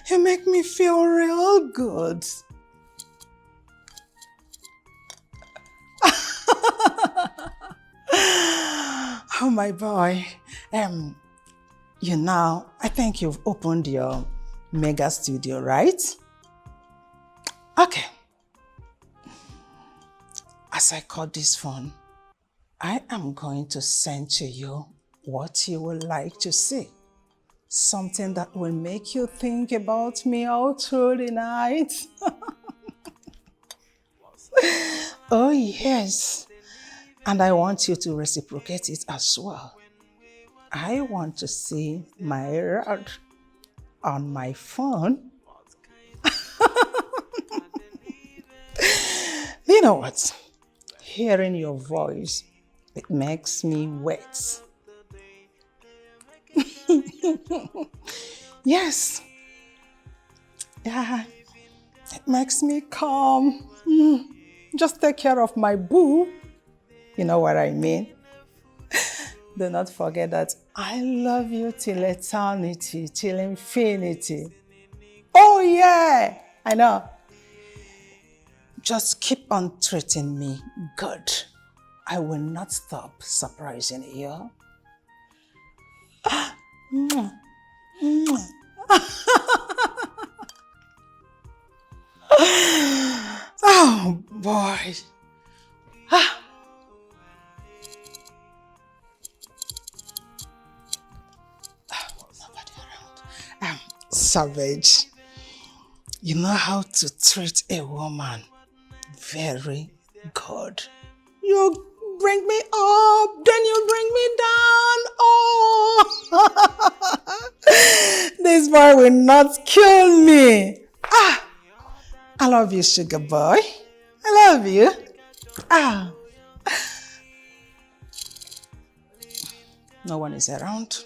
you make me feel real good. Oh my boy, you know, I think you've opened your mega studio, right? Okay. As I cut this phone, I am going to send to you what you would like to see. Something that will make you think about me all through the night. Oh, yes. And I want you to reciprocate it as well. I want to see my rod on my phone. You know what? Hearing your voice, it makes me wet. Yes. Yeah, it makes me calm. Just take care of my boo. You know what I mean? Do not forget that I love you till eternity, till infinity. Oh yeah, I know. Just keep on treating me good. I will not stop surprising you. Mwah. Mwah. Oh boy. Nobody around. Savage. You know how to treat a woman very good. You bring me up, then you bring me down. Oh, this boy will not kill me. I love you, sugar boy. I love you. No one is around.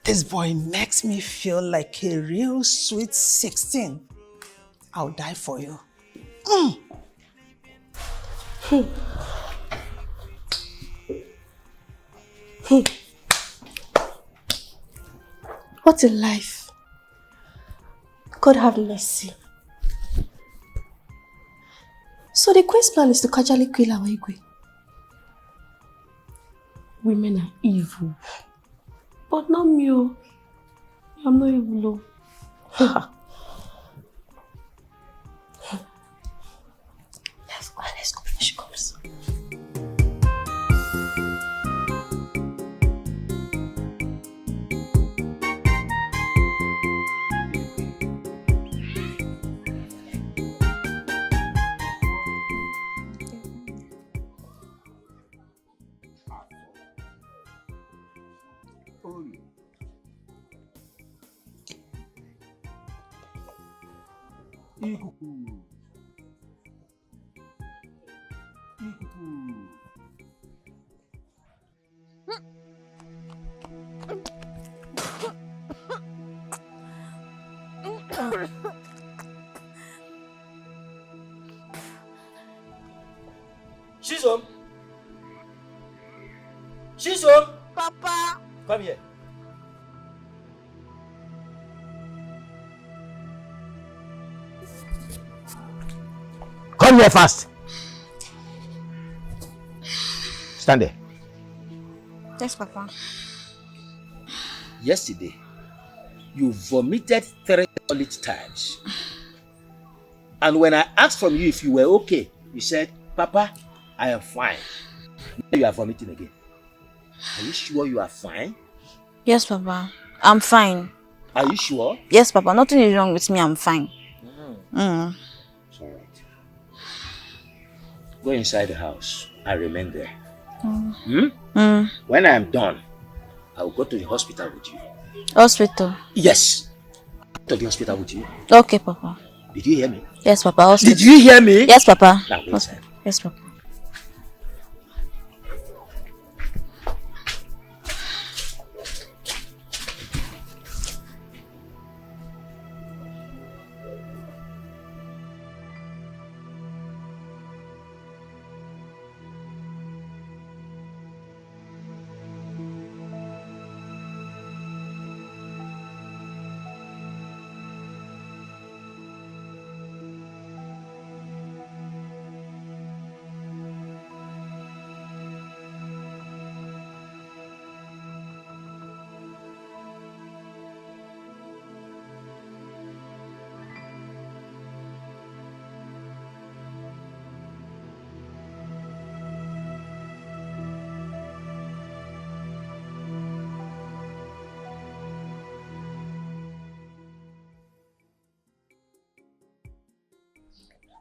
This boy makes me feel like a real sweet 16. I'll die for you. What a life. God have mercy. So the queen's plan is to casually kill our Igwe. Women are evil. But not me. I'm not evil. Let's go before she comes. Shizom! Shizom! Papa! Come here. Come here fast. Stand there. Yes, Papa. Yesterday, you vomited 3 solid times. And when I asked from you if you were okay, you said, Papa, I am fine. Now you are vomiting again. Are you sure you are fine? Yes, Papa. I'm fine. Are you sure? Yes, Papa. Nothing is wrong with me. I'm fine. It's all right. Go inside the house. I remain there. When I am done, I will go to the hospital with you. Hospital? Yes. To the hospital with you. Okay, Papa. Did you hear me? Yes, Papa. Hospital. Did you hear me? Yes, Papa. Now go inside. Yes, Papa.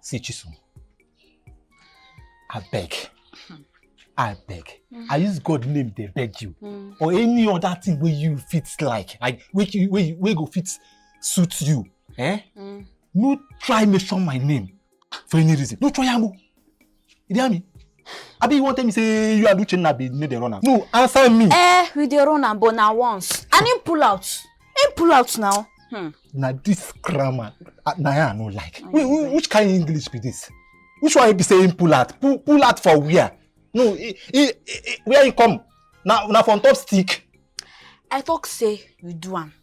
See, Chisom. I beg. I use God name they beg you. Or any other thing where you fit like where go fit suit you. No try mention my name for any reason. No try amu. You hear me? Abi you want me say you are doing na be the runner. No, answer me. With the runner, but now once. And him pull out. Him pull out now. Now this grammar, I no like. Which kind of English be this? Which one you be saying pull out? Pull out for where? No, where you come? Now from top stick. I talk say we do am.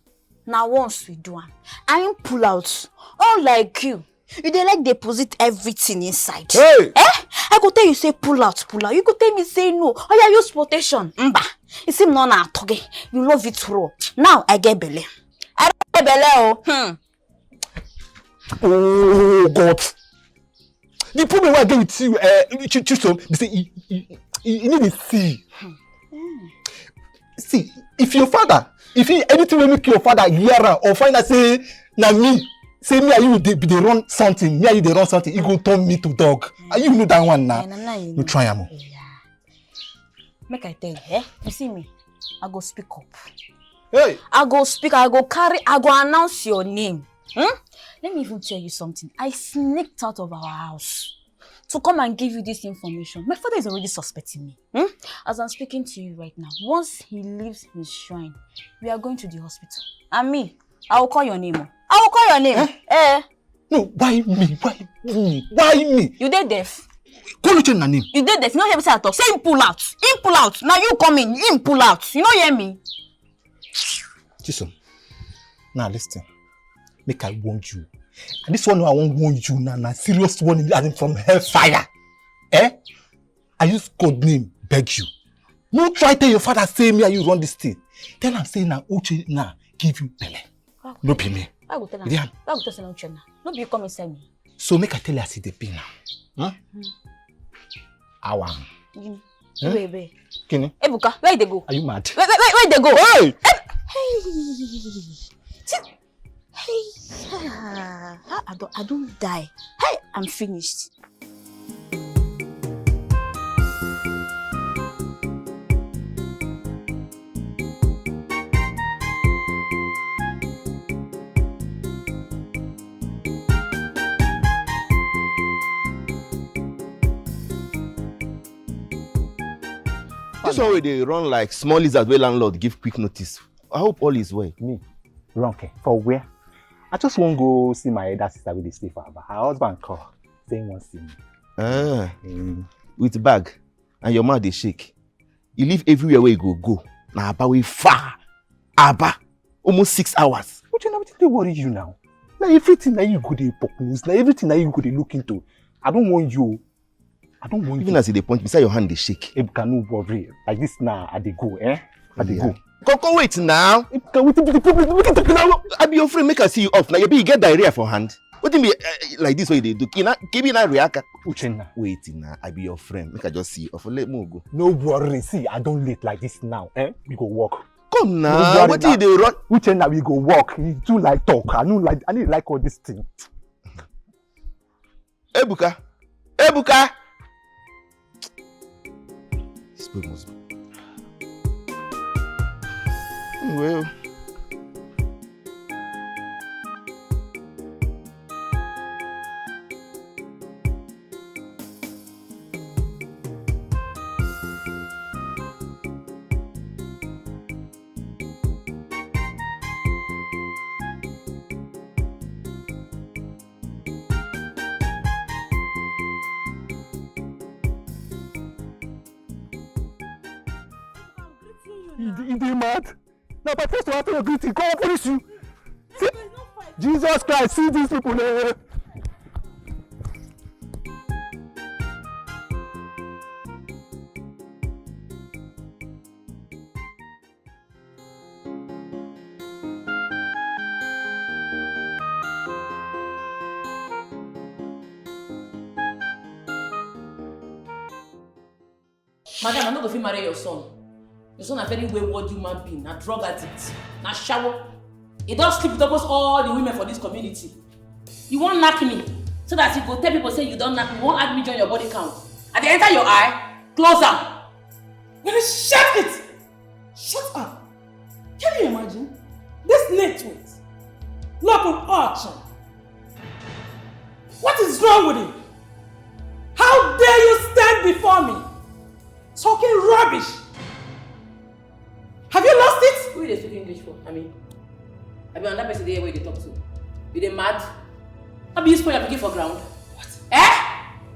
Now once we do am. And him pull out. Unlike you. You dey like deposit everything inside. Hey! I go tell you say pull out. You go tell me say no. Oh yeah, use protection. Mba. You seem no na toge. You love it raw. Now I get belle. I get belle Oh God. The problem I get with you, Chisom, you say you need to see. See, if your father, if anything will make your father hear or find out say na me. Say me and you they run something, me and you they run something, you go turn me to dog. And you know that one now. No try am. Make I tell you, you see me, I go speak up. Hey! I go speak, I go announce your name. Let me even tell you something. I sneaked out of our house to come and give you this information. My father is already suspecting me. As I'm speaking to you right now, once he leaves his shrine, we are going to the hospital. And me, I will call your name. I will call your name. No, why me? Why me? You dead deaf. Call you change my name. You dead deaf. You don't hear me say I talk. Say him pull out. Him pull out. Now you come in. Him pull out. You don't hear me? Listen. Now listen. Make I warn you. And this one I won't warn you now. Serious warning as in from hellfire. I use code name. Beg you. No try tell your father say me and you run this thing. Tell him say now Uche now give you belle. No be me. I go tell him. I go tell him Uche now. No be you come inside me. So make I tell you I see the pain now. Awam. Baby. Kini? Ebuka, where they go? Are you mad? Where they go? Hey! Hey! I don't die. Hey, I'm finished. This one way they run like small lizard where landlord give quick notice. I hope all is well. Me? Wrong. For where? I just won't go see my elder sister with the stay for her husband call. Saying won't see me. With bag and your mouth they shake. You live everywhere where you go. Now Abba way far. Abba. Almost 6 hours. But you know what they worry you now? Now everything that you go to poke news, now everything that you go to look into. I don't want you. Even as they point beside your hand, they shake. Ebuka, no worry. Like this now, I dey go, I dey go. Come wait now. I be your friend, make her see you off. Now you get diarrhea for hand. What do you mean like this way they do? Give me that react. Uchenna. Wait now, I be your friend. Make her just see you off. Let me go. No worry. See, I don't late like this now. We go walk. Come now. What did they run? Uchenna, we go walk. You too like talk. I need like all this thing. Ebuka. This boy must be. Well. You dey mad? Now, but first of all, after your greeting, come and finish you. See? Jesus Christ, see these people there. Madam, I'm not going to marry your son. Your son a very wayward human being, a drug addict, a shower. He don't sleep with almost all the women for this community. You won't knock me. So that you go tell people say you don't knack me, won't add me join your body count. And they enter your eye, close up. Well, shut it! Shut up! Can you imagine? This network, lack of action. What is wrong with you? How dare you stand before me? Talking rubbish. Have you lost it? Who is they speak English for? I mean another person there where they talk to. You they mad? How be you spoil your pikin for ground? What?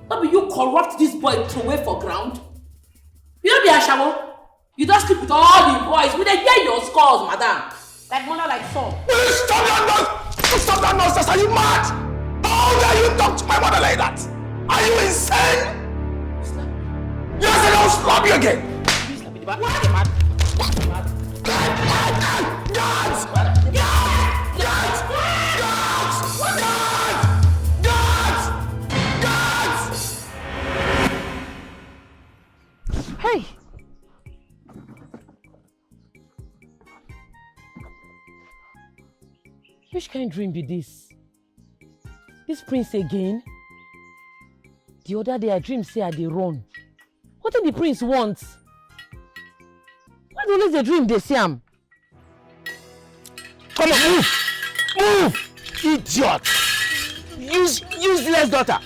How be you corrupt this boy to away for ground? You don't be a shadow. You don't sleep with all the boys. We they hear your scores, madam. Like mother, like son. Will you stop that nonsense? Stop that nonsense! Are you mad? How dare you talk to my mother like that? Are you insane? Yes, I don't slap you again. What? Mad? Hey! Which kind of dream be this? This prince again? The other day I dream say I dey run. What did the prince want? Why do always the dream they see him? Come on, move! Move! Idiot! Useless daughter!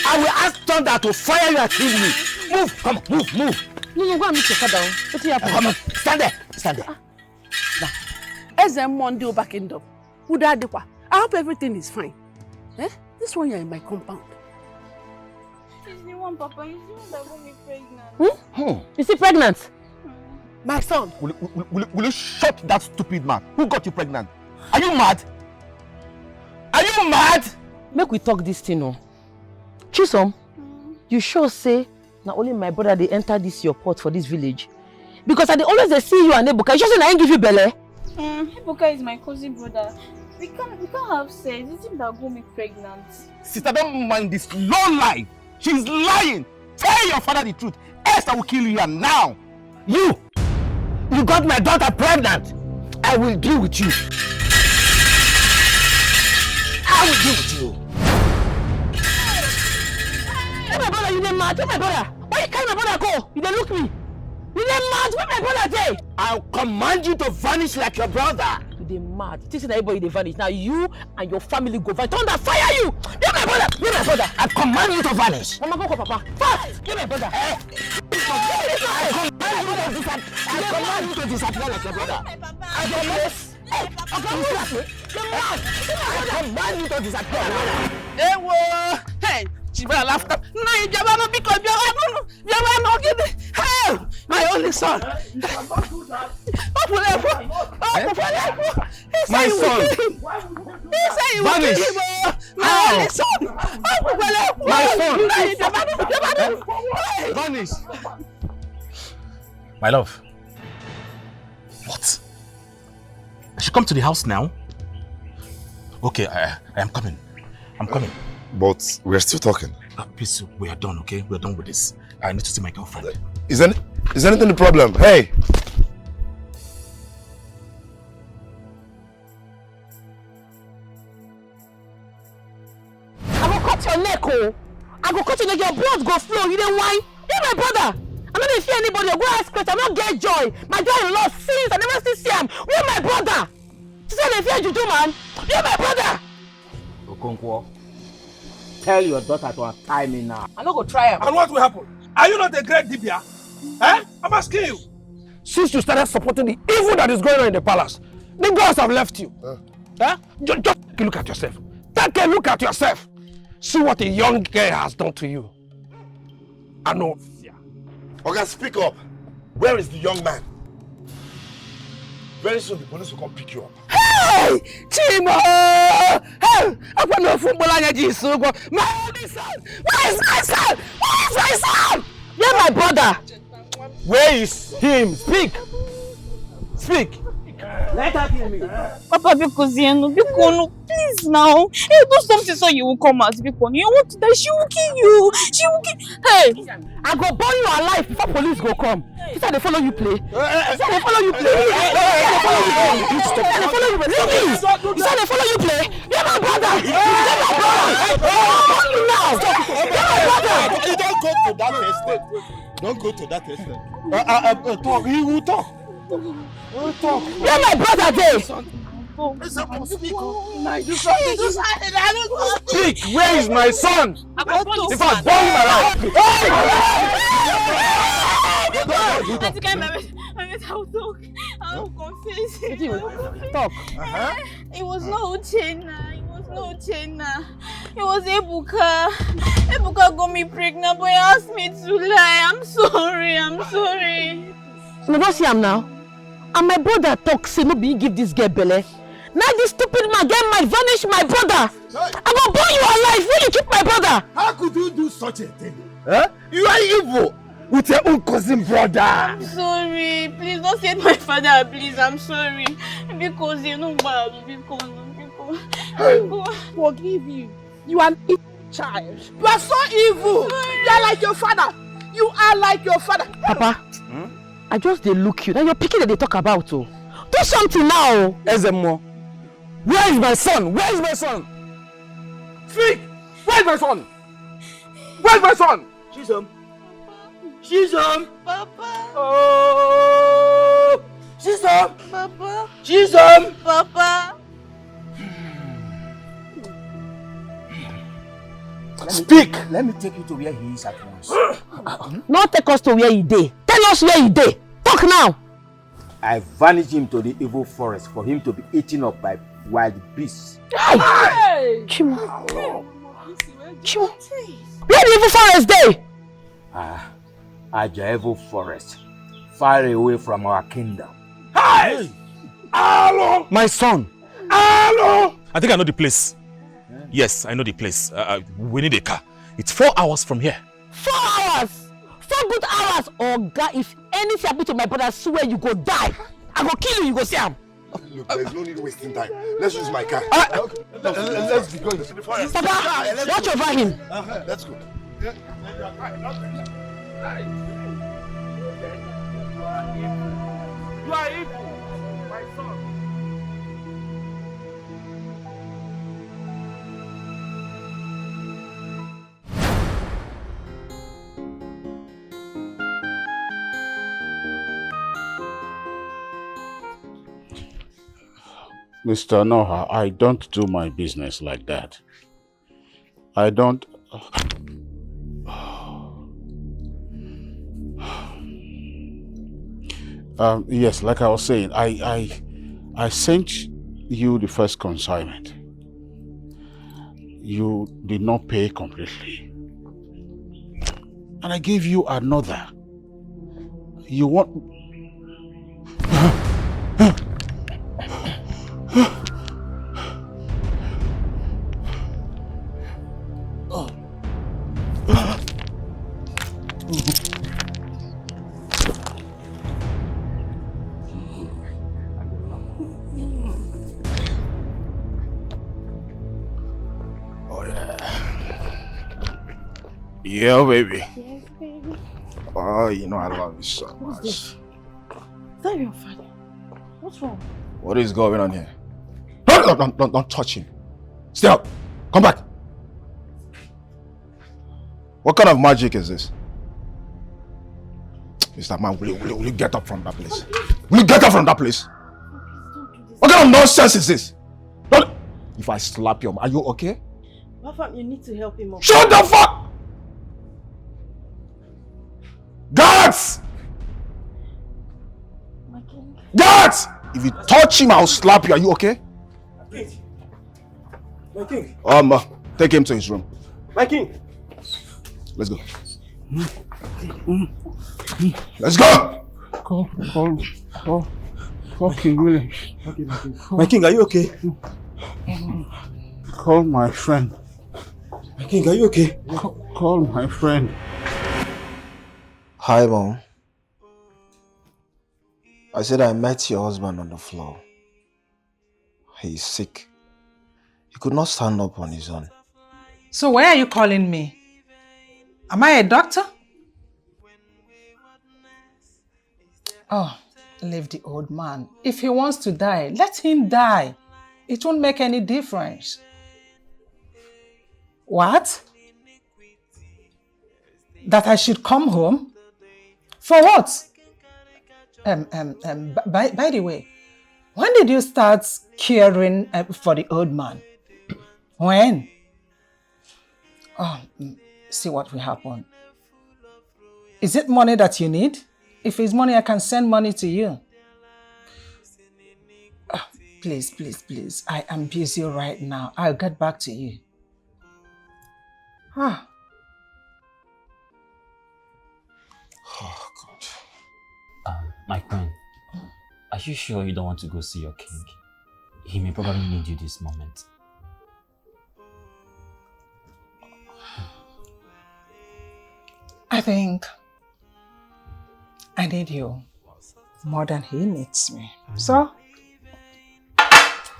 I will ask Thunder to fire you and kill me! Move! Come on, move! No, go and meet your father. What happened? Come on, stand there! Now, as a Monday back in the I hope everything is fine. This one you're in my compound. She's the one, Papa. He's the one that got me pregnant. Is he pregnant? My son! Will you shut that stupid mouth? Who got you pregnant? Are you mad? Are you mad? Make we talk this thing, no. Chisom, you sure say not only my brother they enter this your port for this village? Because I dey always they see you and Ebuka. You sure say I ain't give you belly? Ebuka is my cousin brother. We can't have sex. It's him that got me pregnant. Sister, don't mind this low lie. She's lying. Tell your father the truth. Else I will kill you here now. You got my daughter pregnant. I will deal with you. I will deal with you. Hey, my brother, you dey mad? Hey, my brother. Why you carry my brother go? You dey look me. You dey mad? Where my brother dey? I'll command you to vanish like your brother. You dey mad. This is everybody dey vanish. Now you and your family go vanish. Thunder fire you. Get my brother. Get my brother. I command you to vanish. Mama, go call Papa. Fast. Get my brother. I command you to disappear like your brother. I command you to disappear. Hey, she better laugh. No, you never know because you never know. Hey, my only son. My son. He said you will kill him. My only son. My son. Vanish. My love. What? I should come to the house now? Okay, I am coming. I'm coming. But we're still talking. Please, we are done, okay? We are done with this. I need to see my girlfriend. Is anything the problem? Hey! I go cut your neck, oh! I go cut your neck, your blood go flow. You dey whine? You're my brother! I don't fear anybody. I go ask questions. I don't get joy. My joy-in-law sins. I never still see him. You're my brother! You say they fear Juju, man? You're my brother! Okonkwo, tell your daughter to untie me now. I'm not gonna try him. And what will happen? Are you not a great Dibia? I'm asking you. Since you started supporting the evil that is going on in the palace, the gods have left you. Just take a look at yourself. Take a look at yourself. See what a young girl has done to you. I know. Okay, speak up. Where is the young man? Very soon the police will come pick you up. Hey! Chimo! Hey! I'm going to football and my only son! Where is my son? Where is my son? You're my brother! Where is him? Speak! Speak! Let her hear me. Papa, because please now. Hey, do something so you will come out. Because you want to die, she will kill you. She will kill. Hey, I go burn you alive before police go come. You said they follow you play. You said they follow you play. You said they follow you play. You said they follow you play. You're my brother. You're my brother. to that extent. Don't go to that extent. Talk. He will talk. We'll talk. Where my brother there? Speak! Where is my son? If I burn my I will confess. Talk. It was not Uchenna. It was Ebuka. Ebuka got me pregnant, but he asked me to lie. I'm sorry. No, don't see him now. And my brother talk, say no be give this girl belle. Now this stupid man get might vanish my brother. I'm gonna burn you alive when you keep my brother. How could you do such a thing? Huh? You are evil with your own cousin brother. I'm sorry. Please don't say my father, please. I'm sorry. Because you know bad. Because. Forgive you. You are an evil child. You are so evil. You are like your father. Papa, I just they look you. Now you're picking that they talk about. Oh. Do something now. Ezemo, where is my son? Speak! Where is my son? She's home. Papa. Oh! She's home. Papa. She's home. Papa. Speak! Let me take you to where he is at once. Not take us to where he dey. Tell us where he dey. Talk now. I vanished him to the evil forest for him to be eaten up by wild beasts. Hey! Chimo. Where the evil forest dey? At the evil forest, far away from our kingdom. Hey! Hello! My son! Hello! I think I know the place. Yes, I know the place. We need a car. It's 4 hours from here. 4 hours! 4 good hours! Oh God, if anything happen to my brother, I swear you go die. I go kill you, you go see him. Look, there's no need wasting time. Let's use my car. Let's be going. Papa, watch over him. Let's go. You are evil, my son. Mr. Noha, I don't do my business like that. I don't... yes, like I was saying, I sent you the first consignment. You did not pay completely. And I gave you another. You want... Yeah, baby. Yes, baby. Oh, you know I love you so much. Is that your father? What's wrong? What is going on here? Don't touch him. Stay up. Come back. What kind of magic is this? Mr. Man, will you get up from that place? Will you get up from that place? What kind of nonsense is this? Don't. If I slap you, are you okay? Papa, you need to help him up. Shut the fuck! Guards! My king. Guards! If you touch him, I'll slap you. Are you okay? My king. Take him to his room. My king. Let's go. Let's go! Call King Williams. My king, are you okay? Call my friend. My king, are you okay? Call my friend. Hi, Mom. I said I met your husband on the floor. He's sick. He could not stand up on his own. So why are you calling me? Am I a doctor? Oh, leave the old man. If he wants to die, let him die. It won't make any difference. What? That I should come home? For what? By the way, when did you start caring for the old man? When? Oh, see what will happen. Is it money that you need? If it's money, I can send money to you. Oh, please, please, please. I am busy right now. I'll get back to you. Ah. Oh, God. My queen, are you sure you don't want to go see your king? He may probably need you this moment. I think I need you more than he needs me. So,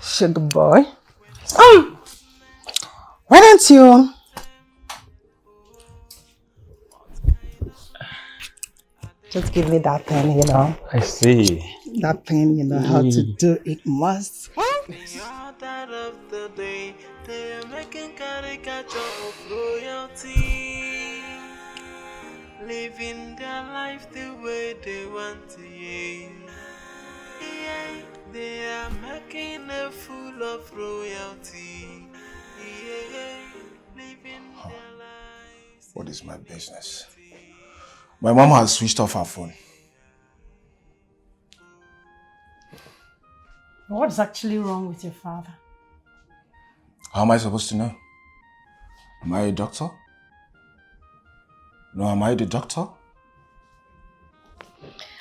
sugar boy, why don't you just give me that pen, you know? I see. That pen, you know how to do it must. That of the day, they're making caricature of royalty, living their life the way they want to. Yeah, they are making a fool of royalty. Yeah, living their lives. What is my business? My mom has switched off her phone. What's actually wrong with your father? How am I supposed to know? Am I a doctor? No, am I the doctor?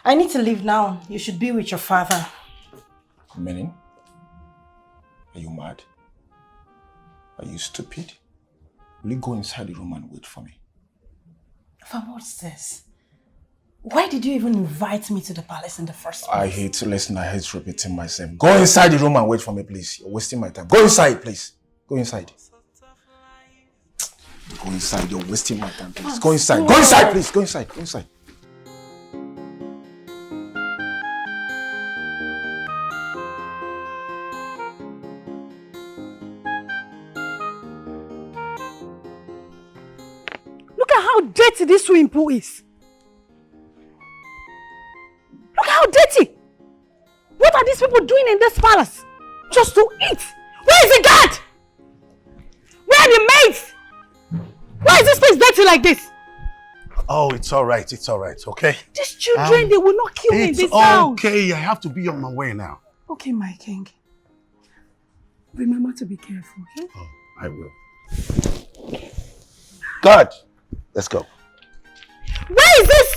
I need to leave now. You should be with your father. Meaning? Are you mad? Are you stupid? Will you go inside the room and wait for me? Fam, what's this? Why did you even invite me to the palace in the first place? I hate to listen. I hate repeating myself. Go inside the room and wait for me, please. You're wasting my time. Go inside, please. Go inside. Go inside. You're wasting my time, please. Go inside. Go inside, please. Go inside. Go inside. Look at how dirty this swimming pool is. Look how dirty. What are these people doing in this palace? Just to eat. Where is the guard? Where are the maids? Why is this place dirty like this? Oh, it's all right, okay? These children, they will not kill me in this house. It's okay, I have to be on my way now. Okay, my king. Remember to be careful, okay? Oh, I will. God, let's go. Where is this?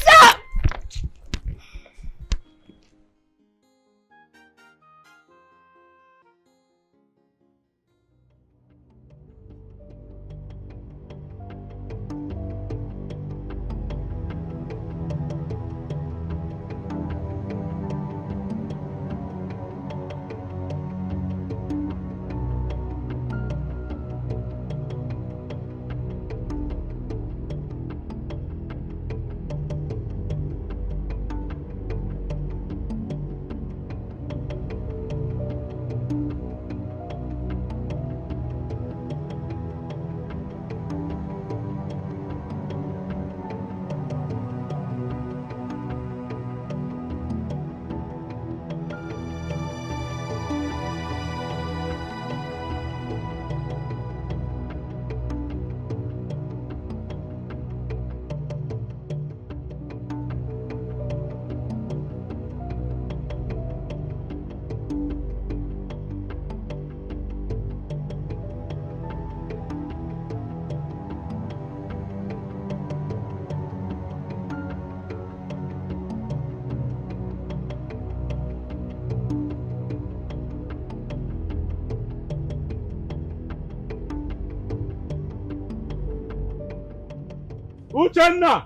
Uchenna!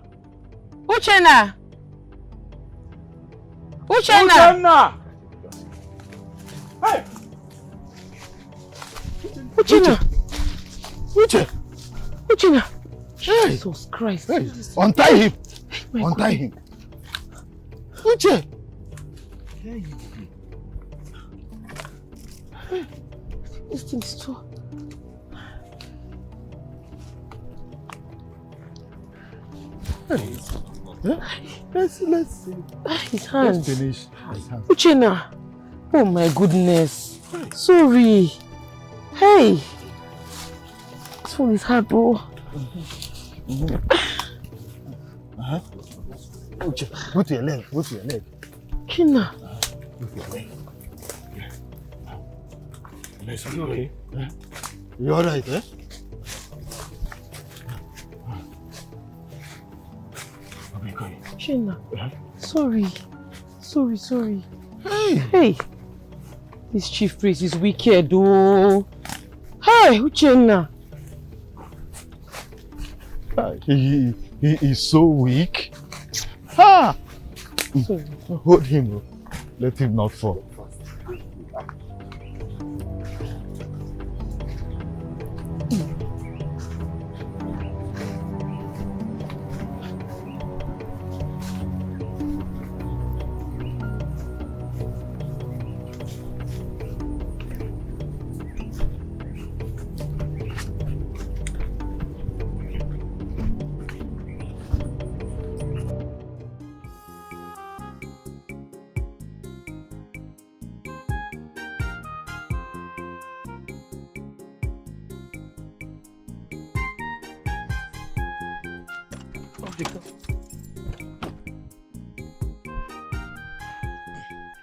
Uchenna! Uchenna! Hey! Uchenna! Uchenna! Hey! Jesus Christ. Hey. Untie him! Untie him! Uche! This thing is too... Let's see. His hand. Let's finish his hand. Uchenna. Oh my goodness. Sorry. Hey. This phone is hard, bro. Go to your leg. Go to your leg. Uchenna. Go to your leg. Nice. You okay? You alright, eh? Uchenna. Sorry. Sorry. Hey. This chief priest is wicked, oh. Hey, Uchenna. He is so weak. Ha! Sorry. Hold him, bro. Let him not fall.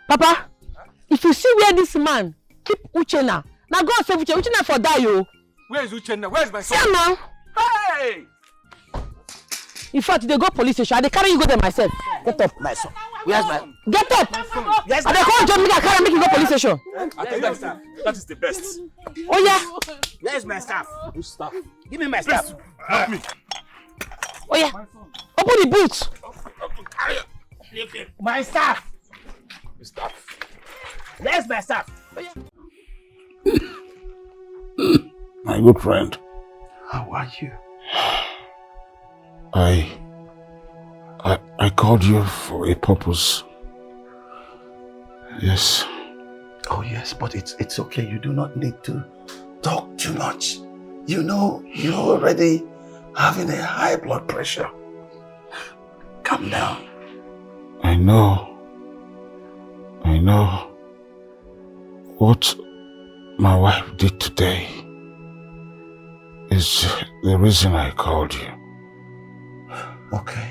Papa, if you see where this man keep Uchenna, now go and save Uchenna for die, yo. Where is Uchenna? Where is my son? See now. Hey! In fact, they go police station. They carry you go there myself. Get up. My son. Where's my... Get up. Where's And they call John Mika carry make you go police station. I tell you, sir, that is the best. Oh yeah. Where's my staff? Whose staff? Give me my staff. Help me. Oh yeah. Open the boot. My staff. Staff. Where's my staff? My good friend. How are you? I called you for a purpose. Yes. Oh yes, but it's okay. You do not need to talk too much. You know, you're already having a high blood pressure. Calm down. I know. What my wife did today is the reason I called you. Okay.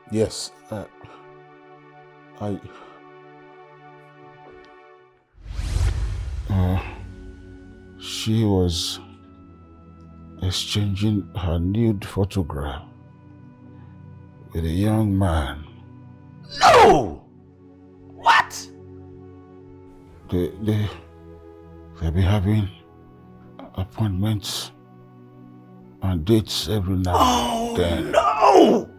Yes, she was exchanging her nude photograph with a young man. No! What? They'll be having appointments and dates every now and then. No!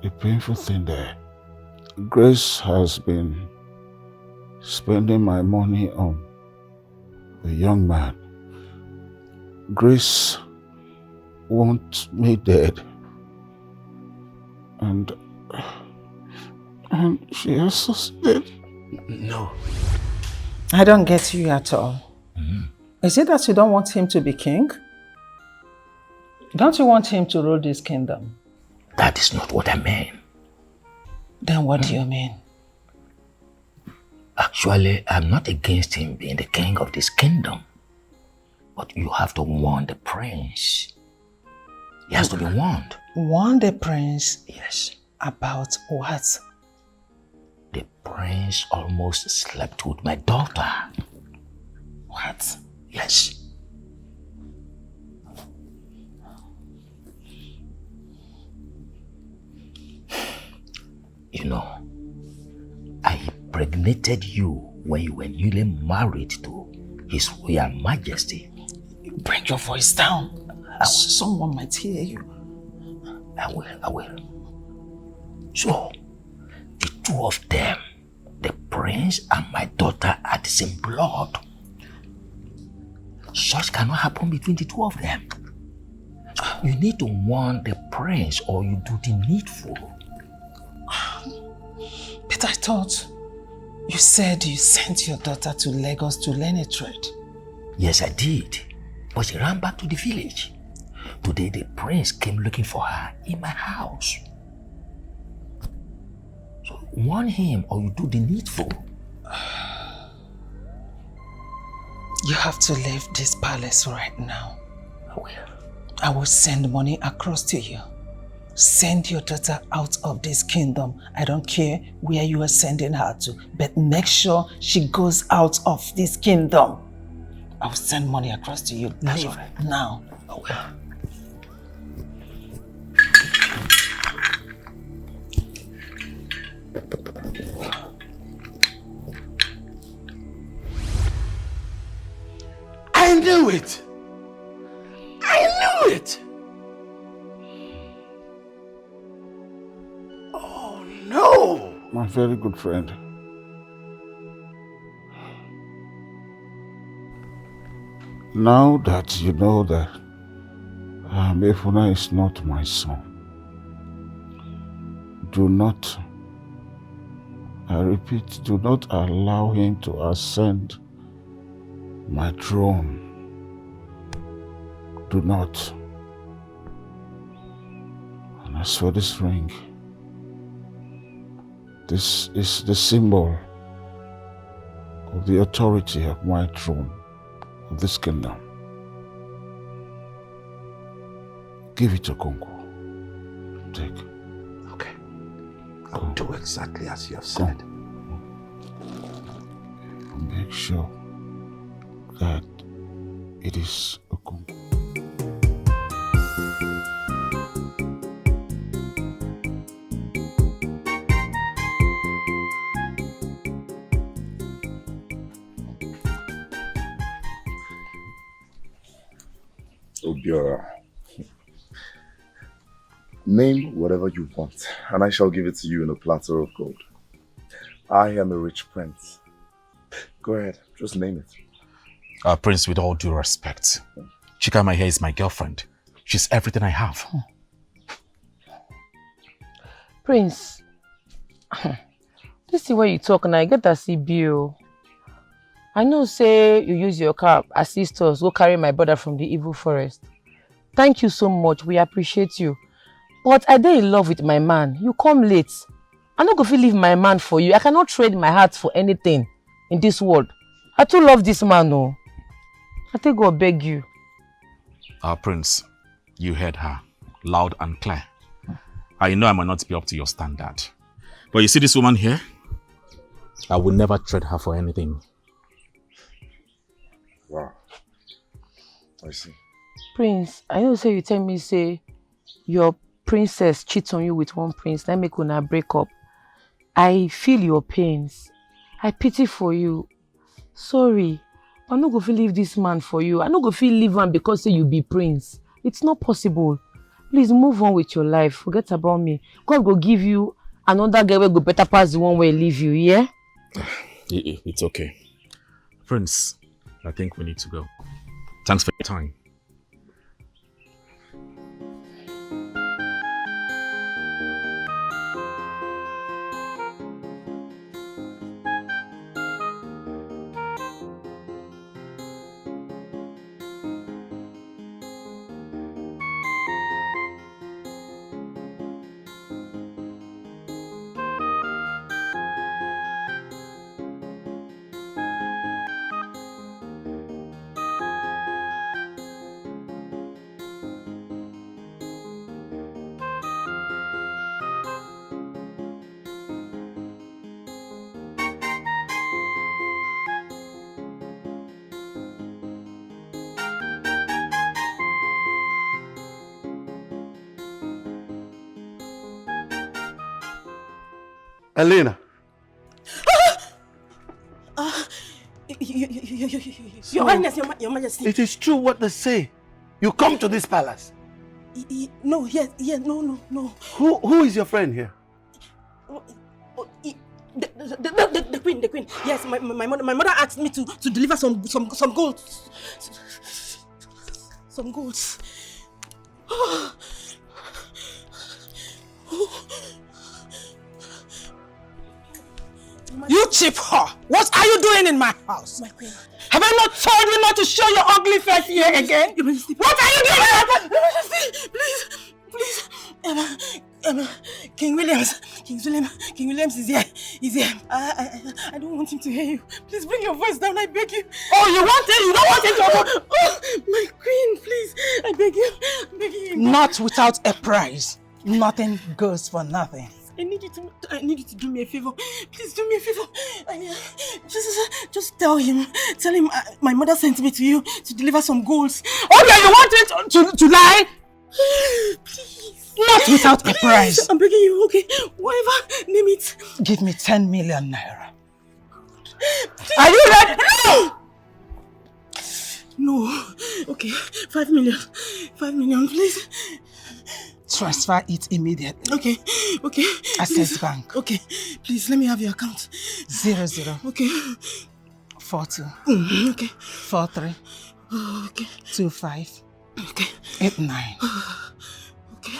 The painful thing there, Grace has been spending my money on a young man. Grace wants me dead. And she also said... No. I don't get you at all. Is it that you don't want him to be king? Don't you want him to rule this kingdom? That is not what I mean. Then what do you mean? Actually, I'm not against him being the king of this kingdom. But you have to warn the prince. He has to be warned. Warn the prince? Yes. About what? The prince almost slept with my daughter. What? Yes. You know, I impregnated you when you were newly married to His Royal Majesty. Bring your voice down. Someone might hear you. I will. So, the two of them, the prince and my daughter, are the same blood. Such cannot happen between the two of them. So you need to warn the prince or you do the needful. But I thought you said you sent your daughter to Lagos to learn a trade. Yes, I did. But she ran back to the village. Today the prince came looking for her in my house. So warn him or you do the needful. You have to leave this palace right now. I will. I will send money across to you. Send your daughter out of this kingdom. I don't care where you are sending her to, but make sure she goes out of this kingdom. I will send money across to you. That's Leave all right. now. I will. I knew it! I knew it! Oh no! My very good friend. Now that you know that Efuna is not my son, do not, I repeat, do not allow him to ascend my throne. Do not. And as for this ring, this is the symbol of the authority of my throne, of this kingdom. Give it to Kongo. Take. Okay. I will do exactly as you have said. Make sure that it is a Kongo. Obiora, name whatever you want, and I shall give it to you in a platter of gold. I am a rich prince. Go ahead, just name it. Prince, with all due respect, Chika, my hair, is my girlfriend. She's everything I have. Prince, this is where you talk and I get that CBO. I know say you use your car, assist us, go carry my brother from the evil forest. Thank you so much, we appreciate you. But I dey in love with my man. You come late. I'm not going to leave my man for you. I cannot trade my heart for anything in this world. I too love this man, no. I think God beg you. Prince, you heard her, loud and clear. I know I might not be up to your standard. But you see this woman here? I will never trade her for anything. Wow. I see. Prince, I know say you tell me say your princess cheats on you with one prince. That make una break up. I feel your pains. I pity for you. Sorry. I'm not going to leave this man for you. I'm not going to leave him because you be prince. It's not possible. Please move on with your life. Forget about me. God will give you another guy will go better pass the one where leave you, yeah? It's okay. Prince, I think we need to go. Thanks for your time. Elena. Your Highness, Your Majesty. It is true what they say. You come to this palace. No, no. Who is your friend here? The queen. Yes, my mother asked me to deliver some golds. Some golds. You cheap whore! What are you doing in my house? My queen. Have I not told you not to show your ugly face here again? What are you doing? Please. Emma, King Williams is here. I don't want him to hear you. Please bring your voice down, I beg you. Oh, you want it? You don't want him to? Oh, my queen, please. I beg you. Not without a price. Nothing goes for nothing. I need you to do me a favor. Please do me a favor. Just tell him my mother sent me to you to deliver some golds. Oh yeah, you want it to lie? Please. Not without a price. I'm begging you, okay? Whatever, name it. Give me 10 million naira. Please. Are you ready? No. Okay, 5 million. 5 million, please. Transfer it immediately. Okay. Access Bank. Okay, please let me have your account. 00. Okay. 42. Okay. 43. Okay. 25. Okay. 89. Okay.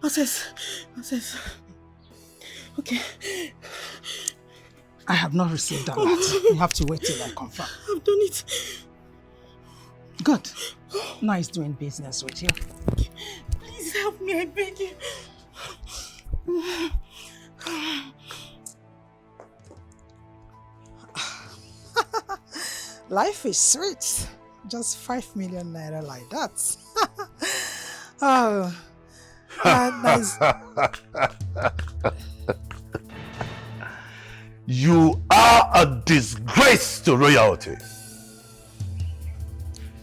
Access. Okay. I have not received that. You have to wait till I confirm. I've done it. Good. Nice doing business with you. Please help me, I beg you. Life is sweet. Just 5 million naira like that. Oh, nice. You are a disgrace to royalty.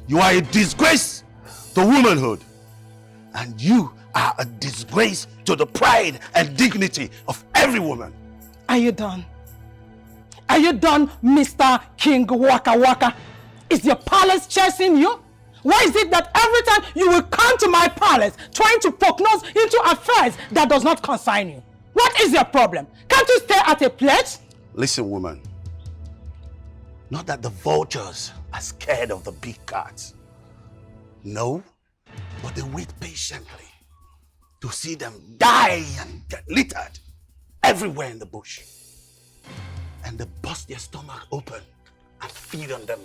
You are a disgrace to womanhood. And you are a disgrace to the pride and dignity of every woman. Are you done? Are you done, Mr. King Waka Waka? Is your palace chasing you? Why is it that every time you will come to my palace trying to poke nose into affairs that does not concern you? What is your problem? Can't you stay at a place? Listen, woman. Not that the vultures are scared of the big cats. No, but they wait patiently to see them die and get littered everywhere in the bush. And they bust their stomach open and feed on them.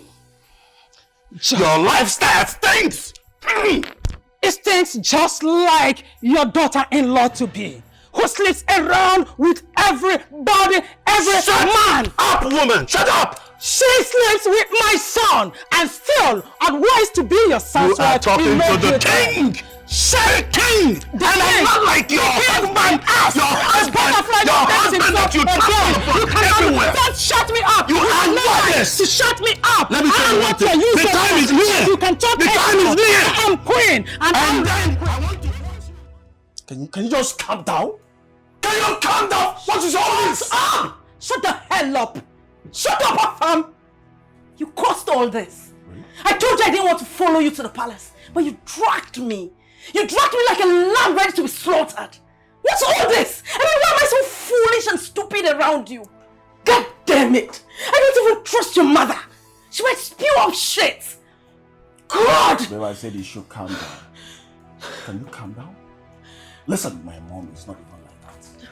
Your lifestyle stinks! It stinks just like your daughter-in-law to be, who sleeps around with everybody, every man! Shut up, woman! Shut up! She sleeps with my son and still advised to be your son's wife. You are talking to the king! Say king! And I'm not like your husband! Your husband that you travel upon everywhere! Don't shut me up! You are godless! To shut me up! Let me tell you one thing. The time is near! You can talk. The time is near! I'm queen! And then... Can you just calm down? Can you calm down? What is all this? Shut the hell up! Shut up, Afam! You caused all this. I told you I didn't want to follow you to the palace, but you dragged me. You dragged me like a lamb ready to be slaughtered. What's all this? I mean, why am I so foolish and stupid around you? God damn it! I don't even trust your mother. She might spew out shit. God! Babe, I said you should calm down. Can you calm down? Listen, my mom is not even like that.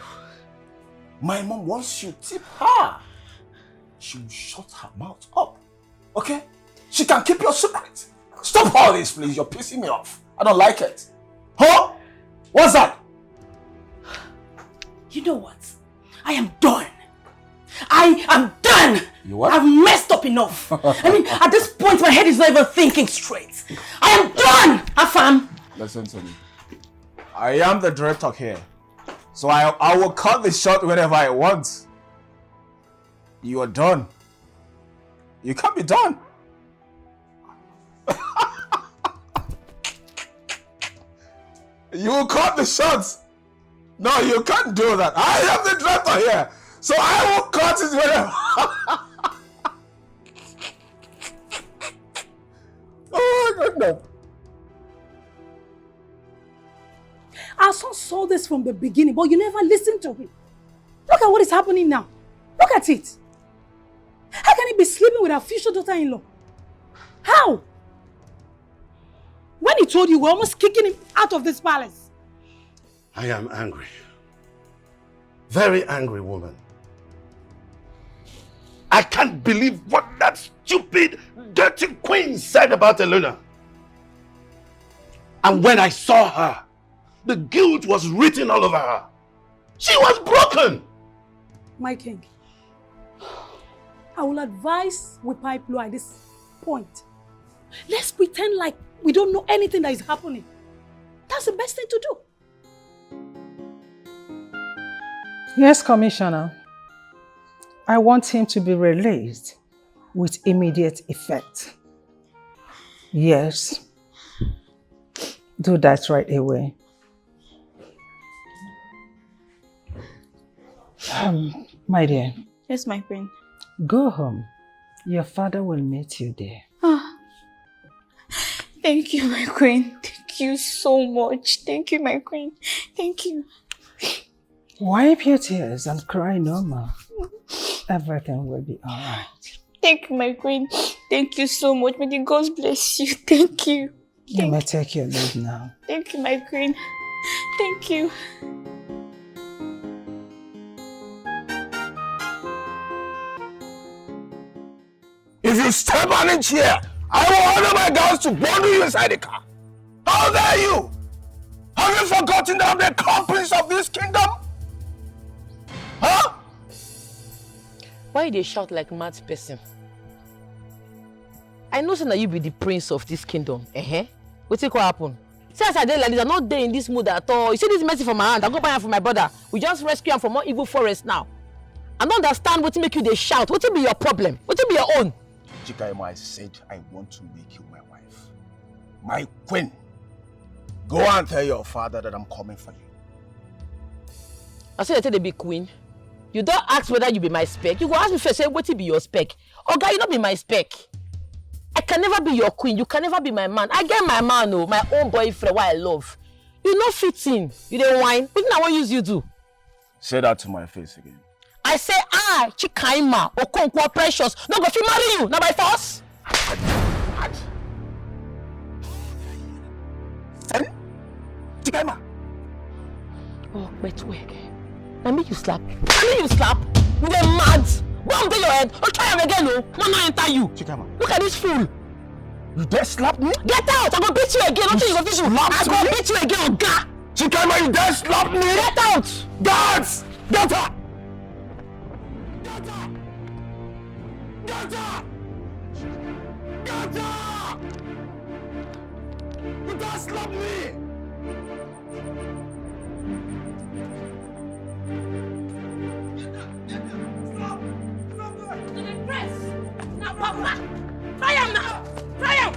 My mom, once you tip her, she will shut her mouth up. Okay? She can keep your secret. Stop all this, please. You're pissing me off. I don't like it. Huh? What's that? You know what? I am done. I am done. You what? I've messed up enough. I mean, at this point, my head is not even thinking straight. I am done, Afam. Listen to me. I am the director here. So I will cut the shot whenever I want. You are done. You can't be done. You will cut the shots. No, you can't do that. I am the director here. So I will cut it whenever. Oh my goodness. Our son saw this from the beginning, but you never listened to him. Look at what is happening now. Look at it. How can he be sleeping with our future daughter-in-law? How? When he told you, we're almost kicking him out of this palace. I am angry. Very angry woman. I can't believe what that stupid, dirty queen said about Elena. And when I saw her, the guilt was written all over her. She was broken. My king, I will advise we pipe low at this point. Let's pretend like we don't know anything that is happening. That's the best thing to do. Yes, Commissioner. I want him to be released with immediate effect. Yes. Do that right away. My dear. Yes, my queen. Go home. Your father will meet you there. Thank you, my queen. Thank you so much. Thank you, my queen. Thank you. Wipe your tears and cry no more. Everything will be alright. Thank you, my queen. Thank you so much. May the gods bless you. Thank you. You may take your leave now. Thank you, my queen. Thank you. If you step on a chair, I will order my guards to bundle you inside the car. How dare you? Have you forgotten that I'm the crown prince of this kingdom? Huh? Why they shout like mad person? I know that you be the prince of this kingdom. What's it gonna happen? Since I did like this, I'm not there in this mood at all. You see this message from my hand, I go buy it for my brother. We just rescue him from one evil forest now. I don't understand what make you they shout. What be your problem? What be your own? Chika, I said I want to make you my wife. My queen. Go and tell your father that I'm coming for you. I said I tell the big queen. You don't ask whether you be my spec. You go ask me first, say what be your spec. Oga, you not be my spec. I can never be your queen. You can never be my man. I get my man, oh, my own boyfriend, what I love. You not fit in. You don't whine. What I want use you do? Say that to my face again. I say, Chikaima, Okonkwo Precious, no go fit marry you, not by force. Chikaima. Oh, wait. I make you slap. You dey mad. Go and bang your head. Don't try him again, no. Man, I enter you. Chikaima. Look at this fool. You dare slap me? Get out! I go beat you again. Don't you go beat you. I go beat you again, Oga. Chikaima, you dare slap me? Get out! Guards! Get out! Get out! Get out! Get out! You dare slap me? Now, Papa! Try him now! Try him!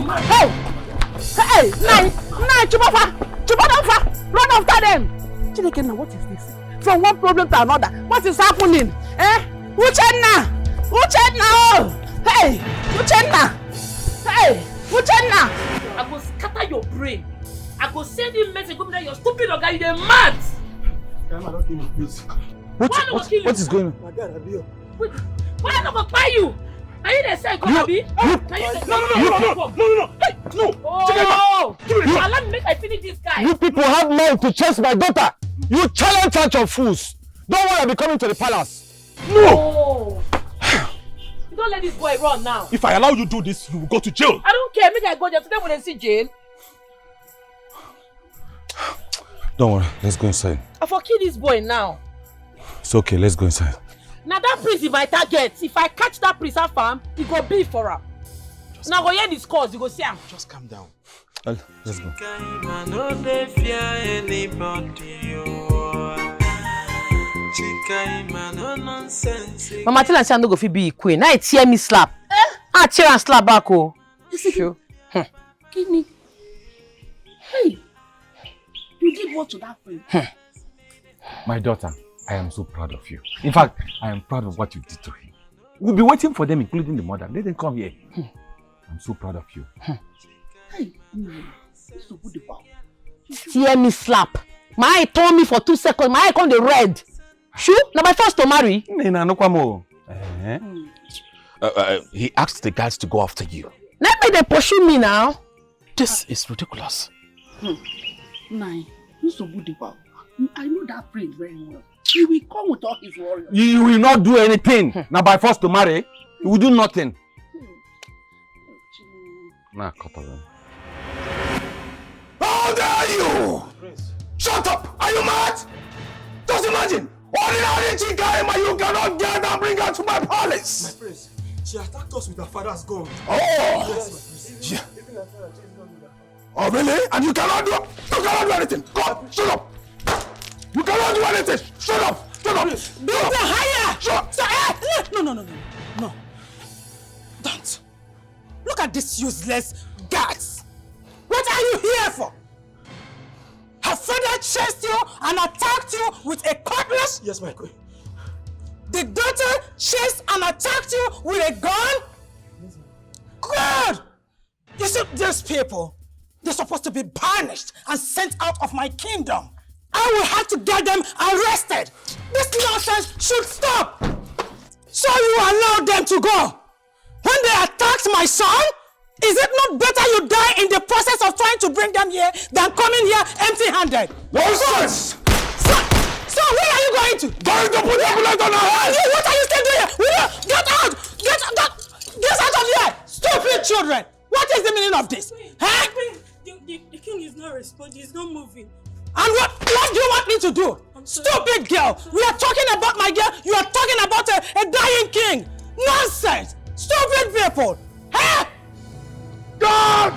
Hey! Hey! Nine, Chubafa! Run after them! Chineke, now what is this? From one problem to another. What is happening? Uchenna! Oh! Hey! Uchenna! Hey! Uchenna! I go scatter your brain. I go send you message go be your stupid oga, you dey mad. What is going on? My God, Abio. Why I not go buy you? Are you the same Abi? No. Hey, no. Oh! Allow me make I finish this guy. You people have mind to chase my daughter. You challenge church of fools. Don't worry, I'll be coming to the palace. No! Oh. You don't let this boy run now. If I allow you to do this, you will go to jail. I don't care. Make I go there. Today when they see jail. Don't worry, let's go inside. I for kill this boy now. It's okay, let's go inside. Now that prince is my target. If I catch that prince at farm, he go be for him. Now go hear this cause, you go see him. Just calm down. Let's go. I no dey fear anybody, Chika, man, no nonsense. Mama tell her no go fit be queen. Now it hear me slap. I tear and slap back oh. Sure. Kidney. Hey! You did what to that friend? My daughter, I am so proud of you. In fact, I am proud of what you did to him. We'll be waiting for them, including the mother. Let them come here. I'm so proud of you. Hey, this is a good about. Hear me slap. My eye told me for 2 seconds. My eye come the red. Sure? Now my first to marry. He asked the guys to go after you. Now they pursue me now. This is ridiculous. Nine, this is a good about. I know that prince very well. He will come with all his warriors. You will not do anything. Now by force to marry, you will do nothing. Nah, cut of them. How dare you! Shut up! Are you mad? Just imagine! Ordinary Chika, you cannot get and bring her to my palace! My prince, she attacked us with her father's gun. Oh! Yes, yeah. Oh, really? And you cannot do anything! Go! Shut up! You cannot do anything! Shut up! Shut up! Build higher! Shut up! No. Don't. Look at this useless guards. What are you here for? Her father chased you and attacked you with a cutlass? Yes, my queen. The daughter chased and attacked you with a gun? Good! You see, these people, they're supposed to be banished and sent out of my kingdom. I will have to get them arrested. This nonsense should stop. So you allow them to go. When they attacked my son, is it not better you die in the process of trying to bring them here than coming here empty-handed? Nonsense! So where are you going to? Going to put the bullet on her head! What are you still doing here? Get out! Get out of here! Stupid children! What is the meaning of this? Huh? The king is not responding, he's not moving. And what do you want me to do? Stupid girl! We are talking about my girl, you are talking about a dying king! Nonsense! Stupid people! Huh? Guards!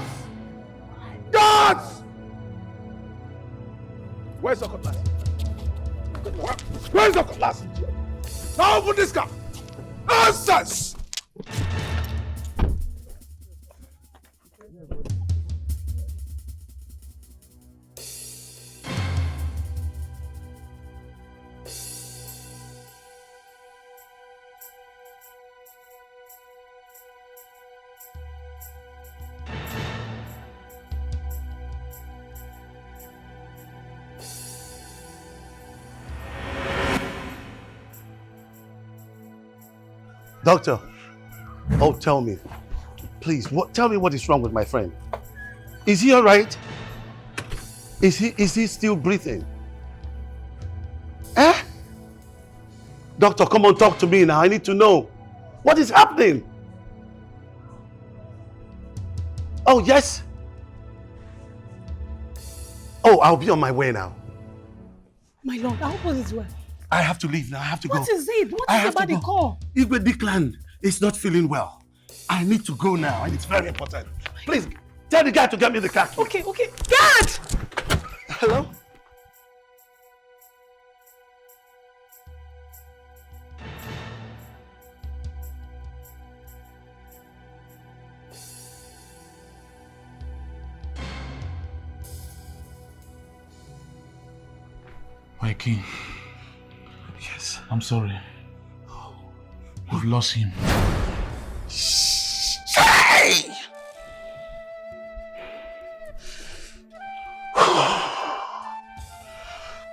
Guards! Where's the cutlass? Where's the cutlass? Now open this car! Nonsense! Doctor, tell me, please, tell me what is wrong with my friend. Is he all right? Is he still breathing? Doctor, come on, talk to me now. I need to know. What is happening? Oh, yes. Oh, I'll be on my way now. My lord, I hope all is well. I have to leave now. I have to go. What is it? What is about the call? Igwe Dickland is not feeling well. I need to go now, and it's very important. Please, tell the guy to get me the car. Okay. Guard! Hello? My king. Yes. I'm sorry. We've lost him. Hey!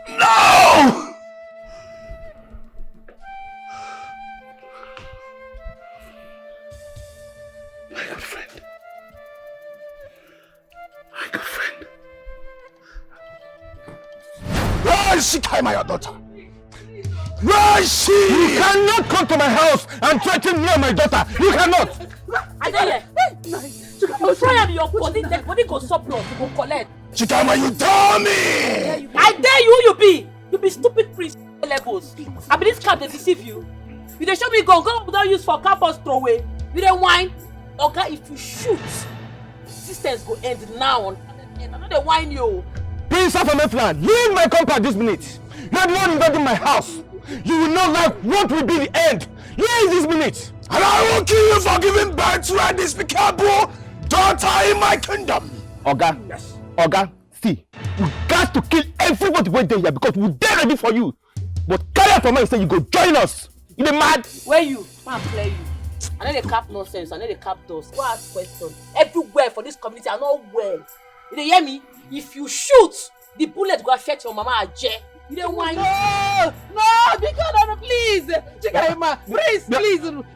No! My good friend. My good friend. Where is Chika, my daughter? Where is she? You cannot come to my house and threaten me and my daughter. You cannot. I tell you. You try and your body, dead body go surplus, you go collect. Chikama, you tell me! I dare you, you be! You be stupid priest levels. I be this cap they deceive you. You dey show me gun without use for campus throwaway. You dey whine. Okay, if you shoot, systems go end now. I know they whine you. Prince of Ametland, leave my compound this minute. You are the one invading my house. You will not like what will be the end. Leave this minute. And I will kill you for giving birth to a despicable daughter in my kingdom. Oga, yes. Oga, see, you got to kill everybody who there here because we're there ready for you. But carry out for me and say you go join us. You be mad? Where you? Man, play you. I know they cap nonsense. I know they cap those. Go ask questions. Everywhere for this community, I know well. You dey hear me? If you shoot, the bullet go affect your mama Aje. You don't want No, because please. Chika, please.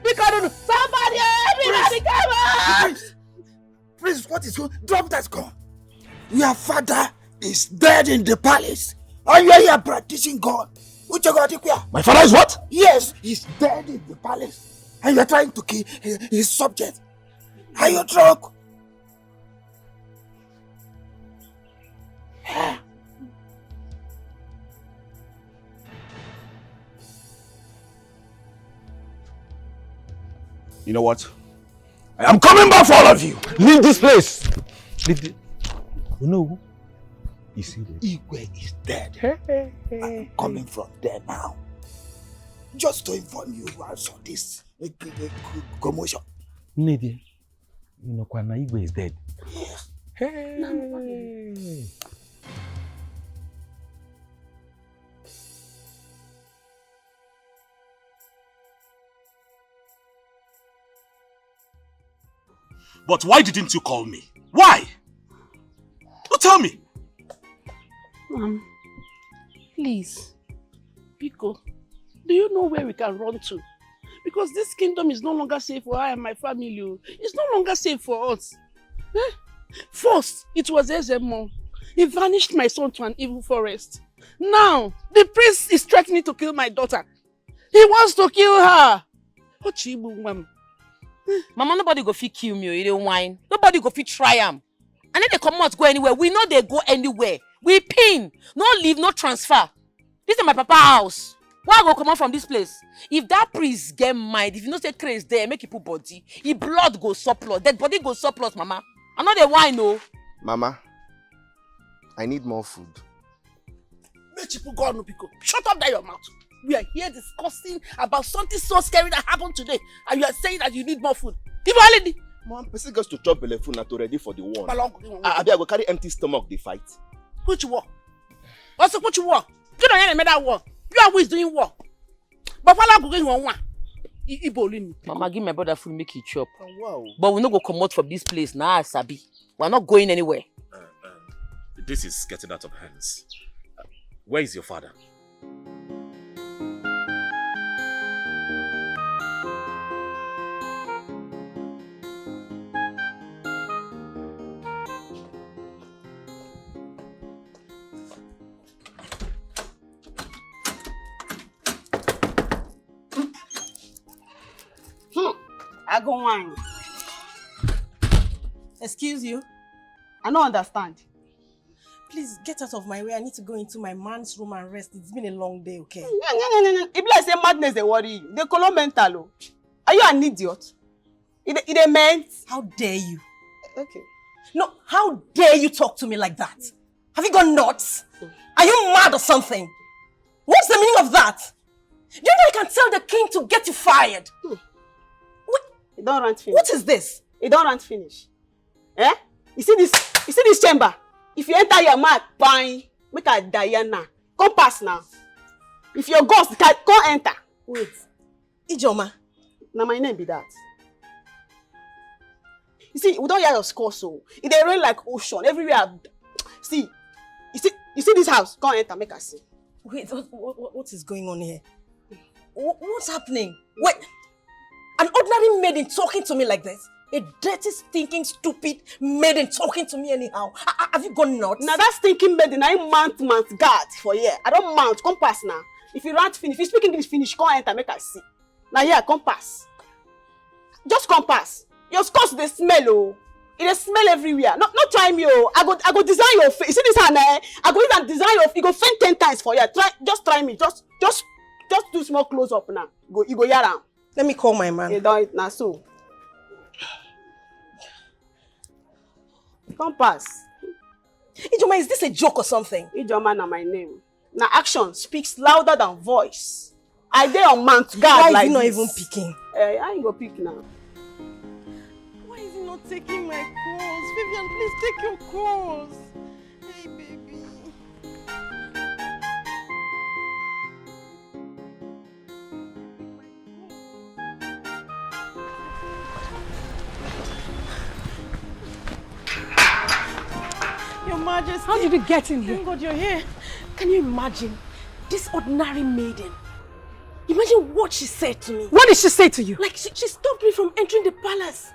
Because somebody, everybody come on. Please, what is going on? Drop that gun. Your father is dead in the palace. And you are here practicing God. My father is what? Yes, he's dead in the palace. And you are trying to kill his subject. Are you drunk? You know what? I am coming back for all of you. Leave this place. Leave the... You know who? Is he dead? Igwe is dead. I'm coming from there now. Just to inform you about this commotion. Nede, you know Kwana Igwe is dead. Yes. Hey. But why didn't you call me? Why? Oh, tell me. Please, Biko, do you know where we can run to? Because this kingdom is no longer safe for I and my family. It's no longer safe for us. First, it was Ezemo. He vanished my son to an evil forest. Now, the priest is threatening to kill my daughter. He wants to kill her. Mama, nobody go fit kill me, you don't whine. Nobody go fit try am. And then they come out go anywhere. We know they go anywhere. We pin. No leave, no transfer. This is my papa house. Why I go come out from this place? If that priest get mind, if you know say craze there, make you put body. If blood go surplus, dead body go surplus, mama. I know they whine, no. Mama, I need more food. Shut up there your mouth. We are here discussing about something so scary that happened today, and you are saying that you need more food. Give already. Mom, person gets to chop belle food to ready for the war. I go carry empty stomach the fight. Which war? What's which war? You don't hear that war. You are always doing war. But while I'm going on one, Mama, give my brother food, make it chop. Oh, wow. But we no go come out from this place now, Sabi. We're not going anywhere. This is getting out of hands. Where is your father? I go wine. Excuse you? I don't understand. Please get out of my way. I need to go into my man's room and rest. It's been a long day, okay? If I say madness, they worry you. They call mental. Are you an idiot? It meant. How dare you? Okay. No, how dare you talk to me like that? Have you gone nuts? Are you mad or something? What's the meaning of that? Do you know I can tell the king to get you fired? It don't run finish. What is this? It don't run finish. Eh? You see this chamber? If you enter your mouth, bang, make a Diana. Come pass now. If your ghost can come enter. Wait. Ijoma. Now my name be that. You see, we don't hear your score so. It dey rain like ocean everywhere. See, you see this house? Come enter, make us see. Wait, what is going on here? What's happening? Wait, an ordinary maiden talking to me like this? A dirty, stinking, stupid maiden talking to me anyhow? Have you gone nuts? Now that stinking maiden, I mount guard for here. I don't mount. Come pass now. If you rant finish, if you speak English finish, come enter, make us see. Now here, come pass. Just come pass. Your scores they smell, oh. It smell everywhere. Not try me, oh. I go design your face. You see this hand, eh? I go even design your face. You go faint 10 times for you. Just try me. Just do small close up now. You go yara. Let me call my man. You don't now so. Come pass. Ijoma, is this a joke or something? Ijoma na my name. Now action speaks louder than voice. I dey on mount guard Why like is he not this. even picking? I ain't go pick now. Why is he not taking my calls? Vivian, please take your calls. Hey, baby. Your Majesty. How did you get in here? Thank God you're here. Can you imagine? This ordinary maiden. Imagine what she said to me. What did she say to you? Like she stopped me from entering the palace.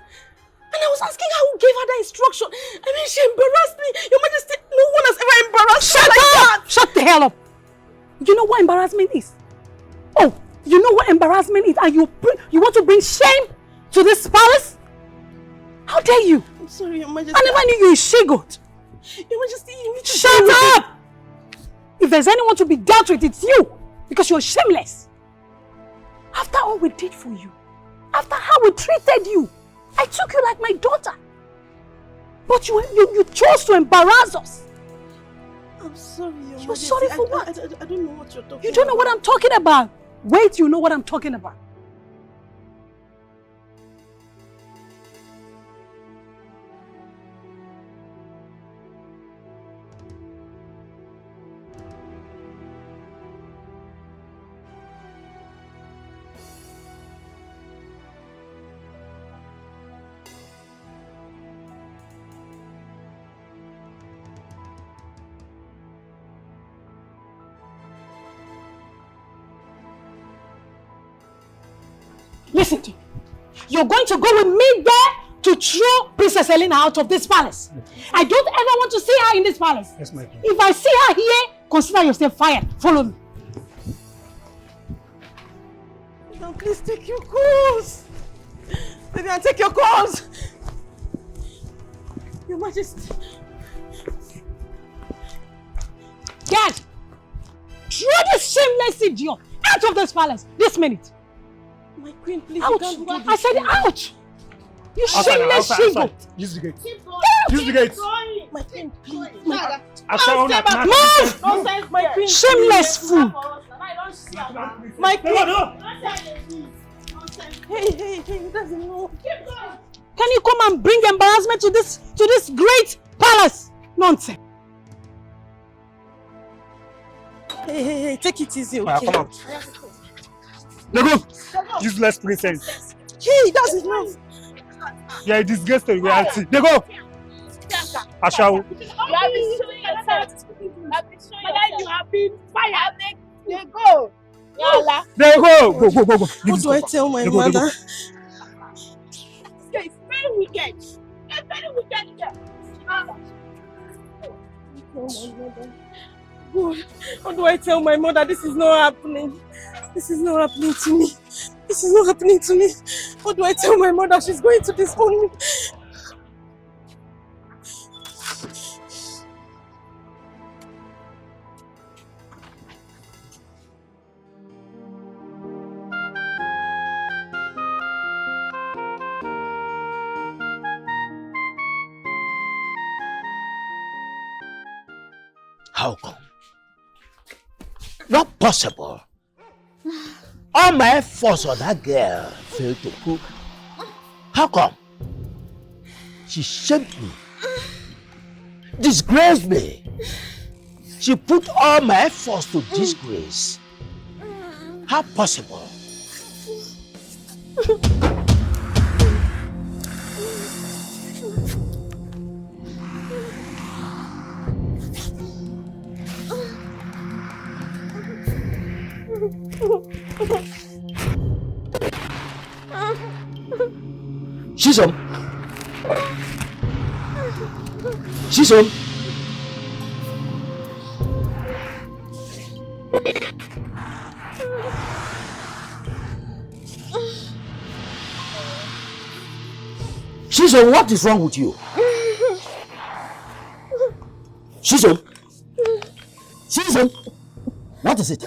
And I was asking her who gave her that instruction. I mean, she embarrassed me. Your Majesty, no one has ever embarrassed me like that. Shut the hell up! You know what embarrassment is? Oh, you know what embarrassment is? And you want to bring shame to this palace? How dare you? I'm sorry, Your Majesty. I never knew you were she-goat. Your Majesty, you need to... Shut up! If there's anyone to be dealt with, it's you. Because you're shameless. After all we did for you, after how we treated you, I took you like my daughter. But you chose to embarrass us. I'm sorry, Your You're Majesty. sorry for what? I don't know what you're talking about. You don't know what I'm talking about. Wait, you know what I'm talking about. Listen to me. You're going to go with me there to throw Princess Helena out of this palace. I don't ever want to see her in this palace. Yes, my queen. If I see her here, consider yourself fired. Follow me. Now, please take your calls. Baby, I'll take your calls. Your Majesty. Dad, throw this shameless idiot out of this palace this minute. My queen, please. Ouch! You can't do this. I said ouch! You shameless outside. she-goat! Use the gate. Get Use the gate. My queen, please. Move! My queen, Shameless fool! My queen. Hey, he doesn't know. Can you come and bring embarrassment to this great palace? Nonsense! Hey, take it easy, Ah, okay? come out. They go. Useless princess. Hey, that's enough. You are a disgrace to reality. They go. Ashawo. You have been showing yourself. You have been fired. They go. Yala. They go. Go. What do I tell my mother? It's very wicked. It's very wicked here. God, how do I tell my mother this is not happening? This is not happening to me. This is not happening to me. How do I tell my mother she's going to disown me? How come? Not possible. All my efforts on that girl failed to cook. How come? She shamed me, disgraced me, She put all my efforts to disgrace. How possible? Chisom. Chisom. Chisom, what is wrong with you? Chisom. Chisom. What is it?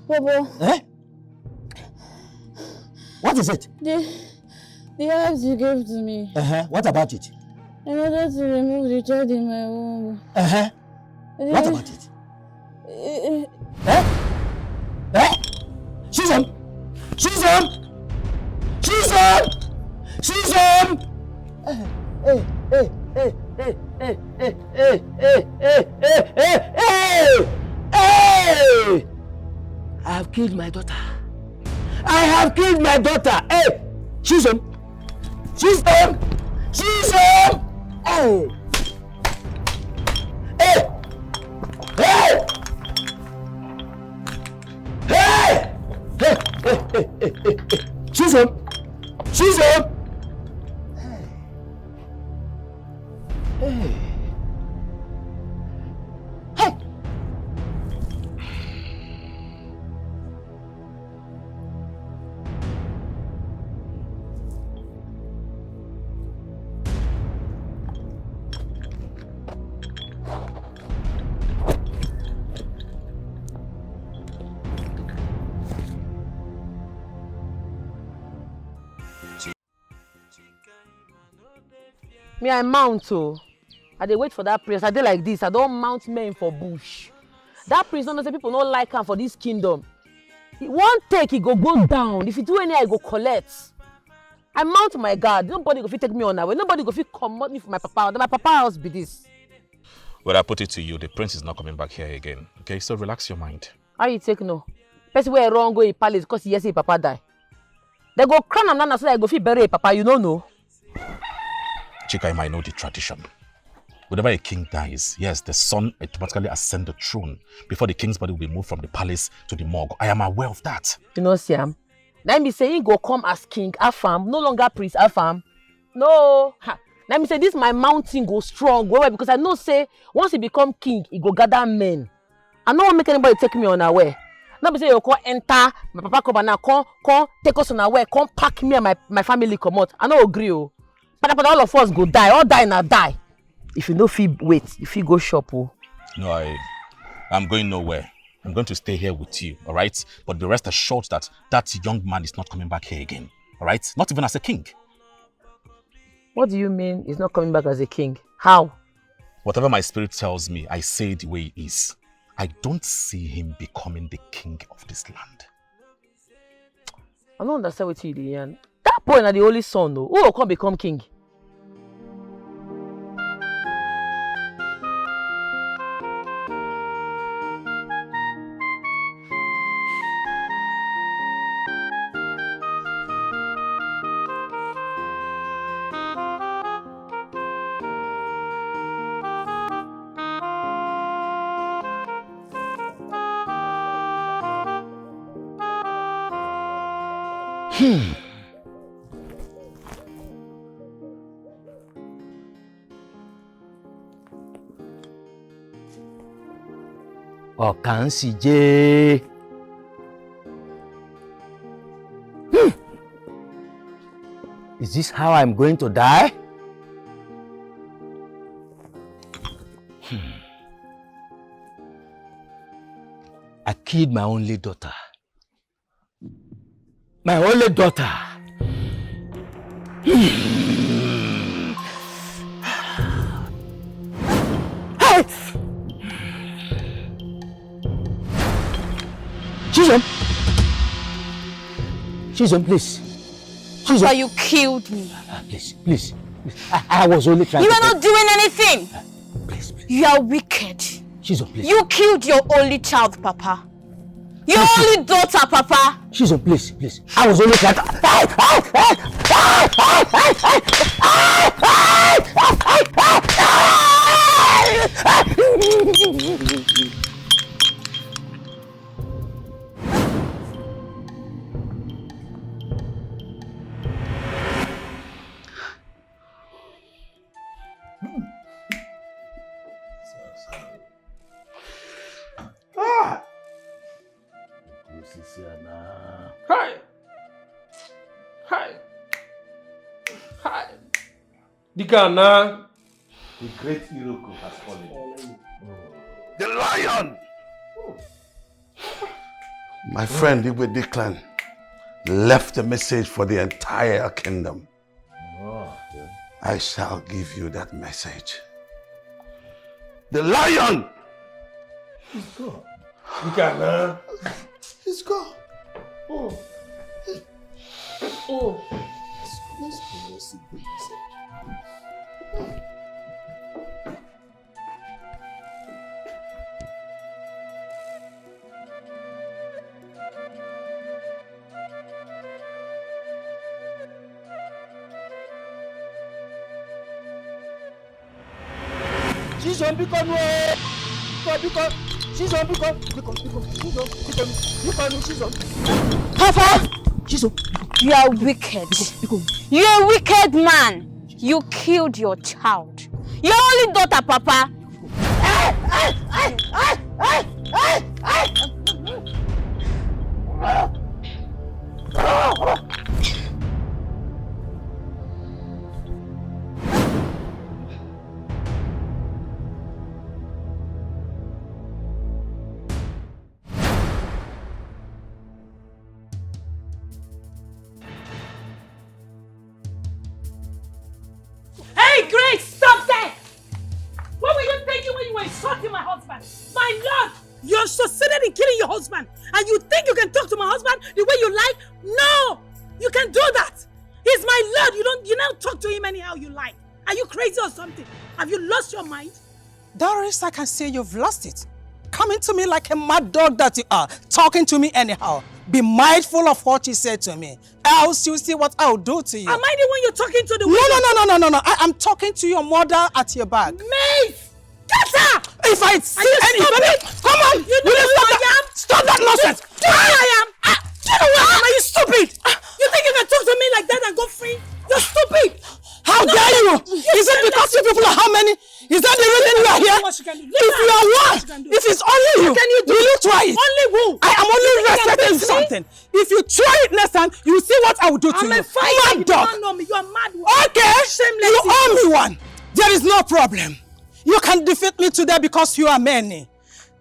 Papa. Eh? What is it? The herbs you gave to me. What about it? I wanted to remove the child in my womb. What about it? Chisom! Chisom! Chisom! Chisom! Hey! I have killed my daughter. I have killed my daughter. Hey! Chisom! Chisom! Chisom! Hey! Hey! Hey! Hey! Hey! Chisom! Chisom! Hey! Hey! Me, I mount oh. I dey wait for that prince. I dey like this. I don't mount men for bush. That prince don't know say people don't like him for this kingdom. One take he go down. If he do any, I go collect. I mount my guard. Nobody go fit take me on that way. Nobody go fit comot me from my papa. My papa house be this. Well, I put it to you, the prince is not coming back here again. Okay, so relax your mind. How you take no? Person where wrong go in palace because he hear say papa die. They go crown am nana so that I go fit bury papa. You don't know. Chika, you might know the tradition. Whenever a king dies, yes, the son automatically ascends the throne before the king's body will be moved from the palace to the morgue. I am aware of that. You know, Siam. Let me say he go come as king Afam, no longer prince Afam. No. Let me say this my mountain go strong. Why? Because I know say once he become king, he go gather men. I don't want make anybody take me unaware. Let me say you come enter, my papa come now, come take us unaware, come pack me and my family come out. I don't agree. Oh. But all of us go die, all die now die. If you no feel wait, if you go shop, oh. No, I'm going nowhere. I'm going to stay here with you, all right? But be rest assured that that young man is not coming back here again, all right? Not even as a king. What do you mean he's not coming back as a king? How? Whatever my spirit tells me, I say it the way he is. I don't see him becoming the king of this land. I don't understand what you did. That boy is the only son, though. Who will come become king? Okansije. Is this how I'm going to die? I killed my only daughter. My only daughter. Chisom, please. Chisom. Papa, you killed me. Please. I was only trying You to... are not doing anything. Please. You are wicked. Chisom, please. You killed your only child, Papa. Your only daughter, Papa. Chisom, please, please. I was only trying to... Hi. Hi. Hi. Dikana. The great Iroko has fallen. The lion! My friend Igwe Declan left a message for the entire kingdom. I shall give you that message. The lion! He's gone. Dikana. He's gone. Oh. Oh. Let's go. Chisom, because Papa! You are wicked. You are a wicked man. You killed your child. Your only daughter, Papa. Hey, Grace, stop that! What were you thinking when you were insulting my husband? My lord, you're succeeded in killing your husband, and you think you can talk to my husband the way you like? No, you can do that. He's my lord. You now talk to him anyhow you like. Are you crazy or something? Have you lost your mind? Doris, I can say you've lost it. Coming to me like a mad dog that you are, talking to me anyhow. Be mindful of what you said to me, else you see what I'll do to you. Am I the one you're talking to? No. I am talking to your mother at your back. Mace! Get her! If I see anybody, come on! You know who I am? Stop that nonsense! Do you know who I am? Do you know who I am? Are you stupid? You think you can talk to me like that and go free? You're stupid! How dare you? Is it because you people are how many? Is that the reason you are here? If you are one, if it's only you, will you try it? Only who? I am only respecting something. If you try it next time, you will see what I will do to you. I'm a fighter. You dog. don't know me. You are mad. Okay, Shameless. you owe me one. There is no problem. You can defeat me today because you are many.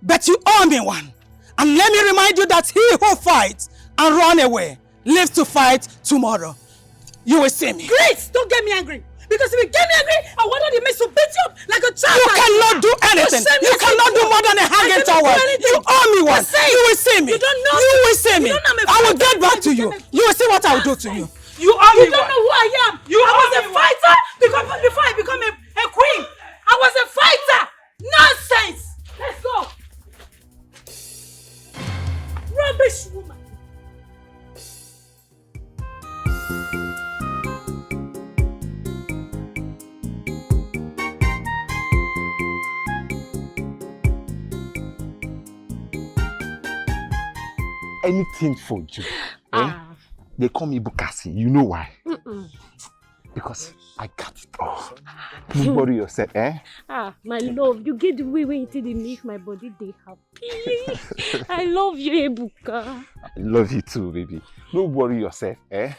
But you owe me one. And let me remind you that he who fights and run away lives to fight tomorrow. You will see me. Grace, don't get me angry. Because if you get me angry, I wanted the mace to beat you up like a child. You cannot do anything. You cannot do more than a hanging towel. You owe me one. You will see me. You don't know. You will see me. I will get back to you. You will see what I will do to you. You owe me. You don't know who I am. I was a fighter before I become a queen. I was a fighter. Nonsense. Let's go. Rubbish woman. Anything for you. They call me Bukasi. You know why? Because I got it all. Don't worry yourself, eh? My love, you get the way when you make my body day happy. I love you, Ebuka. I love you too, baby. Don't worry yourself, eh?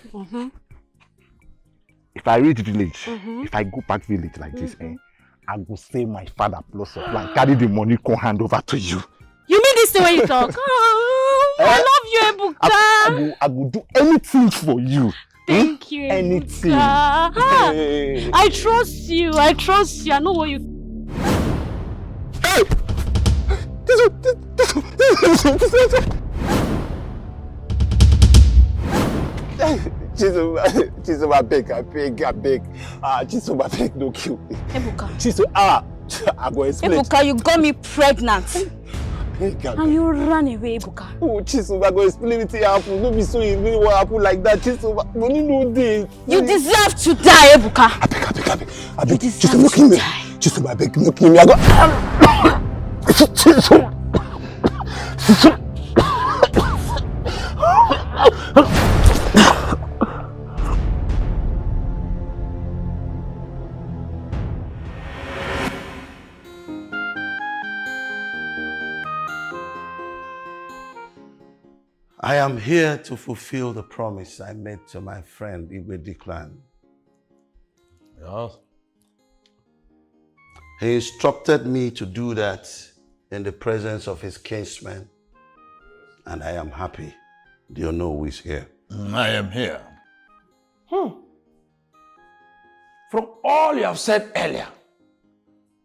If I reach village, if I go back village like this, I go say my father plus of land, carry the money, come hand over to you. You mean this the way you talk? I love you, Ebuka. I will do anything for you. Thank you, anything. Hey. I trust you. I know what you. Hey! Jesus, I beg. Jesus, I beg, don't kill me. Ebuka. Jesus, I go explain. Ebuka, you got me pregnant. And you ran away, Ebuka. Oh, Chisom, I go explain it happen. Don't be so angry what happened like that. Chisom, I don't know this. You deserve to die, Ebuka. I beg. Chisom, no kill me. Chisom, I beg, no kill me. I go. Chisom. I am here to fulfill the promise I made to my friend Igwe Declan. Yes. He instructed me to do that in the presence of his kinsmen, and I am happy. Do you know who is here? I am here. From all you have said earlier,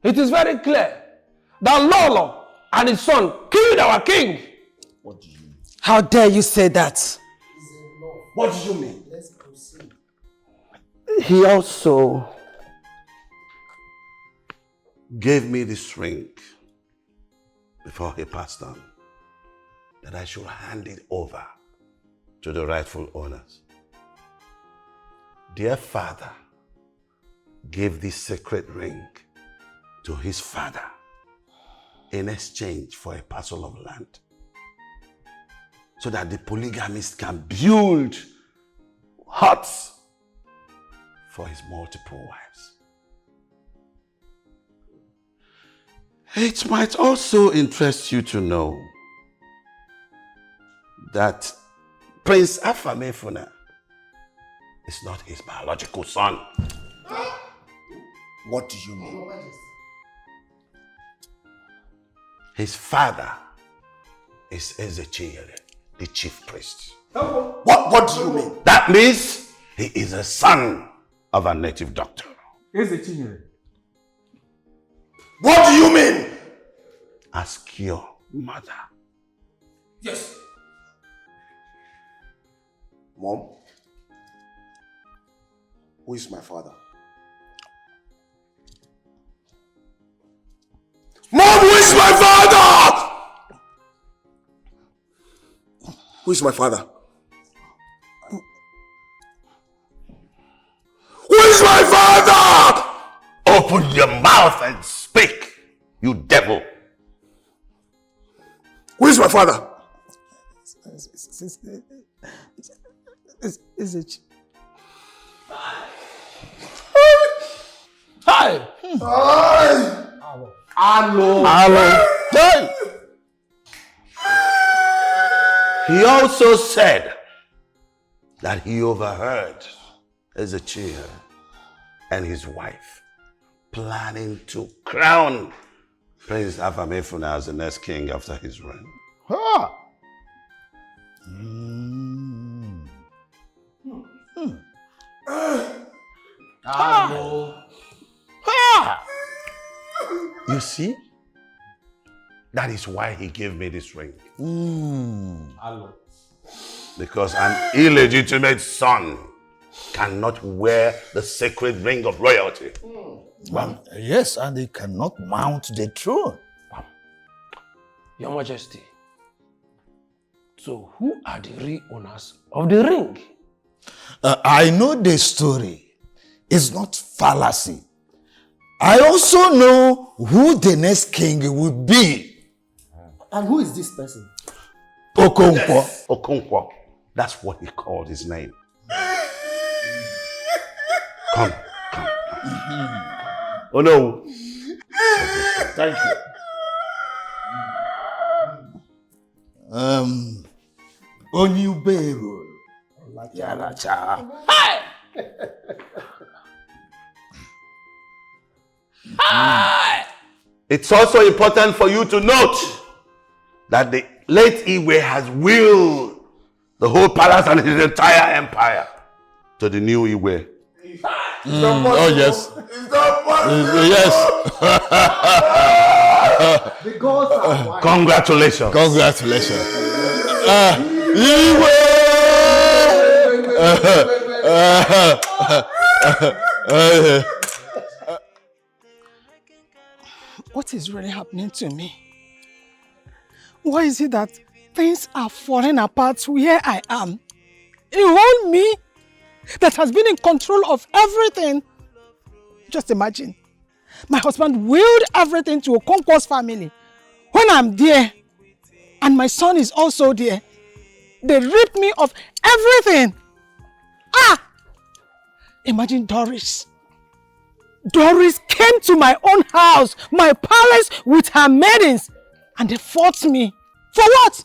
it is very clear that Lolo and his son killed our king. What do you mean? How dare you say that? What do you mean? Let's proceed. He also gave me this ring before he passed on, that I should hand it over to the rightful owners. Dear father gave this sacred ring to his father in exchange for a parcel of land, so that the polygamist can build huts for his multiple wives. It might also interest you to know that Prince Afamefuna is not his biological son. What do you mean? His father is Ezechiel, the chief priest. What do you mean? That means he is a son of a native doctor. Ezechiel. What do you mean? Ask your mother. Yes. Mom, who is my father? Mom, who is my father? Who is my father? Who is my father? Open your mouth and speak, you devil. Who is my father? Is it? Hi! Hello. Hey! He also said that he overheard Ezechiel and his wife planning to crown Prince Afamefuna as the next king after his reign. Ha! You see? That is why he gave me this ring. Because an illegitimate son cannot wear the sacred ring of royalty. Yes, and they cannot mount the throne. Your Majesty. So who are the real owners of the ring? I know the story. It's not fallacy. I also know who the next king will be. And who is this person? Okonkwo. Yes. Okonkwo. That's what he called his name. Come. Oh no. Thank you. Onyubero. Yalacha. Hi! Hi! It's also important for you to note that the late Igwe has willed the whole palace and his entire empire to the new Igwe. Oh yes. The gods are wise. Congratulations. Congratulations. what is really happening to me? Why is it that things are falling apart where I am? A whole me that has been in control of everything. Just imagine, my husband willed everything to Okonkwo's family. When I'm there, and my son is also there, they ripped me of everything. Imagine Doris. Doris came to my own house, my palace, with her maidens, and they fought me. For what?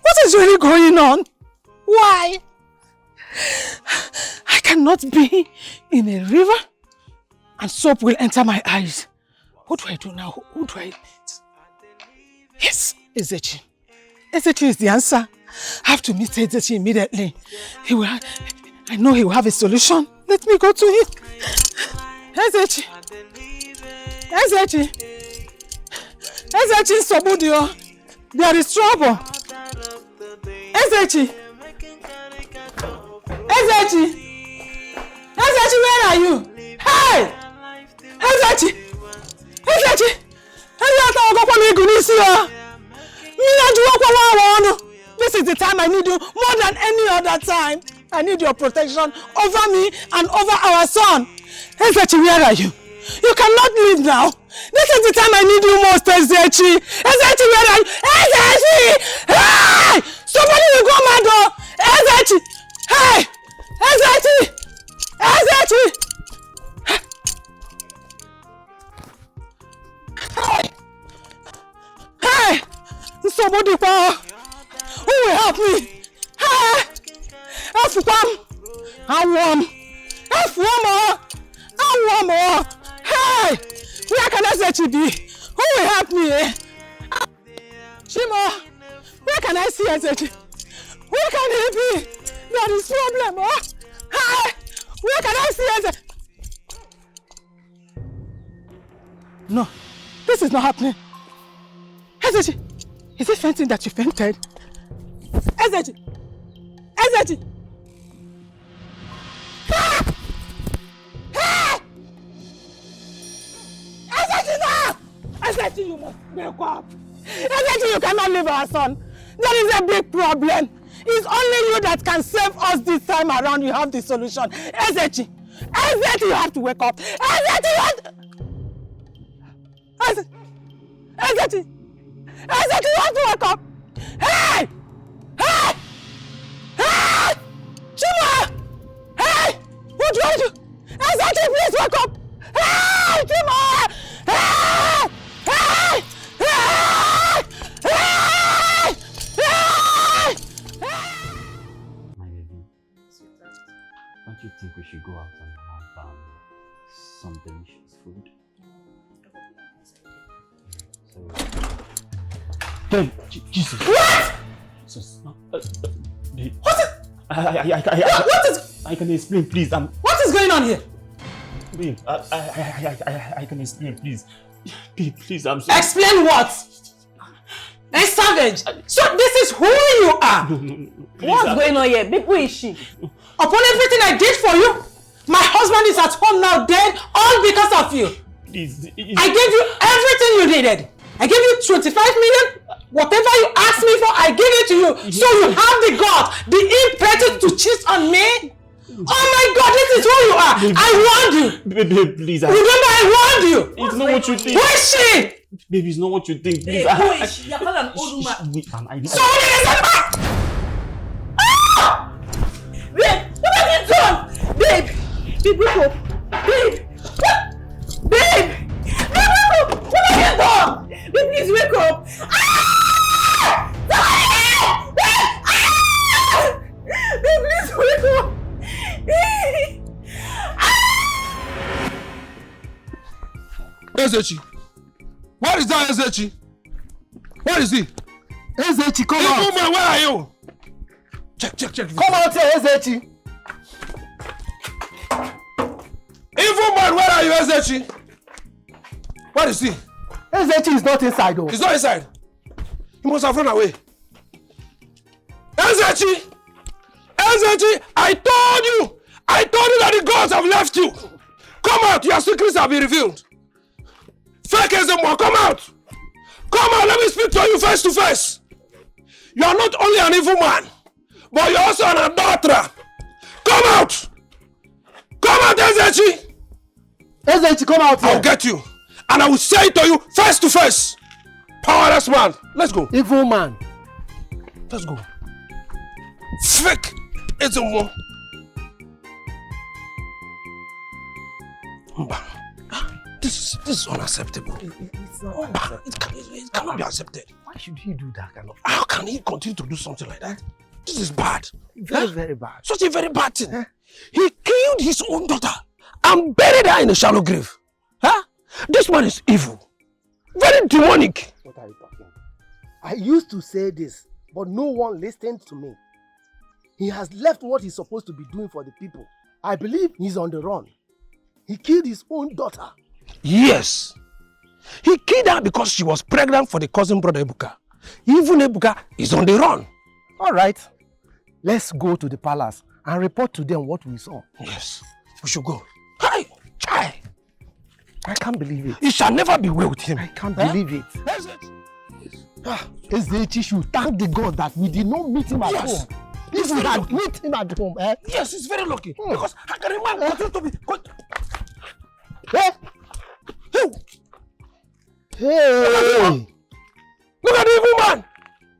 What is really going on? Why? I cannot be in a river and soap will enter my eyes. What do I do now? Who do I meet? Yes, Ezechi. Ezechi is the answer. I have to meet Ezechi immediately. I know he will have a solution. Let me go to him. Ezechi. Ezechi. Ezechi Sobudio. There is trouble. Ezechi. Ezechi. Ezechi, where are you? Hey! Ezechi. Ezechi. This is the time I need you more than any other time. I need your protection over me and over our son. Ezechi, where are you? You cannot leave now. This is the time I need you most, Ezechi. Ezechi, where are you? Ezechi! Hey! Somebody will go mad. Ezechi! Hey! Ezechi! Ezechi! Hey! Hey! Somebody, who will help me? Hey! F1! I'm warm! F1 more! I'm warm more! Hey! Where can Ezechi be? Who will help me? Shimo! Where can I see Ezechi? Where can he be? There is problem, oh! Hey! Where can I see Ezechi? No, this is not happening. Ezechi! Is it fainting that you fainted? Ezechi! Ezechi! Ah! Ah! Ezechi, no! Ezechi, you must wake up! Ezechi, you cannot leave our son! There is a big problem! It's only you that can save us this time around. You have the solution. Ezechi! Ezechi, you have to wake up! Ezechi, you have to... Ezechi! Ezechi, you have to wake up! Hey! Hey! Hey! Chima! Hey! What do I do? Ezechi, please wake up! Hey! Chima! Hey! Hey! Hey! Hey! My baby, don't you think we should go out and have some delicious food? So, babe, Jesus. What? Jesus, no, babe. What is? What is? I can explain, please. What is going on here? Babe, I can explain, please. Babe, please, I'm sorry. Explain what? A savage. So this is who you are. No, What's going on here? Babe, who is she? Upon everything I did for you, my husband is at home now dead, all because of you. Please, I gave you everything you needed. I gave you 25 million. Whatever you asked me for, I gave it to you. So you have the guts, the impetus to cheat on me? Oh my God, this is who you are. I warned you. Babe, please. Remember, I warned you. It's not what you think. Who is she? Baby, it's not what you think. Please. Who is she? You're calling an old woman. Sorry, Babe, what have you done? Babe, wake up. Babe, what? Babe, wake up. What have you done? Babe, please wake up. Babe, please wake up. Ezechi, what is that, Ezechi? What is it? Ezechi, come out. Woman, where are you? Check. Come out here, Ezechi. Evil man, where are you, Ezechi? What is he? Ezechi is not inside, though. He's not inside. He must have run away. Ezechi! Ezechi, I told you that the gods have left you. Come out, your secrets have been revealed. Fake Ezemo, come out! Come out, let me speak to you face to face. You are not only an evil man, but you're also an adulterer. Come out! Come out, Ezechi! Ezechi, come out here. I'll get you. And I will say it to you face to face. Powerless man. Let's go. Evil man. Let's go. Fake Ezemo. This is unacceptable. It cannot be accepted. Why should he do that kind of thing? How can he continue to do something like that? This is bad. Very bad. Such a very bad thing. He killed his own daughter and buried her in a shallow grave. This man is evil. Very demonic. What are you talking? I used to say this, but no one listened to me. He has left what he's supposed to be doing for the people. I believe he's on the run. He killed his own daughter. Yes. He killed her because she was pregnant for the cousin brother Ebuka. Even Ebuka is on the run. All right. Let's go to the palace and report to them what we saw. Yes. We should go. Hi! Chai! I can't believe it. It shall never be well with him. I can't believe it. Ezechi should thank the God that we did not meet him at home. If we had met him at home, Yes, he's very lucky. Because how can a man continue to be... Hey! Look at the evil man!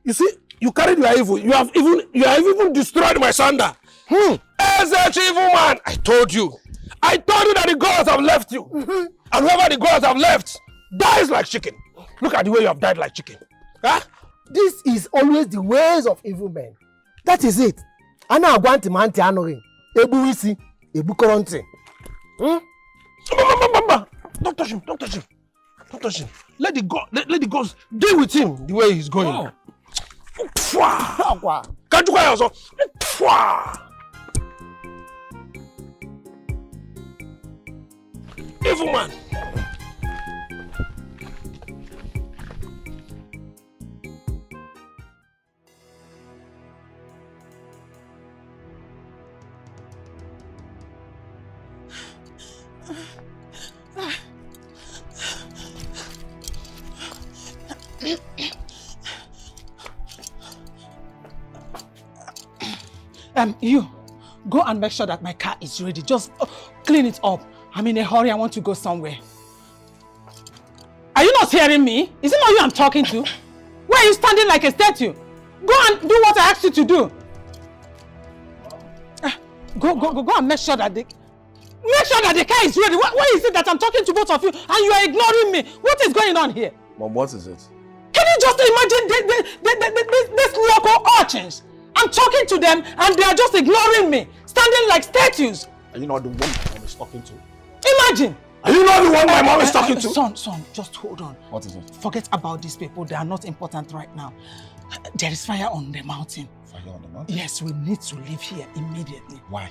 You see, you carried your evil. You have even destroyed my sander. Ezechi, evil man! I told you that the gods have left you. And whoever the gods have left dies like chicken. Look at the way you have died like chicken. This is always the ways of evil men. That is it. Ana agwanti manti anoring. Ebu isi, ebu koronti. Don't touch him. Don't touch him. Don't touch him. Let the gods deal with him the way he's going. Can't you also? Evil man. You go and make sure that my car is ready. Just clean it up. I'm in a hurry. I want to go somewhere. Are you not hearing me? Is it not you I'm talking to? Why are you standing like a statue? Go and do what I asked you to do. Go and make sure that the car is ready. Why is it that I'm talking to both of you and you are ignoring me? What is going on here? Mom, what is it? Can you just imagine these local urchins? I'm talking to them and they are just ignoring me, standing like statues. Are you not the one my mom is talking to? Imagine. Are you not the one my mom is talking to? Son, just hold on. What is it? Forget about these people. They are not important right now. There is fire on the mountain. Fire on the mountain? Yes, we need to leave here immediately. Why?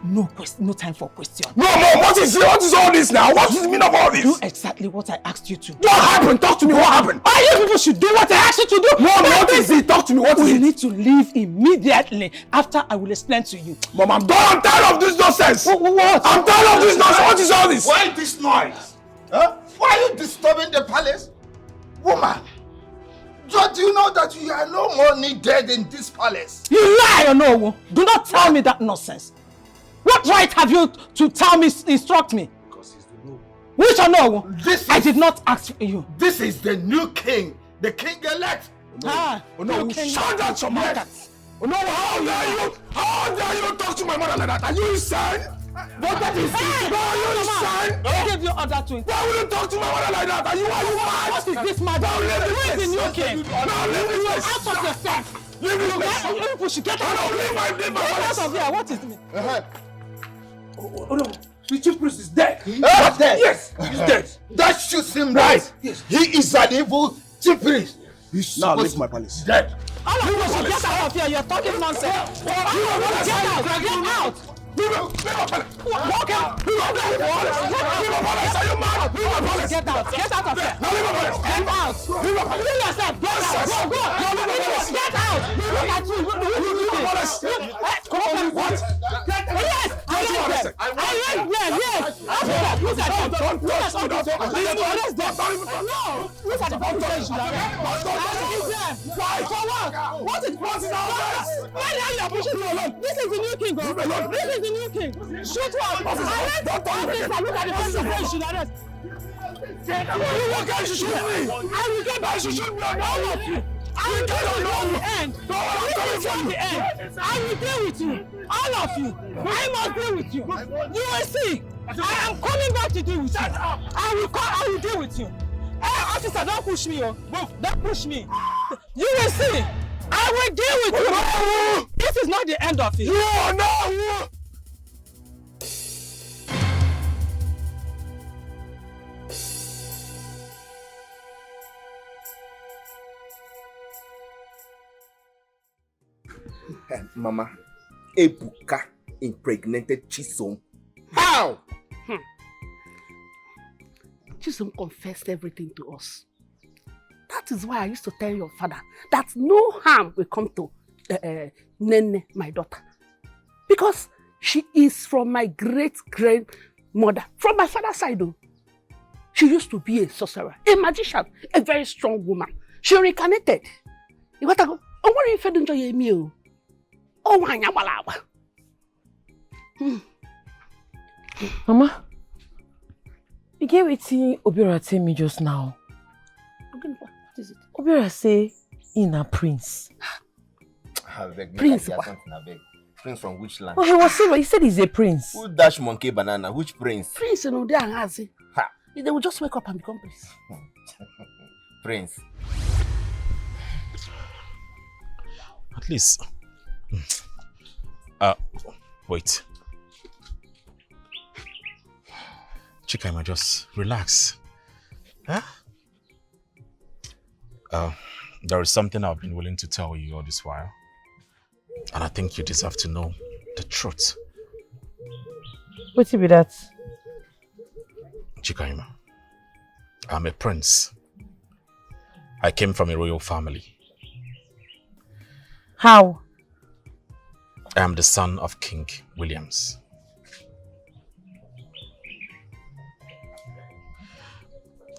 No time for question. No, Mom, what is all this now? What is the meaning of all this? Do exactly what I asked you to. What happened? Talk to me, what happened? You people should do what I asked you to do. Mom, what is it? Talk to me, what is it? We need to leave immediately. After I will explain to you. Mom, I'm done. I'm tired of this nonsense. What? I'm tired of this nonsense. What is all this? Why this noise? Why are you disturbing the palace? Woman, don't you know that you are no more needed in this palace? You lie or no? Do not tell me that nonsense. What right have you to tell me, instruct me? Because he's the new. Which or no? I did not ask you. This is the new king, the king-elect. No, shut that your mouth. No, how dare you talk to my mother like that? Are you insane? What is this? Are you insane? I gave you order to. Why would you talk to my mother like that? Are you mad? What is this mad? Who is the new king? Now leave this place. Out of yourself. Leave this place. You people should get out. Leave my Get out of here. What is me? Oh no, the chief priest is dead. Dead? Yes, he's dead. That shoots him right. Yes. He is an evil chief priest. Now leave my palace. Dead. All of you should get out of here. You're talking nonsense. Get out. Get out. Walk out. Are you mad? Get out. Get out of here. Get out. Leave yourself. Get out. Look at you. What? Yes. Yes. What is why are you pushing me alone? This is the new king. This is the new king. Shoot one. Look at the person who should arrest. You guys should shoot me. I will get back to shoot me. All of you. I will get on the end. This is the end. I will deal with you. All of you. I must deal with you. You will see. I am coming back to deal with you. I will deal with you. Hey, officer, don't push me. Don't push me. You will see. I will deal with you. This is not the end of it. No. Mama, Ebuka impregnated Chisom. How? Chisom confessed everything to us. That is why I used to tell your father that no harm will come to Nene, my daughter. Because she is from my great-grandmother, from my father's side though. She used to be a sorcerer, a magician, a very strong woman. She reincarnated. You got to go. Oh, what if you don't enjoy me? Oh, Mama, you get wetin Obiora tell me just now. What is it? Obiora say in a prince. Prince? Prince from which land? Oh, he was serious. He said he's a prince. Who dash monkey banana? Which prince? Prince, you know, they are hazy. They will just wake up and become prince. Prince. At least. Wait. Chika, just relax. Huh? There is something I've been willing to tell you all this while. And I think you deserve to know the truth. What be that? Chika, I'm a prince. I came from a royal family. How? I am the son of King Williams.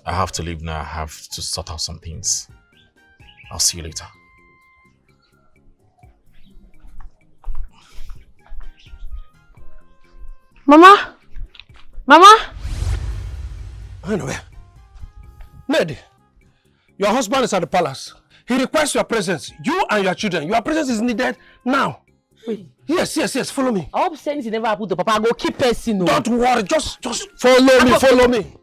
I have to leave now. I have to sort out some things. I'll see you later. Mama? Mama? Anyway, Ned, your husband is at the palace. He requests your presence. You and your children. Your presence is needed now. Wait. Yes. Follow me. I hope saying it never happened to Papa. I go keep person. No. Don't worry. Just follow me.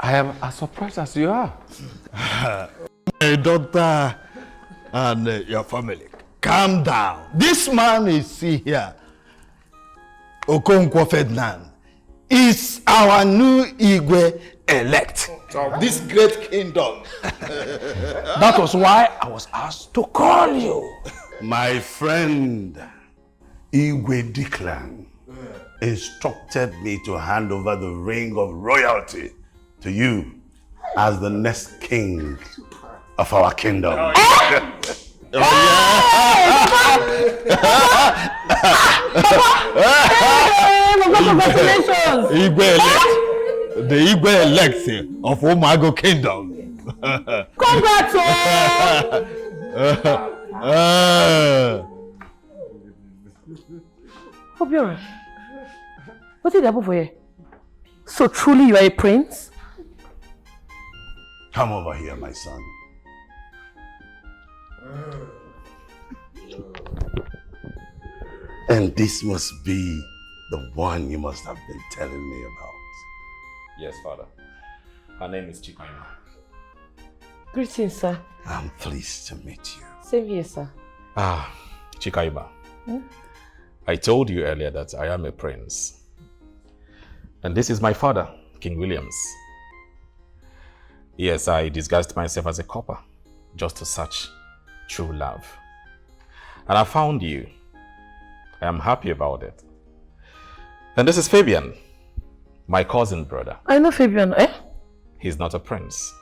I am as surprised as you are. My daughter and your family, calm down. This man is here, Okonkwo Ferdinand, is our new Igwe elect of this great kingdom. That was why I was asked to call you. My friend Igwe Declan instructed me to hand over the ring of royalty to you as the next king of our kingdom. Congratulations! The Igwe elect of Umago Kingdom. Congrats! Obiora, what did happen for you? So truly you are a prince? Come over here, my son. And this must be the one you must have been telling me about. Yes, Father. Her name is Chika. Greetings, sir. I'm pleased to meet you. Same here, sir. Chika. I told you earlier that I am a prince. And this is my father, King Williams. Yes, I disguised myself as a copper just to search true love. And I found you. I am happy about it. And this is Fabian, my cousin brother. I know Fabian, eh? He's not a prince.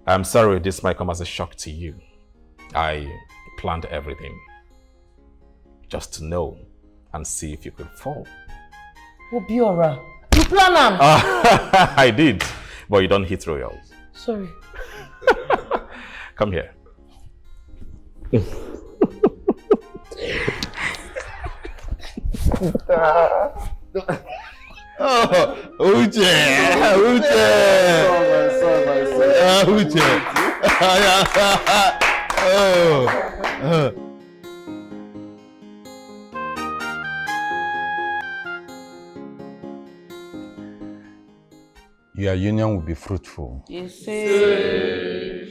I'm sorry this might come as a shock to you. I planned everything just to know and see if you could fall. Obiora, you plan them? I did, but you don't hit royals. Sorry. Come here. Oh, Uche! Uche! Your union will be fruitful. Yes, sir.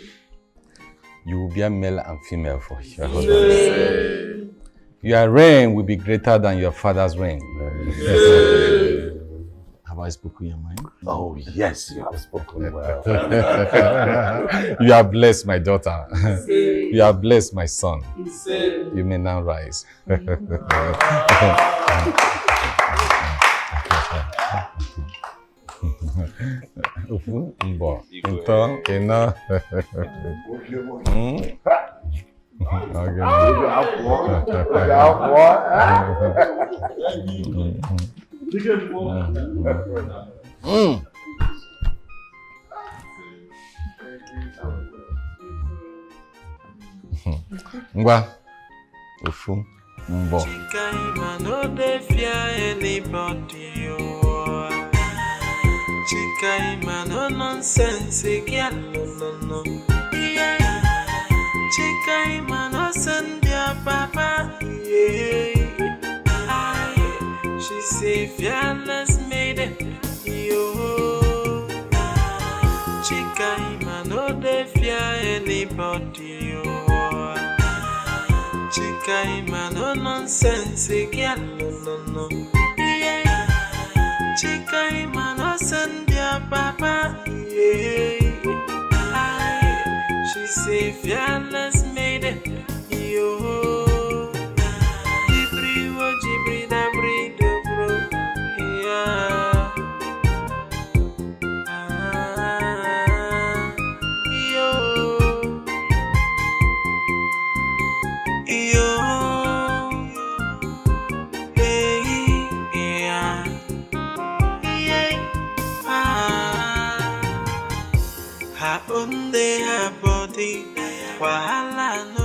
You will be a male and female for your husband. Your reign will be greater than your father's reign. Have I spoken your mind? Oh, yes, you have spoken well. You are blessed, my daughter. You are blessed, my son. You may now rise. Mbo, into, ina. Ngwa, ofu, mbo. Chika, no dey fear anybody, Chika, no nonsense, girl, no. Yeah. Chika, no send your papa, yeah. She say fearless maiden, yo. Chika, no dey fear anybody, yo. Chika, no nonsense, girl, no. Yeah. Chika, no send your papa, yeah. She say fearless maiden, yo. Jibri wo jibri da bri do bro, yeah. Yo. Hey, yeah. Her own day, her body, wahala no